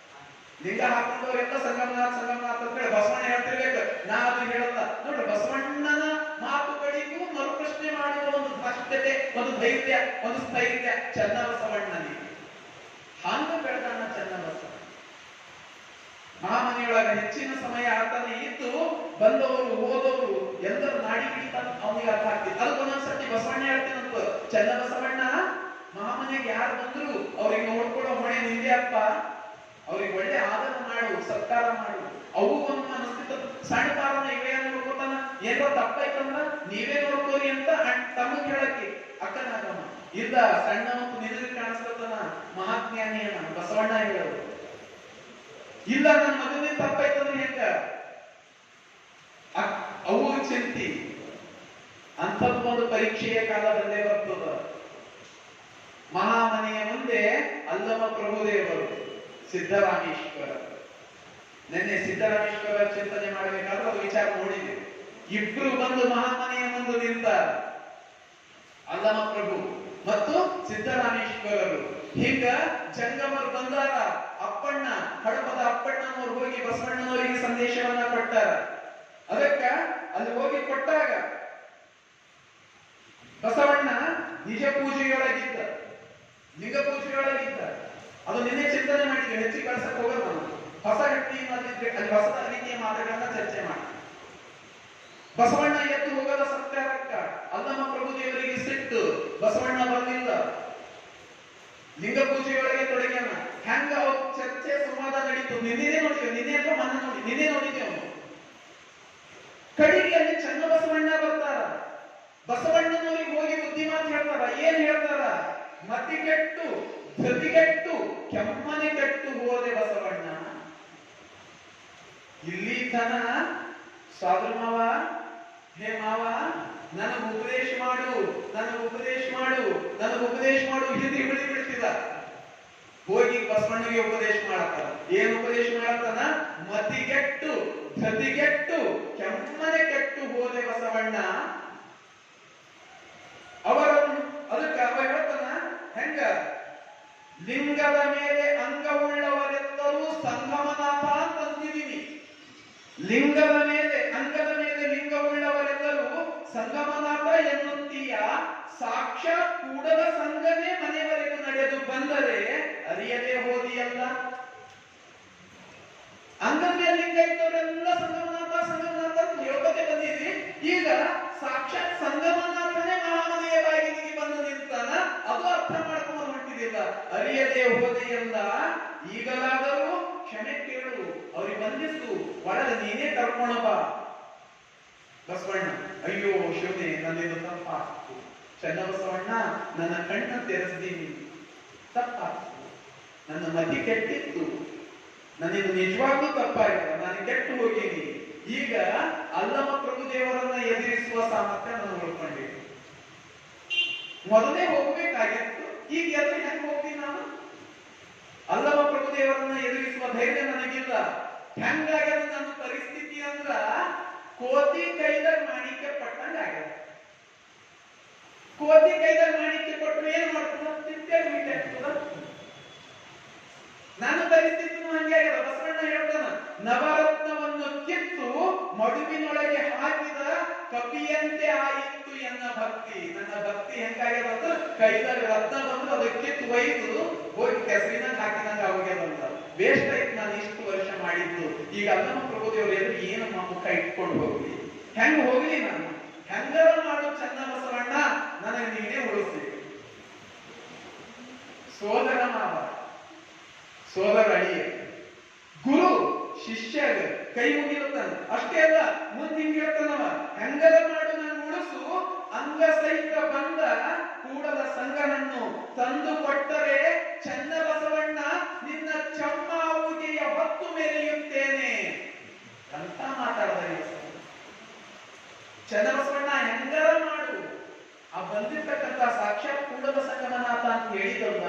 ಲಿಂಗ ಹಾಕೊಂಡವರೆಲ್ಲ ಸಂಗಮನಾಥ ಅಂತ ಹೇಳಿ ಬಸವಣ್ಣ ಹೇಳ್ತಿರ್ಬೇಕು. ನಾ ಅದು ಹೇಳಲ್ಲ ನೋಡ್ರಿ. ಬಸವಣ್ಣನ ಮಾತುಗಳಿಗೂ ಮರುಪ್ರಶ್ನೆ ಮಾಡುವ ಒಂದು ಧೃಷ್ಟತೆ, ಒಂದು ಧೈರ್ಯ, ಒಂದು ಸ್ಥೈರ್ಯ ಚೆನ್ನ ಬಸವಣ್ಣನಿಗೆ. ಹಂಗ ಬೆಳೆದಾನ ಚೆನ್ನ ಬಸವಣ್ಣ. ಮಹಾಮನೆಯೊಳಗ ಹೆಚ್ಚಿನ ಸಮಯ ಆತನೇ ಇದ್ದು ಬಂದವರು ಹೋದವರು ಎಲ್ಲರೂ ನಾಡಿ ಹಿಡಿತಾನ ಅವನಿಗೆ ಅರ್ಥ ಆಗ್ತಿತ್ತು. ಅದು ಒಂದೊಂದ್ಸತಿ ಬಸವಣ್ಣ ಹೇಳ್ತೀನಂತ, ಚೆನ್ನ ಬಸವಣ್ಣ ಮಹಾಮನೆಗೆ ಯಾರು ಬಂದ್ರು ಅವ್ರಿಗೆ ನೋಡ್ಕೊಳ್ಳೋ ಹೊಣೆ ನಿಂದೆ ಅಪ್ಪ. ಅವ್ರಿಗೆ ಒಳ್ಳೆ ಆದರ ಮಾಡು, ಸತ್ಕಾರ ಮಾಡು. ಅವು ಒಂದು ಅನಿಸ್ತಿತ್ತ. ಸಣ್ಣ ಕಾರಣ ಇವೇ ನೋಡ್ಕೋತಾನ, ಏನೋ ತಪ್ಪಾಯ್ತಂದ್ರ ನೀವೇ ನೋಡ್ಕೋರಿ ಅಂತ ತಮ್ಮ ಹೇಳಕ್ಕೆ ಅಕ್ಕನಾಗಮ್ಮ. ಇಲ್ಲ, ಸಣ್ಣ ಮತ್ತು ನಿನಗೆ ಕಾಣಿಸ್ತತನ ಮಹಾಜ್ಞಾನಿಯನ್ನ ಬಸವಣ್ಣ ಹೇಳೋದು. ಇಲ್ಲ, ನನ್ನ ಮಗನೇ ತಪ್ಪಾಯ್ತಂದ್ರೆ ಹೆಂಗ ಅವು ಚಿಂತಿ. ಅಂಥದ್ದೊಂದು ಪರೀಕ್ಷೆಯ ಕಾಲ ಬಂದೇ ಬರ್ತದ. ಮಹಾಮನೆಯ ಮುಂದೆ ಅಲ್ಲಮ ಪ್ರಭುದೇವರು, ಸಿದ್ದರಾಮೇಶ್ವರ. ನಿನ್ನೆ ಸಿದ್ದರಾಮೇಶ್ವರ ಚಿಂತನೆ ಮಾಡಬೇಕಾದ್ರೆ ಅದು ವಿಚಾರ ನೋಡಿದೆ. ಇಬ್ರು ಬಂದು ಮಹಾಮನೆಯ ಮುಂದೆ ನಿಂತ. ಅಲ್ಲಮ ಪ್ರಭು ಮತ್ತು ಸಿದ್ದರಾಮೇಶ್ವರರು ಹಿಂಗ ಜಂಗಮರು ಬಂದಾರ. ಅಪ್ಪಣ್ಣ ಹಡಪದ ಅಪ್ಪಣ್ಣನವರು ಹೋಗಿ ಬಸವಣ್ಣನವರಿಗೆ ಸಂದೇಶವನ್ನ ಕೊಟ್ಟಾರ. ಅದಕ್ಕ ಅಲ್ಲಿ ಹೋಗಿ ಕೊಟ್ಟಾಗ ಬಸವಣ್ಣ ನಿಜ ಪೂಜೆಯೊಳಗಿದ್ದ, ಲಿಂಗ ಪೂಜೆಯೊಳಗಿದ್ದ. ಅದು ನಿನ್ನೆ ಚಿಂತನೆ ಮಾಡಿದ್ವಿ, ಹೆಚ್ಚಿಗೆ ಕಳ್ಸಕ್ ಹೋಗೋದು ನಾನು. ಹೊಸ ರೀತಿ ಅಲ್ಲಿ ಹೊಸ ರೀತಿಯ ಮಾತುಗಳನ್ನ ಚರ್ಚೆ ಮಾಡಿ. ಬಸವಣ್ಣ ಎದ್ದು ಹೋಗದ ಸತ್ಕಾರಕ್ಕ ಅಲ್ಲಮ್ಮ ಪ್ರಭುದೇವರಿಗೆ ಸಿಟ್ಟು, ಬಸವಣ್ಣ ಬರಲಿಲ್ಲ, ಲಿಂಗ ಪೂಜೆಯೊಳಗೆ ತೊಡಗ್ಯಾನ. ಹೆಂಗ ಚರ್ಚೆ ಸಂವಾದ ನಡೀತು ನಿನ್ನೆ ನೋಡಿದ್ವಿ, ನಿನ್ನೆ ಅಥವಾ ಮನ್ನ ನೋಡಿ ನಿನ್ನೆ ನೋಡಿದ್ದೇವೆ. ಕಡೆಗೆ ಅಲ್ಲಿ ಚನ್ನ ಬಸವಣ್ಣ ಬರ್ತಾರ. ಬಸವಣ್ಣನವರಿಗೆ ಹೋಗಿ ಬುದ್ಧಿ ಮಾತು ಹೇಳ್ತಾರ. ಏನ್ ಹೇಳ್ತಾರ? ಮತಿಗೆಟ್ಟು ಧೃತಿಗೆಟ್ಟು ಕೆಮ್ಮನೆ ಕೆಟ್ಟು ಹೋದೆ ಬಸವಣ್ಣ. ಇಲ್ಲಿ ತನ ಸಾಧು ಮಾವ, ಹೇ ಮಾವ ನನಗ ಉಪದೇಶ ಮಾಡು, ನನಗ ಉಪದೇಶ ಮಾಡು, ನನಗ ಉಪದೇಶ ಮಾಡು ಹಿಂದಿ ಬಿಳಿ ಬಿಡ್ತಿದ. ಹೋಗಿ ಬಸವಣ್ಣಗೆ ಉಪದೇಶ ಮಾಡತ್ತಾರ. ಏನ್ ಉಪದೇಶ ಮಾಡತ್ತಾನ? ಮತಿಗೆಟ್ಟು ಧೃತಿಗೆಟ್ಟು ಕೆಮ್ಮನೆ ಕೆಟ್ಟು ಹೋದೆ ಬಸವಣ್ಣ. ಅವರನ್ನು ಅದಕ್ಕೆ ಅವ ಹೇಳ್ತಾನ ಹೆಂಗ? ಲಿಂಗದ ಮೇಲೆ ಅಂಗವುಳ್ಳವರೆಲ್ಲರೂ ಸಂಗಮನಾಥ ಅಂತಂದಿದ್ದೀನಿ. ಲಿಂಗದ ಮೇಲೆ ಅಂಗದ ಮೇಲೆ ಲಿಂಗವುಳ್ಳವರೆಲ್ಲರೂ ಸಂಗಮನಾಥ ಎನ್ನುತ್ತೀಯ. ಸಾಕ್ಷಾತ್ ಕೂಡಲ ಸಂಗಮೇ ಮನೆಯವರೆಗೂ ನಡೆದು ಬಂದರೆ ಅರಿಯದೇ ಹೋದಿಯಲ್ಲ. ಅಂಗದ ಮೇಲೆ ಲಿಂಗ ಇದ್ದವರೆಲ್ಲ ಸಂಗಮನಾಥ ಸಂಗಮನಾಥ ಹೇಳ್ಕೊತೆ ಬಂದಿದ್ರಿ. ಈಗ ಸಾಕ್ಷಾತ್ ಸಂಗಮನಾಥನೇ ಮಹಾಮನೆಯ ಬಾಗಿಲಿಗೆ ಬಂದು ನಿಂತಾನ. ಅದು ಅರ್ಥ ಮಾಡ್ಕೊಂಡು ಹೊಂಟಿದಿಲ್ಲ. ಅರಿಯದೇ ಹೋದೆಯಲ್ಲ. ಈಗಲಾದರೂ ಕ್ಷಮೆ ಕೇಳು, ಅವ್ರಿಗೆ ಬಂದಿತ್ತು, ಒಳಗೆ ನೀನೇ ಕರ್ಕೊಂಡು ಬಾ. ಬಸವಣ್ಣ ಅಯ್ಯೋ ಶಿವನೇ, ನನ್ನಿಂದ ತಪ್ಪಾಗ್ತು. ಚನ್ನ ಬಸವಣ್ಣ, ನನ್ನ ಕಣ್ಣ ತೆರೆಸಿದೀನಿ, ತಪ್ಪಾಗ್ತು. ನನ್ನ ಮತಿ ಕೆಟ್ಟಿತ್ತು, ನನ್ನಿಂದ ನಿಜವಾಗ್ಲೂ ತಪ್ಪಾಯ್ತು, ನಾನು ಕೆಟ್ಟು ಹೋಗೀನಿ. ಈಗ ಅಲ್ಲಮ ಪ್ರಭುದೇವರನ್ನ ಎದುರಿಸುವ ಸಾಮರ್ಥ್ಯ ನಾನು ಉಳ್ಕೊಂಡಿದ್ದೀನಿ. ಮೊದಲೇ ಹೋಗ್ಬೇಕಾಗಿತ್ತು, ಈಗ ಎದುರು ಹೆಂಗ್ ಹೋಗ್ತೀನಿ ನಾನು? ಅಲ್ಲಮ ಪ್ರಭುದೇವರನ್ನ ಎದುರಿಸುವ ಧೈರ್ಯ ನನಗಿಲ್ಲ. ಹೆಂಗಾಗ್ಯದ ನನ್ನ ಪರಿಸ್ಥಿತಿ ಅಂದ್ರ ಕೋತಿ ಕೈದಾಗ ಮಾಣಿಕ್ಯ ಪಟ್ಟಂಗ ಆಗ್ಯದ. ಕೋತಿ ಕೈದಾಗ ಮಾಣಿಕ್ಯ ಕೊಟ್ಟರು ಏನ್ ಮಾಡ್ತದ? ತಿಂತೆ ಮೀಟಾಗ್ತದ. ನನ್ನ ಪರಿಸ್ಥಿತಿನೂ ಹಂಗೆ ಆಗ್ಯದ. ಬಸವಣ್ಣ ಹೇಳ್ತಾನ, ನವರತ್ನವನ್ನು ಕಿತ್ತು ಮಡುವಿನೊಳಗೆ ಹಾಕಿದ ಕಪಿಯಂತೆ ಆಯಿತು ಎನ್ನ ಭಕ್ತಿ. ನನ್ನ ಭಕ್ತಿ ಹೆಂಗಾಗ್ಯದ ಅಂತ ಕೈದಾಗ ರತ್ನ ಬಂದು ಅದಕ್ಕೆ ಕಿತ್ತು ಒಯ್ದು ಹೋಗಿ ಕೆಸರಿನಾಗ ಹಾಕಿದಂಗ ಹೋಗ್ಯದಂತ. ವೇಸ್ಟ್ ಆಯ್ತು ನಾನು ಇಷ್ಟು ವರ್ಷ ಮಾಡಿದ್ದು. ಈಗ ಅಲ್ಲಮ ಪ್ರಭುದೇವರು ಎದುರು ಏನು ಮುಖ ಇಟ್ಕೊಂಡು ಹೋಗ್ಲಿ? ಹೆಂಗ ಹೋಗ್ಲಿ ನಾನು? ಹೆಂಗಾರ ಮಾಡು ಚನ್ನ ಬಸವಣ್ಣ, ನನಗೆ ನೀನೇ ಉಳಿಸಿ. ಸೋದರ ಮಾವ, ಸೋದರ ಅಳಿಯ, ಗುರು ಶಿಷ್ಯ ಕೈ ಮುಗಿಯುತ್ತಾನ. ಅಷ್ಟೇ ಅಲ್ಲ, ಮುಂದೆ ಹಿಂಗೆ ಹೇಳ್ತಾನವ, ಹೆಂಗಾರ ಮಾಡು ನಾನು ಉಳಿಸು. ಅಂಗ ಸಹಿತ ಬಂದ ಕೂಡಲ ಸಂಗನನ್ನು ತಂದು ಕೊಟ್ಟರೆ ಚನ್ನ ಬಸವಣ್ಣ ನಿನ್ನ ಚಮ್ಮಾವುಗೆಯ ಹೊತ್ತು ಮೆರೆಯುತ್ತೇನೆ ಅಂತ ಮಾತಾಡಿದ ಚನ್ನ ಬಸವಣ್ಣ. ಹೆಂಗಾರ ಮಾಡು, ಆ ಬಂದಿರ್ತಕ್ಕಂಥ ಸಾಕ್ಷಾತ್ ಕೂಡಲ ಸಂಗಮನಾಥ ಅಂತ ಹೇಳಿದಲ್ಲ,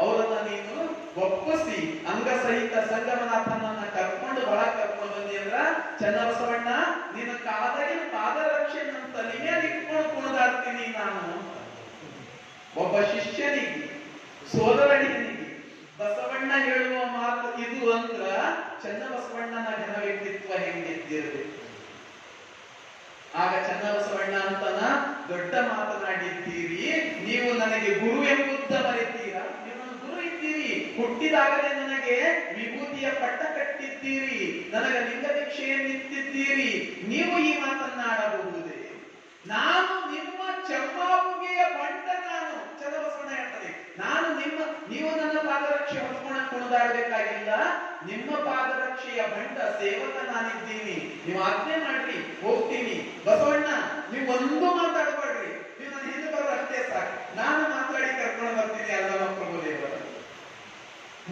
ಅವರನ್ನ ನೀನು ಒಪ್ಪಿಸಿ ಅಂಗ ಸಹಿತ ಸಂಗಮನಾಥನನ್ನ ಕರ್ಕೊಂಡು ಒಳ ಕರ್ಕೊಂಡು ಬಂದಿ ಅಂದ್ರ ಚನ್ನ ಬಸವಣ್ಣ ನಿನ್ನ ಕಾದಾಗಿನ ಪಾದರಕ್ಷೆ ನನ್ನ ತಲೆ ಮೇಲೆ ಇಟ್ಕೊಂಡು ಕುಣಿದಾಡ್ತೀನಿ ನಾನು. ಒಬ್ಬ ಶಿಷ್ಯನಿಗೆ, ಸೋದರನಿಗೆ ಬಸವಣ್ಣ ಹೇಳುವ ಮಾತು ಇದು ಅಂದ್ರ ಚನ್ನ ಬಸವಣ್ಣನ ಘನ ವ್ಯಕ್ತಿತ್ವ ಹೆಂಗಿದ್ದಿರಬೇಕು. ಆಗ ಚನ್ನ ಬಸವಣ್ಣ ಅಂತನ ದೊಡ್ಡ ಮಾತನಾಡಿದ್ದೀರಿ, ನೀವು ನನಗೆ ಗುರು ಎಂಬುದ ಮರೆತೀರಾ? ನೀವು ನನ್ನ ಗುರು ಇದ್ದೀರಿ. ಹುಟ್ಟಿದಾಗಲೇ ನನಗೆ ವಿಭೂತಿಯ ಪಟ್ಟ ಕಟ್ಟಿದ್ದೀರಿ, ನನಗೆ ಲಿಂಗ ದೀಕ್ಷೆಯನ್ನಿತ್ತಿದ್ದೀರಿ. ನೀವು ಈ ಮಾತನ್ನಾಡಬಹುದೇ? ನಾನು ನಿಮ್ಮ ಚಮ್ಮಾವುಗೆಯ ಬಂಟ. ನಾನು ಚನ್ನ ಬಸವಣ್ಣ ಹೇಳ್ತಾರೆ, ನಾನು ನೀವು ನನ್ನ ಪಾದರಕ್ಷೆ ಹೊತ್ಕೊಂಡು ಕುಣಿದಾಡಬೇಕಾಗಿಲ್ಲ. ನಿಮ್ಮ ಪಾದರಕ್ಷೆಯ ಬಂಟ ಸೇವಕ ನಾನಿದ್ದೀನಿ. ನೀವು ಆಜ್ಞೆ ಮಾಡ್ರಿ, ಹೋಗ್ತೀನಿ. ಬಸವಣ್ಣ ನೀವು ಒಂದು ಮಾತಾಡಬೇಡ್ರಿ, ನೀವು ನನ್ನ ಹಿಂದೆ ಬರೋ ಅಷ್ಟೇ ಸಾಕು, ನಾನು ಮಾತಾಡಿ ಕರ್ಕೊಂಡು ಬರ್ತೀನಿ ಅಲ್ಲಮ ಪ್ರಭುದೇವರ.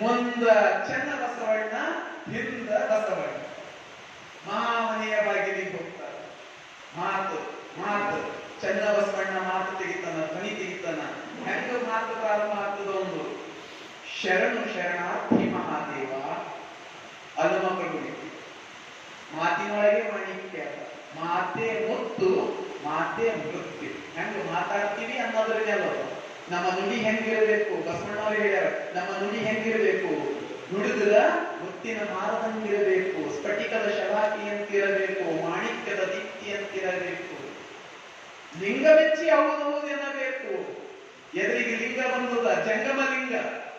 ಮುಂದ ಚನ್ನ ಬಸವಣ್ಣ, ಹಿಂದ ಬಸವಣ್ಣ ಮಹಾಮನೆಯ ಬಾಗಿಲಿಗೆ ಹೋಗ್ತಾರೆ. ಮಾತು ಮಾತು ಚನ್ನ ಬಸವಣ್ಣ ಮಾತು ತೆಗಿತಾನ, ಧ್ವನಿ ತೆಗಿತಾನ. ಹೆಂಗ ಮಾತು ಪ್ರಾರಂಭ ಆಗ್ತದ? ಒಂದು ಶರಣು ಶರಣಾರ್ಥಿ ಮಹಾದೇವ ಅಲ್ಲಮ ಪ್ರಭುದೇವ. ಮಾತಿನೊಳಗೆ ಮಾಣಿಕ್ಯ, ಮಾತೆ ಮುತ್ತು, ಮಾತೆ ಮೃತ್ಯು. ಹೆಂಗ ಮಾತಾಡ್ತೀವಿ ಅನ್ನೋದ್ರ ಮೇಲೆ ನಮ್ಮ ನುಡಿ ಹೆಂಗಿರಬೇಕು? ಬಸವಣ್ಣವ್ರು ಹೇಳ್ಯಾರ, ನಮ್ಮ ನುಡಿ ಹೆಂಗಿರಬೇಕು? ನುಡಿದ್ರ ಮುತ್ತಿನ ಮಾರದಂತಿರಬೇಕು, ಸ್ಫಟಿಕದ ಶಲಾಕಿ ಅಂತಿರಬೇಕು, ಮಾಣಿಕ್ಯದ ದೀಪ್ತಿ ಅಂತಿರಬೇಕು, ಲಿಂಗ ಮೆಚ್ಚಿ ಹೌದೌದು ಎನ್ನಬೇಕು. ಎದುರಿಗೆ ಲಿಂಗ ಬಂದದ ಜಂಗಮ ಲಿಂಗ,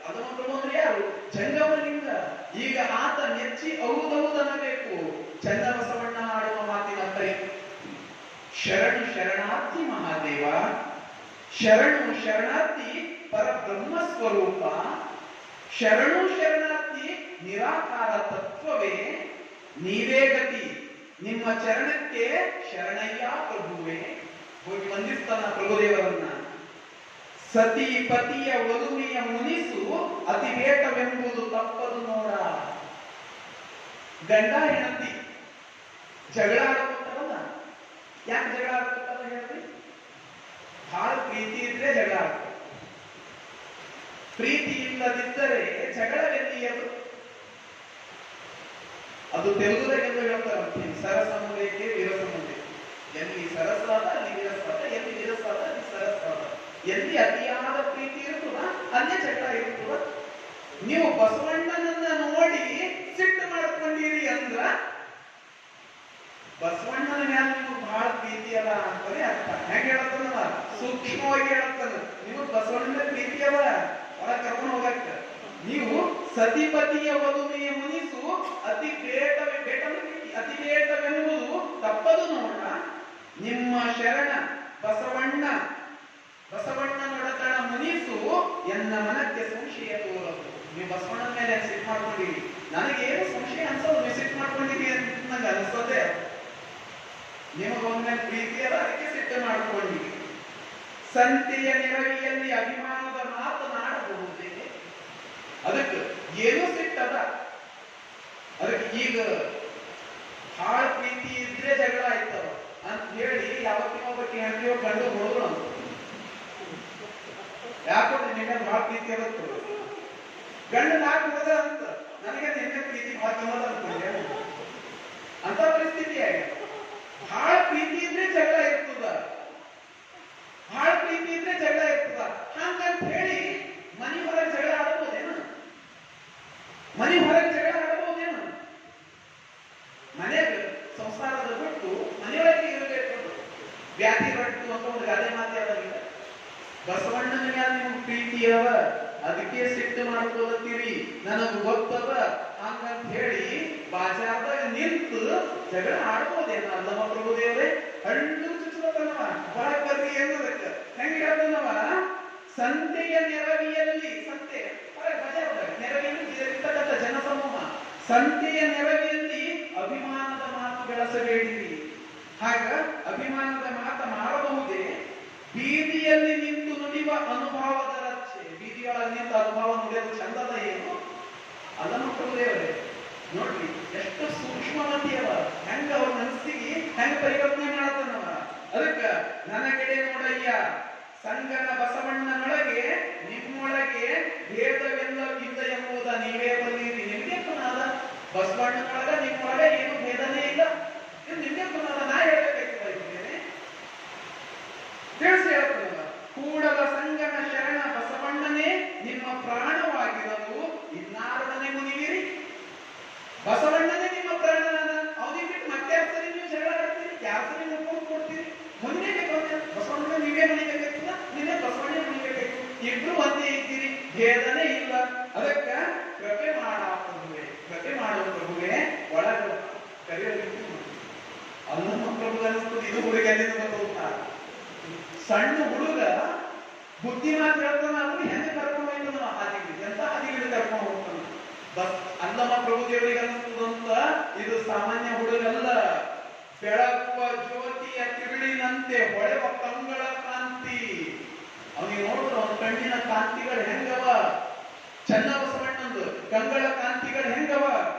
ಅದೊಂದು ಅಂದ್ರೆ ಯಾರು? ಜಂಗಮ ಲಿಂಗ. ಈಗ ಆತ ಮೆಚ್ಚಿ ಹೌದೌದನ್ನಬೇಕು. ಚಂದ ಬಸವಣ್ಣ ಆಡುವ ಮಾತಿನ ಕೈ ಶರಣು ಶರಣಾರ್ಥಿ ಮಹಾದೇವ, ಶರಣು ಶರಣಾರ್ಥಿ ಪರಬ್ರಹ್ಮ ಸ್ವರೂಪ, ಶರಣು ಶರಣಾರ್ಥಿ ನಿರಾಕಾರ ತತ್ವವೇ, ನೀವೇ ಗತಿ ನಿಮ್ಮ ಚರಣಕ್ಕೆ ಶರಣಯ್ಯ ಪ್ರಭುವೇ. ಹೋಗಿ ವಂದಿಸ್ತಾನ ಪ್ರಭುದೇವರನ್ನ. ಸತಿ ಪತಿಯ ಒಲುಮೆಯ ಮುನಿಸು ಅತಿವೇಟವೆಂಬುದು ತಪ್ಪದು ನೋಡ. ಗಂಡ ಹೆಂಡತಿ ಜಗಳ ಆಡ್ಕೊತಾರಲ್ಲ, ಯಾಕೆ ಜಗಳ ಆಡ್ಕೊತಾರ ಹೇಳ್ರಿ? ಬಹಳ ಪ್ರೀತಿ ಇದ್ರೆ ಜಗಳ ಆಡ್ತಾರೆ. ಪ್ರೀತಿ ಇಲ್ಲದಿದ್ದರೆ ಜಗಳವೆಲ್ಲಿಯದು? ಅದು ತೆಲುಗುದಾಗೆಲ್ಲ ಹೇಳ್ತಾರಂತೆ, ಸರಸ ಮುಂದೆಗೆ ವಿರಸ ಮುಂದೆ. ಎಲ್ಲಿ ಸರಸ ಅದ ಅಲ್ಲಿ ವಿರಸ ಅದ, ಎಲ್ಲಿ ವಿರಸ ಅದ ಅಲ್ಲಿ ಸರಸ ಅದ. ಎಲ್ಲಿ ಅತಿಯಾದ ಪ್ರೀತಿ ಇರ್ತದ ಅಲ್ಲೇ ಜಗಳ ಇರ್ತದ. ನೀವು ಬಸವಣ್ಣನನ್ನ ನೋಡಿ ಸಿಟ್ಟು ಮಾಡ್ಕೊಂಡಿರಿ ಅಂದ್ರ ಬಸವಣ್ಣನ ಮ್ಯಾಲ ನಿಮಗೆ ಬಹಳ ಪ್ರೀತಿ ಅದ ಅಂತಾನೆ ಅರ್ಥ. ಹೆಂಗ್ ಹೇಳತ್ತನವ? ಸೂಕ್ಷ್ಮವಾಗಿ ಹೇಳತ್ತನ. ನಿಮಗ್ ಬಸವಣ್ಣನ ಪ್ರೀತಿ ಅದ, ಒಳ ಕರ್ಕೊಂಡು ಹೋಗಕ್ಕ. ನೀವು ಸತಿಪತಿಯ ಒಲುಮೆಯ ಮುನಿಸು ಅತಿ ಅತಿ ಬೇಟವೆನ್ನುವುದು ತಪ್ಪದು ನೋಡ. ನಿಮ್ಮ ಶರಣ ಬಸವಣ್ಣ ನೊಡತಣ ಮುನಿಸು ಎನ್ನ ಮನಕ್ಕೆ ಸಂಶಯ ತೋರದು. ನೀವು ಬಸವಣ್ಣನ ಮೇಲೆ ಸಿಟ್ ಮಾಡ್ಕೊಂಡಿರಿ, ನನಗೇನು ಸಂಶಯ ಅನ್ಸೋದು, ನೀವು ಸಿಟ್ ಮಾಡ್ಕೊಂಡಿರಿ ಅಂತ ನಂಗೆ ಅನ್ಸೋದೆ. ನಿಮಗೊಂದ ಪ್ರೀತಿ ಅದ, ಅದಕ್ಕೆ ಸಿಟ್ಟು ಮಾಡ್ಕೊಂಡಿರಿ. ಸಂತೆಯ ನೆರವಿಯಲ್ಲಿ ಅಭಿಮಾನದ ಮಾತನಾಡಬಹುದೇ? ಅದಕ್ಕೆ ಏನೂ ಸಿಟ್ಟದ. ಅದಕ್ಕೆ ಈಗ ಬಹಳ ಪ್ರೀತಿ ಇದ್ರೆ ಜಗಳ ಆಯ್ತವ ಅಂತ ಹೇಳಿ ಯಾವತ್ತಿನ ಬಗ್ಗೆ ಹೆಂಡಿಯೋ ಗಂಡು ಹೊಡೆದ್ರು ಅಂತ. ಯಾಕೊಂಡ್ರೆ ನಿನ್ನ ಬಹಳ ಪ್ರೀತಿ ಅದಕ್ಕೆ ಗಂಡು ನಾಲ್ಕು ಹೋದ ಅಂತ ನನಗೆ ನಿನ್ನೆ ಪ್ರೀತಿ ಬಹಳ ಕಮ್ಮದ ಅನ್ಕೊಂಡೆ ಅಂತ ಪರಿಸ್ಥಿತಿ ಆಗಿದೆ. ಬಹಳ ಪ್ರೀತಿ ಇದ್ರೆ ಜಗಳ ಇರ್ತದ, ಬಹಳ ಪ್ರೀತಿ ಇದ್ರೆ ಜಗಳ ಇರ್ತದ. ಹಂಗಂತ ಹೇಳಿ ಮನಿ ಹೊರಗೆ ಜಗಳ ಆಡಬಹುದೇನು? ಮನಿ ಹೊರಗೆ ಜಗಳ ಆಡಬಹುದೇನು? ಮನೆಗೆ ಸಂಸಾರದ ಬಿಟ್ಟು ಮನೆಯೊಳಗೆ ಇರಬೇಕು. ವ್ಯಾಧಿ ಬಟ್ಟು ಅಂತ ಒಂದು ಗಾದೆ ಮಾತಿ ಅದಾಗಿಲ್ಲ. ಬಸವಣ್ಣನ ಮ್ಯಾಲ ನಿಮ್ಗೆ ಪ್ರೀತಿ ಅವ, ಅದಕ್ಕೆ ಸಿಟ್ಟು ಮಾಡ್ಕೊಳತ್ತೀರಿ, ನನಗ್ ಗೊತ್ತದ ಹಂಗಂತ ಹೇಳಿ ಬಾಜಾರ್ದಾಗ ನಿಂತು ಜಗಳ ಆಡ್ಬೋದೇನ? ಅಲ್ಲಮ್ಮ ಪ್ರಭುದೇವ್ರೆ, ಹಣ್ಣು ಚುಚ್ಚಲತನವ ಹೊರಗೆ ಬರ್ರಿ ಅನ್ನೋದಕ್ಕ ಹೆಂಗ್ ಹೇಳ್ದನವ? ಸಂತೆಯ ನೆರವಿಯಲ್ಲಿ, ಸಂತೆ ಬಜಾರ್ದಾಗ ನೆರವಿಯಲ್ಲಿ ಇರ್ತಕ್ಕಂಥ ಜನಸಮೂಹ, ಸಂತೆಯ ನೆರವಿಯಲ್ಲಿ ಅಭಿಮಾನದ ಮಾತು ಬೆಳೆಸಬೇಡಿರಿ. ಹಾಗ ಅಭಿಮಾನದ ಮಾತು ಮಾಡಬಹುದೇ? ಬೀದಿಯಲ್ಲಿ ನಿಂತು ನುಡಿಯುವ ಅನುಭವದ ರಕ್ಷೆ. ಬೀದಿಯೊಳಗೆ ನಿಂತು ಅನುಭವ ನುಡಿಯೋದು ಚಂದದ ಏನು? ಅಲ್ಲಮ್ಮ ಪ್ರಭುದೇವರೇ ನೋಡ್ರಿ ಎಷ್ಟು ಸೂಕ್ಷ್ಮಮತಿ ಅವ, ಹೆಂಗ ಅವ್ರ ಮನಸ್ಸಿಗೆ ಹೆಂಗ ಪರಿವರ್ತನೆ ಮಾಡತನವ. ಅದಕ್ಕ ನನಗೆಡೆ ನೋಡಯ್ಯ ಸಂಗನ ಬಸವಣ್ಣನೊಳಗೆ ನಿಮ್ಮೊಳಗೆ ಭೇದವೆಲ್ಲ ಇಲ್ಲ ಎಂಬುದ ನೀವೇ ಬಲ್ಲಿರಿ. ನಿಮ್ಗೆ ಪುನಾದ ಬಸವಣ್ಣನೊಳಗ ನಿಮ್ಮೊಳಗೆ ಏನು ಭೇದನೇ ಇಲ್ಲ, ಇದು ನಿಮ್ಗೆ ಪುನಾದ. ನಾ ಹೇಳ್ಬೇಕಾಗಿದ್ದೇನೆ ತಿಳಿಸಿ ಹೇಳ್ತಾನಲ್ಲ. ಕೂಡಲ ಸಂಗನ ಶರಣ ಬಸವಣ್ಣನೇ ನಿಮ್ಮ ಪ್ರಾಣವಾಗಿರಲು ಇನ್ನಾರನೇ ಮುನಿಗಿರಿ. ಬಸವಣ್ಣನೇ ನಿಮ್ಮ ಪ್ರಾಣ, ಅವನಿಗೆ ಬಿಟ್ಟು ಮತ್ತೆ ಸರಿ ನೀವು ಜಗಳ ಆಡ್ತೀರಿ, ಯಾರ ಸರಿ ಮುಟ್ಕೊಂಡು ಕೊಡ್ತೀರಿ? ಮುನಿಗೆ ಬಸವಣ್ಣ ನೀವೇ ಮನಿಬೇಕಾಗ್ತದ, ನೀವೇ ಬಸವಣ್ಣ ಮನಿಬೇಕಾಯ್ತು. ಇಬ್ರು ಒಂದೇ ಇದ್ದೀರಿ, ಭೇದನೇ ಇಲ್ಲ. ಅದಕ್ಕ ಕೃಪೆ ಮಾಡ ಪ್ರಭುವೆ, ಕೃಪೆ ಮಾಡುವ ಪ್ರಭುವೆ, ಒಳಗ ಕರೆಯೋದು ಅಲ್ಲಮ್ಮ ಪ್ರಭು ಅನಿಸ್ತದೆ. ಇದು ಹುಡುಗ ಎಲ್ಲಿಂದ ಬಂದ? ಸಣ್ಣ ಹುಡುಗ ಬುದ್ಧಿ ಮಾತು ಹೇಳ್ತಾನ, ಅಂದ್ರೆ ಹೆಂಗೆ ಕರ್ಕೊಂಡು ಹೋಗ್ತಾನ ಹಾದಿಗೆ, ಎಂತ ಹಾದಿಗೆ ಕರ್ಕೊಂಡು ಹೋಗ್ತಾನ. ಬಸ್ ಅಲ್ಲಮ್ಮ ಪ್ರಭು ದೇವರಿಗೆ ಅನಿಸ್ತದಂತ ಇದು ಸಾಮಾನ್ಯ ಹುಡುಗಲ್ಲ. ಬೆಳಗುವ ಜ್ಯೋತಿಯ ತಿರುಳಿನಂತೆ ಹೊಳೆವ ಕಂಗಳ ಕಾಂತಿ. ಅವನಿಗೆ ನೋಡಿದ್ರೆ ಅವನ ಕಣ್ಣಿನ ಕಾಂತಿಗಳು ಹೆಂಗವ? ಚನ್ನ ಬಸವಣ್ಣಂದು ಕಂಗಳ ಕಾಂತಿಗಳು ಹೆಂಗವ?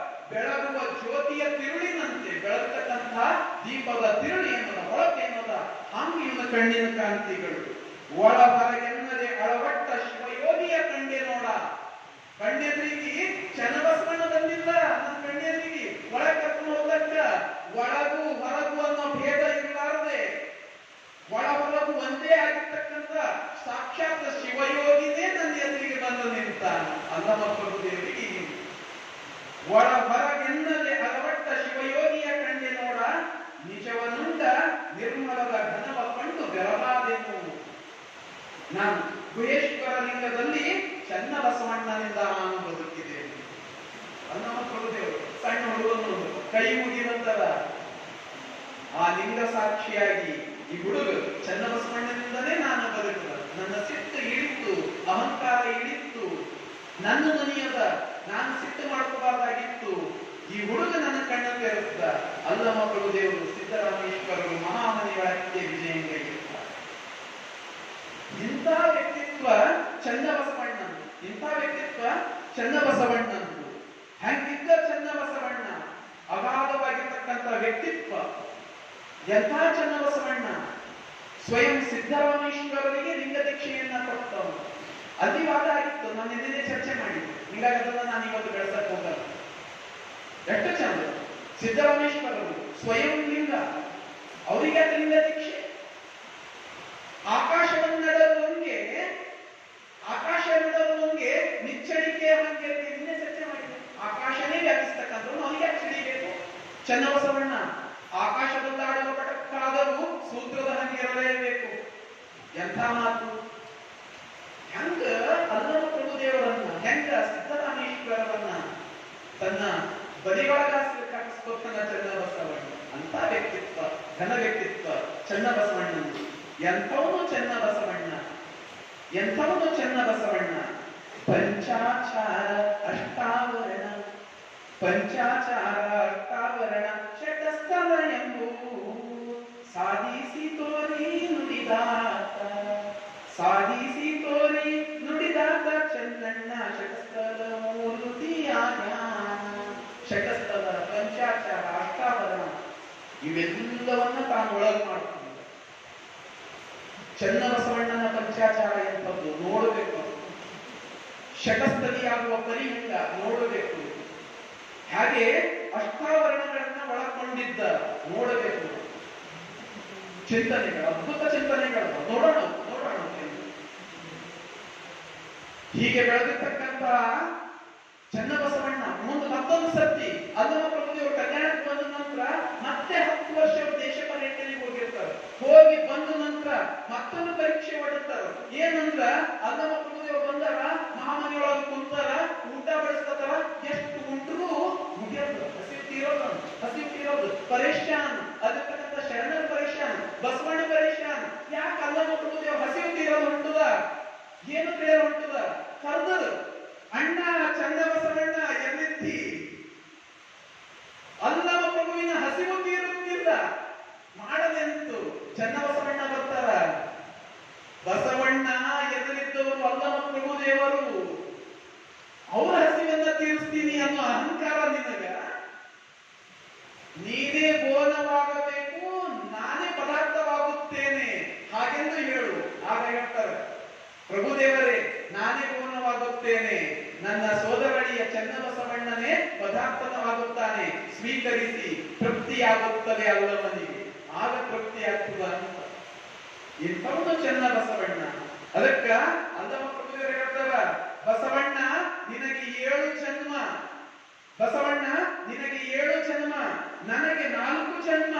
ಬೆಳಗುವ ಜ್ಯೋತಿಯ ತಿರುಳಿನಂತೆ, ಬೆಳಗತಕ್ಕಂಥ ದೀಪದ ತಿರುಳು ಏನದ, ಹೊಳಪೇನದ, ಹಂಗ ಇವನ ಕಣ್ಣಿನ ಕಾಂತಿಗಳು. ಒಳ ಹೊರಗೆನ್ನದೆ ಅಳವಟ್ಟ ಶಿವಯೋಗಿಯ ಕಂಡೆ ನೋಡ. ಕಣ್ಣೆದ್ರಿಗೆ ಚನ್ನಬಸವಣ್ಣ ಬಂದಿಲ್ಲ, ನನ್ನ ಕಣ್ಣೆದ್ರಿಗೆ ಒಳ ಕರ್ಕೊಂಡು ಹೋಗ್ಲಕ್ಕ. ಒಳಗು ಹೊರಗು ಅನ್ನೋ ಭೇದ ಇರಲಾರದೆ ಒಳ ಹೊರಗು ಒಂದೇ ಆಗಿರ್ತಕ್ಕಂಥ ಆಗಿರ್ತಕ್ಕಂಥ ಸಾಕ್ಷಾತ್ ಶಿವಯೋಗಿನೇ ನನ್ನ ಎದುರಿಗೆ ಬಂದು ನಿಂತ. ಅಲ್ಲಮ ಪ್ರಭುದೇವರಿಗೆ ಒಳ ಹೊರಗೆನ್ನದೆ ಅಲವಟ್ಟ ಶಿವಯೋಗಿಯ ಕಣ್ಣೆ ನೋಡ, ನಿಜವನುಂಡ ನಿರ್ಮಲದ ಘನವ ಕಂಡು ಬೆರಲಾದೆನು. ನಾನು ಗುಹೇಶ್ವರ ಲಿಂಗದಲ್ಲಿ ಚನ್ನ ಬಸವಣ್ಣನಿಂದ ನಾನು ಬದುಕಿದ್ದೇನೆ. ಅಲ್ಲಮ ಪ್ರಭುದೇವರು ಸಣ್ಣ ಹುಡುಗನು ಕೈ ಮುಗಿದಂತರ ಆ ಲಿಂಗ ಸಾಕ್ಷಿಯಾಗಿ ಈ ಹುಡುಗ ಚನ್ನಬಸವಣ್ಣನಿಂದಲೇ ನಾನು ಬದುಕಿದ. ನನ್ನ ಸಿಟ್ಟು ಇಳಿತ್ತು, ಅಹಂಕಾರ ಇಳಿತ್ತು, ನನ್ನ ನುನಿಯದ ನಾನು ಸಿಟ್ಟು ಮಾಡ್ಕೋಬಾರ್ದಾಗಿತ್ತು. ಈ ಹುಡುಗ ನನ್ನ ಕಣ್ಣ ತೆರೆಸಿದ. ಅಲ್ಲಮ ಪ್ರಭುದೇವರು ಸಿದ್ದರಾಮೇಶ್ವರರು ಮಹಾಮನಿಗಳಕ್ಕೆ ವಿಜಯಂಗೈಯುತ್ತಾರೆ. ಇಂಥ ವ್ಯಕ್ತಿತ್ವ ಚನ್ನಬಸವಣ್ಣಂದು. ಇಂಥ ವ್ಯಕ್ತಿತ್ವ ಚನ್ನಬಸವಣ್ಣಂದು. ಹೆಂಗಿದ್ದ ಚನ್ನಬಸವಣ್ಣ? ಅಗಾಧವಾಗಿರ್ತಕ್ಕಂಥ ವ್ಯಕ್ತಿತ್ವ. ಎಂಥ ಚನ್ನಬಸವಣ್ಣ? ಸ್ವಯಂ ಸಿದ್ದರಾಮೇಶ್ವರರಿಗೆ ಲಿಂಗ ದೀಕ್ಷೆಯನ್ನ ಕೊಟ್ಟವನು. ಅಲ್ಲಿ ವಾದ ಆಗಿತ್ತು, ನಾನು ನಿನ್ನೆ ಚರ್ಚೆ ಮಾಡಿದ್ದೆ. ಹೀಗಾಗಿ ಅದನ್ನ ನಾನು ಇವತ್ತು ಬೆಳೆಸಕ್ ಹೋಗಲ್ಲ. ಎಷ್ಟು ಚಂದ ಸಿದ್ದರಾಮೇಶ್ವರರು ಸ್ವಯಂ ಲಿಂಗ, ಅವರಿಗೆ ಲಿಂಗ ದೀಕ್ಷೆ. ಆಕಾಶ ನಡರುವಂಗೆ ನಿಚ್ಚಳಿಕೆ ಹಂಗೆ ನಿನ್ನೆ ಚರ್ಚೆ ಮಾಡಿದ್ದೆ. ಆಕಾಶನೇ ವ್ಯಾಪಿಸ್ತಕ್ಕಂಥವ್ರು ಅವನಿಗೆ ಚಳಿಬೇಕು. ಚನ್ನಬಸವಣ್ಣ ಆಕಾಶದಲ್ಲಾಡುವ ಪಟಕ್ಕಾದರೂ ಸೂತ್ರದ ಹಂಗೆ ಇರಲೇಬೇಕು. ಎಂಥ ಮಾತು! ಹೆಂಗ ಅಲ್ಲಮ ಪ್ರಭುದೇವರನ್ನ, ಹೆಂಗ ಸಿದ್ದರಾಮೇಶ್ವರರನ್ನ ತನ್ನ ಬದಿಗೊಳಗಾಕಿಸ್ಕೊತಾನ ಚನ್ನಬಸವಣ್ಣ. ಅಂತ ವ್ಯಕ್ತಿತ್ವ, ಘನ ವ್ಯಕ್ತಿತ್ವ ಚನ್ನಬಸವಣ್ಣಂದು. ಎಂಥವನು ಚನ್ನಬಸವಣ್ಣ, ಎಂಥವನು ಚನ್ನಬಸವಣ್ಣ? ಪಂಚಾಚಾರ ಅಷ್ಟಾವರಣ, ಪಂಚಾಚಾರ ಅಷ್ಟಾವರಣ ಷಟಸ್ಥಲ ಎಂಬು ಸಾಧಿಸಿ ತೋರಿ ನುಡಿದಾತ, ಸಾಧಿಸಿ ತೋರಿ ನುಡಿದಾತ ಚನ್ನಣ್ಣ ಷಟಸ್ಥಲ ಮೂರ್ತಿಯಾದ. ಷಟಸ್ಥಲ, ಪಂಚಾಚಾರ, ಅಷ್ಟಾವರಣ ಇವೆಲ್ಲವನ್ನ ತಾನು ಒಳಗೆ ಮಾಡ್ತಾನೆ. ಚನ್ನಬಸವಣ್ಣನ ಪಂಚಾಚಾರ ಎಂಥದ್ದು ನೋಡಬೇಕು. ಷಟಸ್ಥಲಿಯಾಗುವ ಪರಿಹಂಗ ನೋಡಬೇಕು. ಹಾಗೆ ಅಷ್ಟಾವರಣಗಳನ್ನ ಒಳಗೊಂಡಿದ್ದ ನೋಡಬೇಕು. ಚಿಂತನೆಗಳು, ಅದ್ಭುತ ಚಿಂತನೆಗಳು ನೋಡೋಣ. ಹೀಗೆ ಬೆಳೆದಿರ್ತಕ್ಕಂಥ ಚನ್ನಬಸವಣ್ಣ ಮುಂದೆ ಮತ್ತೊಂದು ಸರ್ತಿ ಅಲ್ಲಮ ಪ್ರಭುದೇವರು ಕಲ್ಯಾಣಕ್ಕೆ ಬಂದ ನಂತರ ಮತ್ತೆ 10 ವರ್ಷ ದೇಶ ಪರ್ಯಟನೆಗೆ ಹೋಗಿರ್ತಾರೆ. ಹೋಗಿ ಬಂದ ನಂತರ ಮತ್ತೊಂದು ಪರೀಕ್ಷೆ ಹೊಡುತ್ತಾರೆ. ಏನಂದ್ರ ಅಲ್ಲಮ ಪ್ರಭುದೇವರು ಬಂದಾರ, ಮಹಾಮನಿಯೊಳಗೆ ಕುಂತಾರ, ಊಟ ಬಡಿಸ್ತಾರ. ಎಷ್ಟು ಉಂಟ್ರು ಮುಗಿಯೋದು, ಹಸಿವು ತೀರೋದು, ಪರೇಶಾನ್. ಅದಕ್ಕಂತ ಶರಣರ ಪರೇಶಾನ್, ಬಸವಣ್ಣ ಪರೇಶಾನ್. ಯಾಕೆ ಅಲ್ಲಮ ಪ್ರಭುದೇವರು ಹಸಿವು ತೀರೋದು ಹೊಂಟದ? ಏನು ತಿಳಿಯೋದು ಹೊಂಟದ? ಕರ್ದರು ಅಣ್ಣ ಚನ್ನಬಸವಣ್ಣ ಎಲ್ಲಿದ್ದಿ? ಅಲ್ಲಮ ಪ್ರಭುವಿನ ಹಸಿವು ತೀರುತ್ತಿಲ್ಲ, ಮಾಡಲೆಂತು ಚನ್ನಬಸವಣ್ಣ ಬರ್ತಾರ. ಬಸವಣ್ಣ ಎದುರಿದ್ದವರು ಅಲ್ಲಮ ಪ್ರಭುದೇವರು. ಅವರ ಹಸಿವನ್ನ ತೀರಿಸ್ತೀನಿ ಅನ್ನೋ ಅಹಂಕಾರ ನಿನಗ? ನೀನೇ ಬೋಧವಾಗಬೇಕು, ನಾನೇ ಪದಾರ್ಥವಾಗುತ್ತೇನೆ ಹಾಗೆಂದು ಹೇಳು. ಆಗ ಹೇಳ್ತಾರೆ, ಪ್ರಭುದೇವರೇ ನಾನೇ ಪೂರ್ಣವಾಗುತ್ತೇನೆ, ನನ್ನ ಸೋದರಳಿಯ ಚನ್ನಬಸವಣ್ಣನೇ ಪದಾರ್ಥವಾಗುತ್ತಾನೆ, ಸ್ವೀಕರಿಸಿ. ತೃಪ್ತಿಯಾಗುತ್ತದೆ ಅಲ್ಲವನಿಗೆ, ಆಗ ತೃಪ್ತಿಯಾಗ್ತದ ಅಂತ. ಇಂಥವನು ಚನ್ನಬಸವಣ್ಣ. ಅದಕ್ಕ ಅಲ್ಲಮ ಪ್ರಭುದೇವರು ಹೇಳ್ತಾರ, ಬಸವಣ್ಣ ನಿನಗೆ 7 ಜನ್ಮ, ಬಸವಣ್ಣ ನಿನಗೆ 7 ಜನ್ಮ, ನನಗೆ 4 ಜನ್ಮ,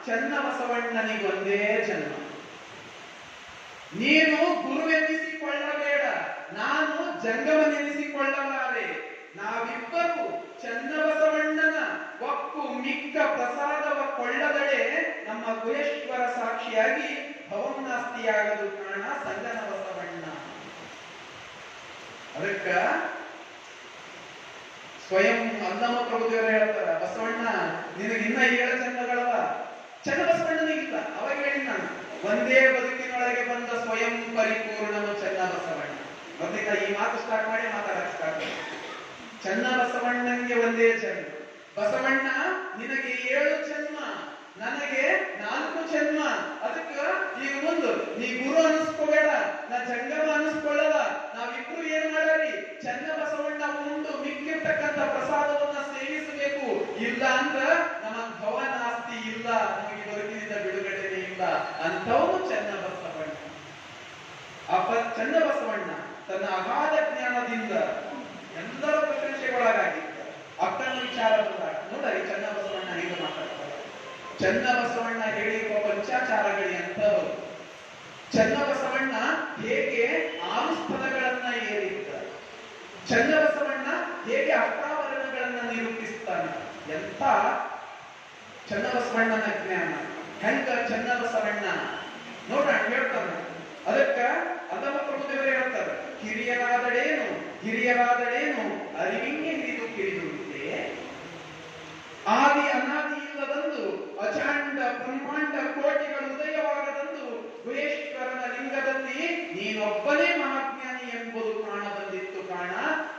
ಚನ್ನಬಸವಣ್ಣನಿಗೊಂದೇ ಜನ್ಮ. ನೀನು ಗುರುವೆನಿಸಿಕೊಳ್ಳಬೇಡ, ನಾನು ಜಂಗಮನೆನಿಸಿಕೊಳ್ಳಲಾರೆ. ನಾವಿಬ್ಬರು ಚನ್ನಬಸವಣ್ಣನ ಒಕ್ಕು ಮಿಕ್ಕ ಪ್ರಸಾದವ ಕೊಳ್ಳದಡೆ ನಮ್ಮ ಗುಹೇಶ್ವರ ಸಾಕ್ಷಿಯಾಗಿ ಭವನಾಸ್ತಿಯಾಗದು ಕಾರಣ ಸಂಗನ ಬಸವಣ್ಣ. ಅದಕ್ಕ ಸ್ವಯಂ ಅಲ್ಲಮ ಪ್ರಭುದೇವರು ಹೇಳ್ತಾರ, ಬಸವಣ್ಣ ನಿನಗಿನ್ನ 7 ಜನ್ಮಗಳವ. ಚನ್ನಬಸವಣ್ಣನಿಗಿಲ್ಲ. ಅವಾಗ ಹೇಳಿ ನಾನು, ಒಂದೇ ಬದುಕಿನೊಳಗೆ ಬಂದ ಸ್ವಯಂ ಪರಿಪೂರ್ಣನು ಚನ್ನಬಸವಣ್ಣ. ಮತ್ತೆ ಈ ಮಾತು ಸ್ಟಾರ್ಟ್ ಮಾಡಿ ಮಾತಾಡಕ್ಕೆ ಸ್ಟಾರ್ಟ್ ಮಾಡಿ. ಚನ್ನಬಸವಣ್ಣನಿಗೆ ಒಂದೇ ಜನ್ಮ. ಬಸವಣ್ಣ ನಿನಗೆ 7 ಜನ್ಮ, ನನಗೆ 4 ಜನ್ಮ. ಅದಕ್ಕ ಈಗ ಮುಂದೆ ನೀ ಗುರು ಅನಿಸ್ಕೋಬೇಡ, ನಾ ಜಂಗಮ ಅನಿಸ್ಕೊಳ್ಳಲ್ಲ. ನಾವಿಬ್ರು ಏನ್ ಮಾಡಾರಿ, ಚನ್ನಬಸವಣ್ಣ ಉಂಡು ಮಿಕ್ಕಿರ್ತಕ್ಕಂಥ ಪ್ರಸಾದವನ್ನ ಸೇವಿಸಬೇಕು. ಇಲ್ಲ ಅಂದ್ರ ನಮಗ್ ಭವನ ಆಸ್ತಿ ಇಲ್ಲ, ನಮಗೆ ಬದುಕಿನಿಂದ ಬಿಡುಗಡೆನೇ ಇಲ್ಲ. ಅಂಥವನು ಚನ್ನಬಸವಣ್ಣ. ಚನ್ನಬಸವಣ್ಣ ತನ್ನ ಅಗಾಧ ಜ್ಞಾನದಿಂದ ಎಲ್ಲರ ಪ್ರಶಂಸೆಗೊಳಗಾಗಿದ್ದ. ಅಕ್ಕನ ವಿಚಾರ ಬಂದಾಗ ನೋಡ್ರಿ ಚನ್ನಬಸವಣ್ಣ ಹೇಗೆ ಮಾತಾಡ್ತಾರೆ. ಚನ್ನಬಸವಣ್ಣ ಹೇಳಿರುವ ಪಂಚಾಚಾರಗಳು ಎಂಥವರು, ಚನ್ನಬಸವಣ್ಣ ಹೇಗೆ 6 ಸ್ಥಳಗಳನ್ನ ಏರಿದ್ದ, ಚನ್ನಬಸವಣ್ಣ ಹೇಗೆ ಅಷ್ಟಾವರಣಗಳನ್ನ ನಿರೂಪಿಸ್ತಾನೆ, ಎಂತ ಚನ್ನಬಸವಣ್ಣನ ಜ್ಞಾನ, ಹೆಂಗ ಚನ್ನಬಸವಣ್ಣ ನೋಡೋಣ ಹೇಳ್ತಾನೆ. ಅದಕ್ಕ ಅಲ್ಲಮ ಪ್ರಭುದೇವರು ಹೇಳ್ತಾರೆ, ಹಿರಿಯರಾದಡೇನು ಅರಿವಿಂಗೆ ಹಿರಿದು ಕಿರಿದುಂಟೆ, ಆದಿ ಅನಾದಿ ಇಲ್ಲದಂದು ಅಚಾಂಡ ಬ್ರಹ್ಮಾಂಡ ಕೋಟಿಗಳು ಉದಯವಾಗದಂದು ಗುಹೇಶ್ವರನ ಲಿಂಗದಲ್ಲಿ ನೀನೊಬ್ಬನೇ ಮಹಾಜ್ಞಾನಿ ಎಂಬುದು ಕಾಣ ಬಂದಿತ್ತು ಕಾಣ.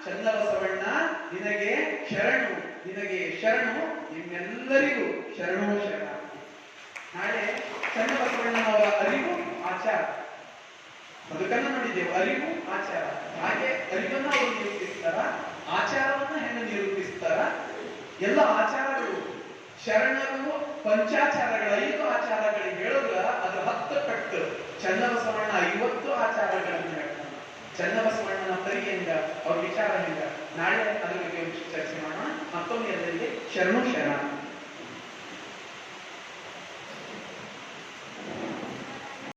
ಚನ್ನಬಸವಣ್ಣ ನಿನಗೆ ಶರಣು, ನಿನಗೆ ಶರಣು, ನಿಮ್ಮೆಲ್ಲರಿಗೂ ಶರಣೋ ಶರಣ. ನಾಳೆ ಚನ್ನಬಸವಣ್ಣನವರ ಅರಿವು ಆಚಾರ ಬದುಕನ್ನು ನೋಡಿದ್ದೇವೆ. ಅರಿವು ಆಚಾರ, ಹಾಗೆ ಅರಿವನ್ನ ಅವರು ನಿರೂಪಿಸ್ತಾರ, ಆಚಾರವನ್ನ ಹೆಂಗ ನಿರೂಪಿಸ್ತಾರ. ಎಲ್ಲ ಆಚಾರಗಳು ಶರಣರು ಪಂಚಾಚಾರಗಳ 5 ಆಚಾರಗಳಿಗೆ ಹೇಳಿದ್ರ ಅದು 10 ಕಟ್ಟು. ಚನ್ನಬಸವಣ್ಣ 50 ಆಚಾರಗಳನ್ನು ಹೇಳ್ತಾನೆ. ಚನ್ನಬಸವಣ್ಣನ ಪರಿ ಹೆಂಗ, ಅವ್ರ ವಿಚಾರ ಹೆಂಗ, ನಾಳೆ ಅದ್ರ ಬಗ್ಗೆ ಚರ್ಚೆ ಮಾಡೋಣ. ಮತ್ತೊಮ್ಮೆ ಎಲ್ಲರಿಗೆ ಶರಣು ಶರಣ.